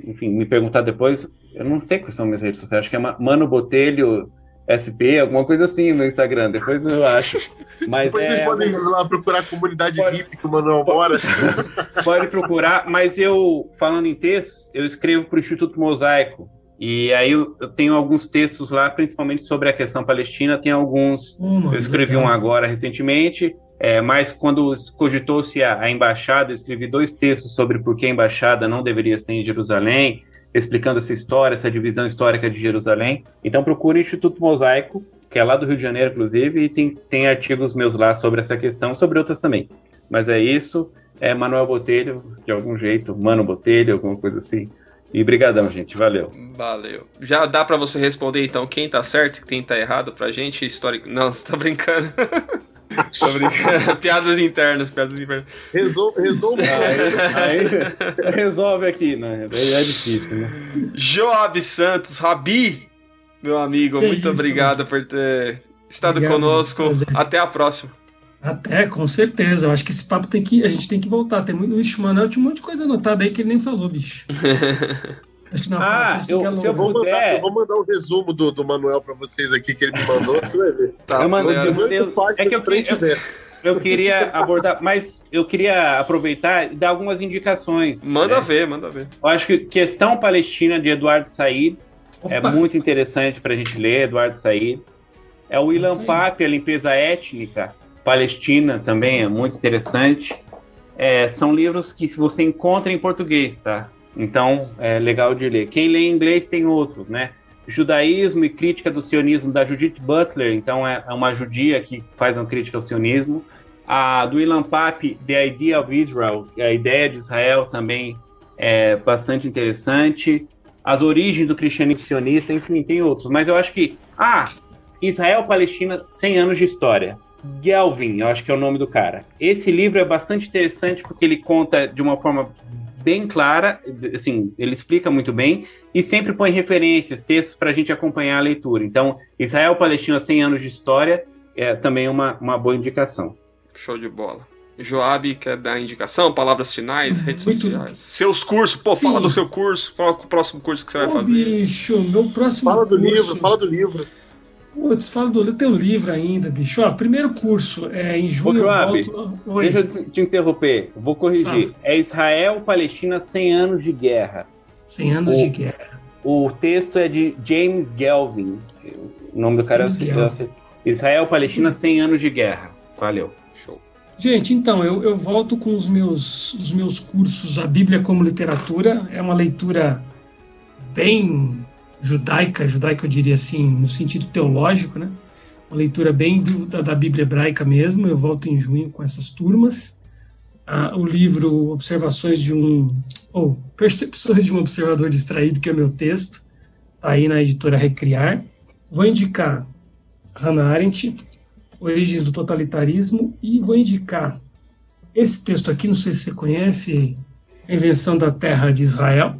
E: enfim, me perguntar depois, eu não sei quais são minhas redes sociais. Acho que é Mano Botelho SP, alguma coisa assim no Instagram. Depois eu acho. Mas
C: depois vocês podem ir lá procurar a comunidade hippie que o Manuel mora.
E: Pode procurar, mas eu, falando em textos, eu escrevo para o Instituto Mosaico, e aí eu tenho alguns textos lá, principalmente sobre a questão palestina, tem alguns, eu escrevi um agora recentemente, mas quando cogitou-se a embaixada, eu escrevi 2 textos sobre por que a embaixada não deveria ser em Jerusalém, explicando essa história, essa divisão histórica de Jerusalém. Então procure o Instituto Mosaico, que é lá do Rio de Janeiro, inclusive, e tem artigos meus lá sobre essa questão, sobre outras também. Mas é isso, Manuel Botelho, de algum jeito, Mano Botelho, alguma coisa assim. E brigadão, gente, valeu.
A: Valeu. Já dá pra você responder, então, quem tá certo e quem tá errado pra gente? Histórico... Não, você tá brincando. Tô brincando. Piadas internas.
C: Resolve.
E: Aí resolve aqui, né? É difícil, né?
A: Joab Santos, Rabi, meu amigo, muito obrigado por ter estado conosco. Até a próxima.
D: Até, com certeza. Eu acho que esse papo a gente tem que voltar. Tem muito. Ixi, Manuel tinha um monte de coisa anotada aí que ele nem falou, bicho.
C: Acho que eu vou mandar o resumo do Manuel pra vocês aqui que ele me mandou. Você vai ver.
E: Tá, eu queria abordar, mas eu queria aproveitar e dar algumas indicações.
A: Manda ver.
E: Eu acho que Questão Palestina de Eduardo Said é muito interessante pra gente ler, Eduardo Said. É o William Pape, A Limpeza Étnica, Palestina, também é muito interessante. São livros que você encontra em português, tá? Então, é legal de ler. Quem lê em inglês tem outros, né? Judaísmo e Crítica do Sionismo, da Judith Butler, então é uma judia que faz uma crítica ao sionismo. A do William Pape, The Idea of Israel, a ideia de Israel, também é bastante interessante. As origens do cristianismo sionista, enfim, tem outros. Mas eu acho que... Israel-Palestina, 100 anos de história. Gelvin, eu acho que é o nome do cara. Esse livro é bastante interessante porque ele conta de uma forma bem clara, assim, ele explica muito bem e sempre põe referências, textos para a gente acompanhar a leitura. Então, Israel-Palestina, 100 anos de história, é também uma boa indicação.
A: Show de bola. Joab, quer dar indicação, palavras finais, redes sociais? Seus cursos, fala do seu curso, qual é o próximo curso que você vai fazer?
D: Bicho, meu próximo
C: curso...
D: Fala
C: do livro.
D: Putz, eu tenho livro ainda, bicho. Primeiro curso, em junho
E: Joab,
D: eu volto... Oi.
E: Deixa eu te interromper, vou corrigir. É Israel-Palestina, 100 anos de guerra.
D: 100 anos de guerra.
E: O texto é de James Gelvin. O nome do cara é Israel-Palestina, 100 anos de guerra. Valeu.
A: Show.
D: Gente, então, eu volto com os meus cursos A Bíblia como Literatura. É uma leitura bem judaica eu diria assim, no sentido teológico, né? Uma leitura bem da Bíblia hebraica mesmo. Eu volto em junho com essas turmas. O livro Percepções de um Observador Distraído, que é o meu texto, está aí na editora Recriar. Vou indicar Hannah Arendt, Origens do Totalitarismo, e vou indicar esse texto aqui, não sei se você conhece, A Invenção da Terra de Israel,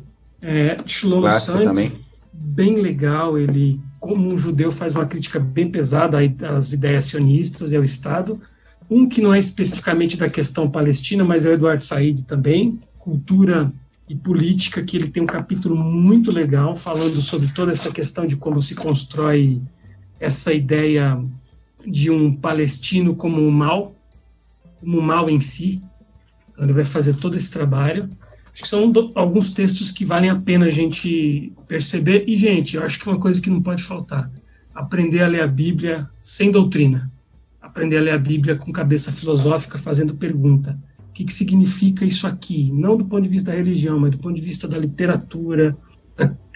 D: de Shlomo Sand, também. Bem legal. Ele, como um judeu, faz uma crítica bem pesada às ideias sionistas e ao Estado. Um que não é especificamente da questão palestina, mas é o Eduardo Said também, Cultura e Política, que ele tem um capítulo muito legal falando sobre toda essa questão de como se constrói essa ideia de um palestino como um mal em si. Então ele vai fazer todo esse trabalho. Acho que são alguns textos que valem a pena a gente perceber. E, gente, eu acho que uma coisa que não pode faltar, aprender a ler a Bíblia sem doutrina. Aprender a ler a Bíblia com cabeça filosófica, fazendo pergunta. O que significa isso aqui? Não do ponto de vista da religião, mas do ponto de vista da literatura,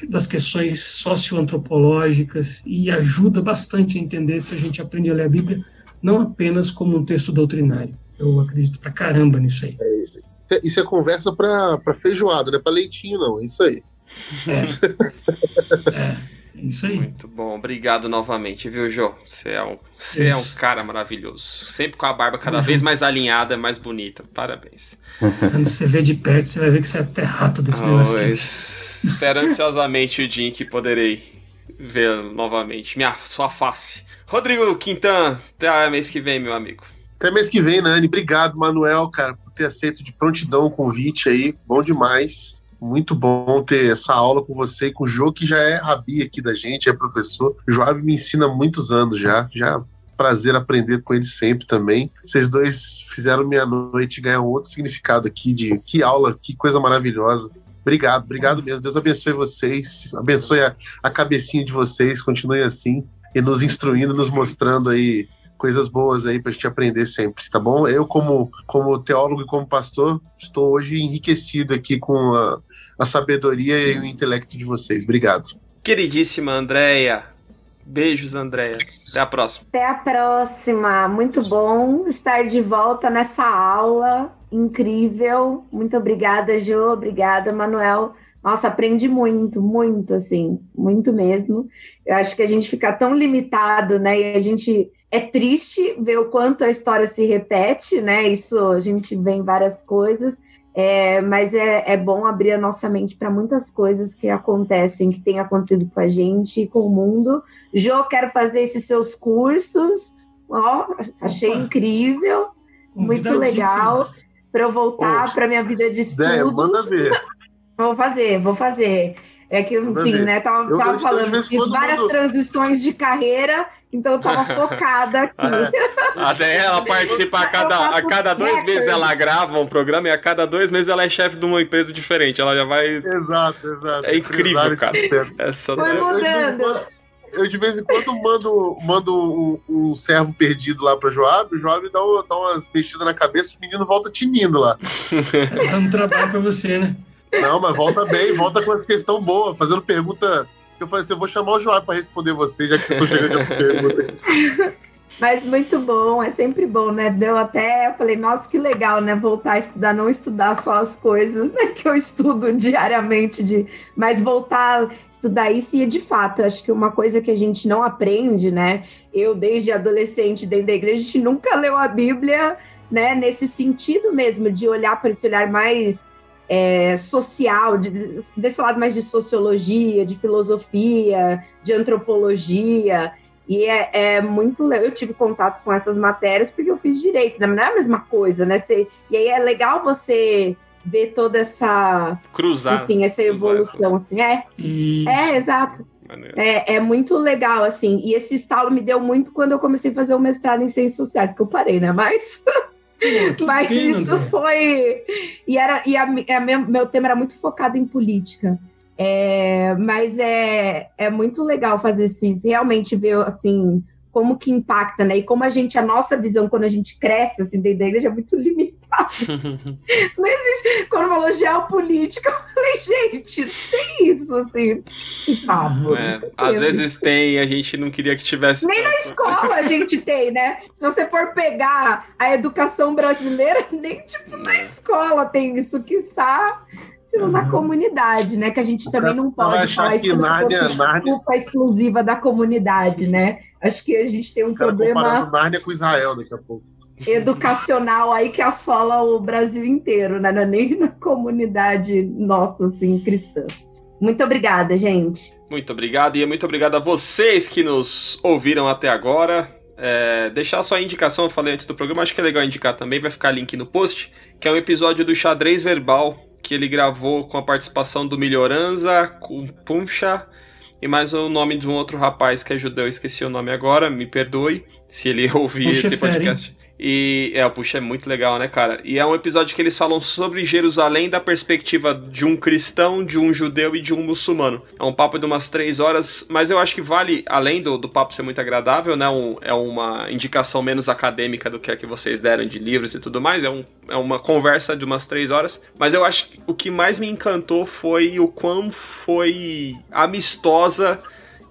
D: das questões socioantropológicas, e ajuda bastante a entender se a gente aprende a ler a Bíblia não apenas como um texto doutrinário. Eu acredito pra caramba nisso aí.
C: Isso é conversa pra feijoada, não é pra leitinho, não. É isso aí.
D: É isso aí.
A: Muito bom. Obrigado novamente, viu, Jô? Você é um cara maravilhoso. Sempre com a barba cada vez mais alinhada, mais bonita. Parabéns.
D: Quando você vê de perto, você vai ver que você é até rato desse negócio aqui.
A: Espero ansiosamente o dia em que poderei ver novamente sua face. Rodrigo Quintan, até mês que vem, meu amigo.
C: Até mês que vem, Nani. Obrigado, Manuel, cara, por ter aceito de prontidão o convite aí. Bom demais. Muito bom ter essa aula com você e com o Jô, que já é rabi aqui da gente, é professor. O Joab me ensina há muitos anos já. Prazer aprender com ele sempre também. Vocês dois fizeram minha noite ganhar um outro significado aqui de que aula, que coisa maravilhosa. Obrigado mesmo. Deus abençoe vocês, abençoe a cabecinha de vocês, continue assim e nos instruindo, nos mostrando aí coisas boas aí pra gente aprender sempre, tá bom? Eu, como teólogo e como pastor, estou hoje enriquecido aqui com a sabedoria e o intelecto de vocês. Obrigado.
A: Queridíssima Andréia. Beijos, Andréia. Até a próxima.
B: Até a próxima. Muito bom estar de volta nessa aula incrível. Muito obrigada, Jô. Obrigada, Manuel. Nossa, aprendi muito, assim. Muito mesmo. Eu acho que a gente fica tão limitado, né? E a gente... É triste ver o quanto a história se repete, né? Isso a gente vê em várias coisas, mas é bom abrir a nossa mente para muitas coisas que acontecem, que têm acontecido com a gente e com o mundo. Jô, quero fazer esses seus cursos. Achei incrível, muito legal, para eu voltar para minha vida de estudos.
C: Manda ver.
B: Vou fazer. É que, enfim, né? Tava falando, fiz várias transições de carreira, então eu tava focada aqui.
A: Até ela participa a cada 2 meses ela grava um programa e a cada 2 meses ela é chefe de uma empresa diferente. Ela já vai.
C: Exato.
A: É incrível, cara.
B: Foi mudando.
C: Eu de vez em quando mando um servo perdido lá pra Joab, o Joab dá umas mexidas na cabeça, o menino volta tinindo lá.
D: Tá no trabalho pra você, né?
C: Não, mas volta bem, volta com essa questão boa, fazendo pergunta. Eu falei assim, eu vou chamar o Joab pra responder você, já que vocês estão chegando com essa pergunta.
B: Mas muito bom, é sempre bom, né? Eu falei, nossa, que legal, né? Voltar a estudar, não estudar só as coisas, né? Que eu estudo diariamente, mas voltar a estudar isso. E, de fato, eu acho que uma coisa que a gente não aprende, né? Eu, desde adolescente, dentro da igreja, a gente nunca leu a Bíblia, né? Nesse sentido mesmo, de olhar para esse olhar mais social, desse lado mais de sociologia, de filosofia, de antropologia. E é muito legal. Eu tive contato com essas matérias porque eu fiz direito, né? Mas não é a mesma coisa, né? E aí é legal você ver toda essa... Enfim, essa evolução, assim. Exato. É muito legal, assim. E esse estalo me deu muito quando eu comecei a fazer o mestrado em Ciências Sociais, que eu parei, né? Mas isso foi... Meu tema era muito focado em política. Mas é muito legal fazer isso, realmente ver assim, como que impacta, né? E como a nossa visão, quando a gente cresce assim, dentro da igreja, é muito limitada. Não existe. Quando falou geopolítica, eu falei, gente, tem isso, assim.
A: Às vezes tem, a gente não queria que tivesse.
B: Nem na escola a gente tem, né? Se você for pegar a educação brasileira, nem na escola tem isso, quiçá. Na comunidade, né? Que a gente também não pode falar isso como se fosse culpa exclusiva da comunidade, né? Acho que a gente tem um problema...
C: comparando Nárnia com Israel daqui a pouco.
B: Educacional aí que assola o Brasil inteiro, né? Não é nem na comunidade nossa, assim, cristã. Muito obrigada, gente.
A: Muito obrigado, e muito obrigado a vocês que nos ouviram até agora. Deixar só a indicação, eu falei antes do programa, acho que é legal indicar também, vai ficar link no post, que é um episódio do Xadrez Verbal, que ele gravou com a participação do Melhoranza, com Puncha, e mais o nome de um outro rapaz que é judeu, esqueci o nome agora, me perdoe se ele ouvir esse podcast. E o Puxa é muito legal, né, cara? E é um episódio que eles falam sobre Jerusalém da perspectiva de um cristão, de um judeu e de um muçulmano. É um papo de umas 3 horas, mas eu acho que vale, além do papo ser muito agradável, né? É uma indicação menos acadêmica do que a que vocês deram de livros e tudo mais. É uma conversa de umas 3 horas. Mas eu acho que o que mais me encantou foi o quão foi amistosa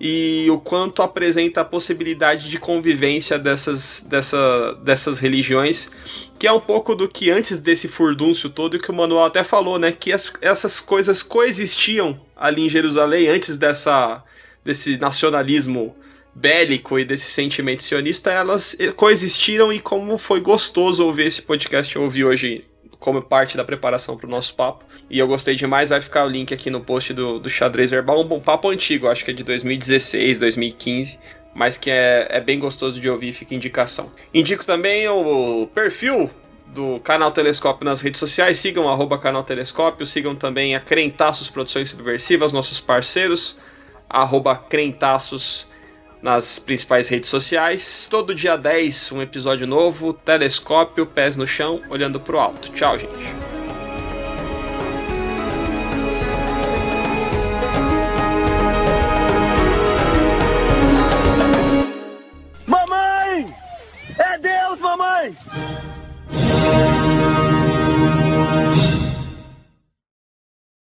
A: e o quanto apresenta a possibilidade de convivência dessas religiões, que é um pouco do que antes desse furdúncio todo, que o Manuel até falou, né, que essas coisas coexistiam ali em Jerusalém antes desse nacionalismo bélico e desse sentimento sionista, elas coexistiram, e como foi gostoso ouvir esse podcast, eu ouvi hoje como parte da preparação para o nosso papo, e eu gostei demais. Vai ficar o link aqui no post do Xadrez Verbal, um bom papo antigo, acho que é de 2016, 2015, mas que é bem gostoso de ouvir, fica indicação. Indico também o perfil do Canal Telescópio nas redes sociais, sigam @Canal Telescópio, sigam também a Crentaços Produções Subversivas, nossos parceiros, @Crentaços nas principais redes sociais. Todo dia 10, um episódio novo, Telescópio, pés no chão, olhando pro alto. Tchau, gente.
F: Mamãe! É Deus, mamãe!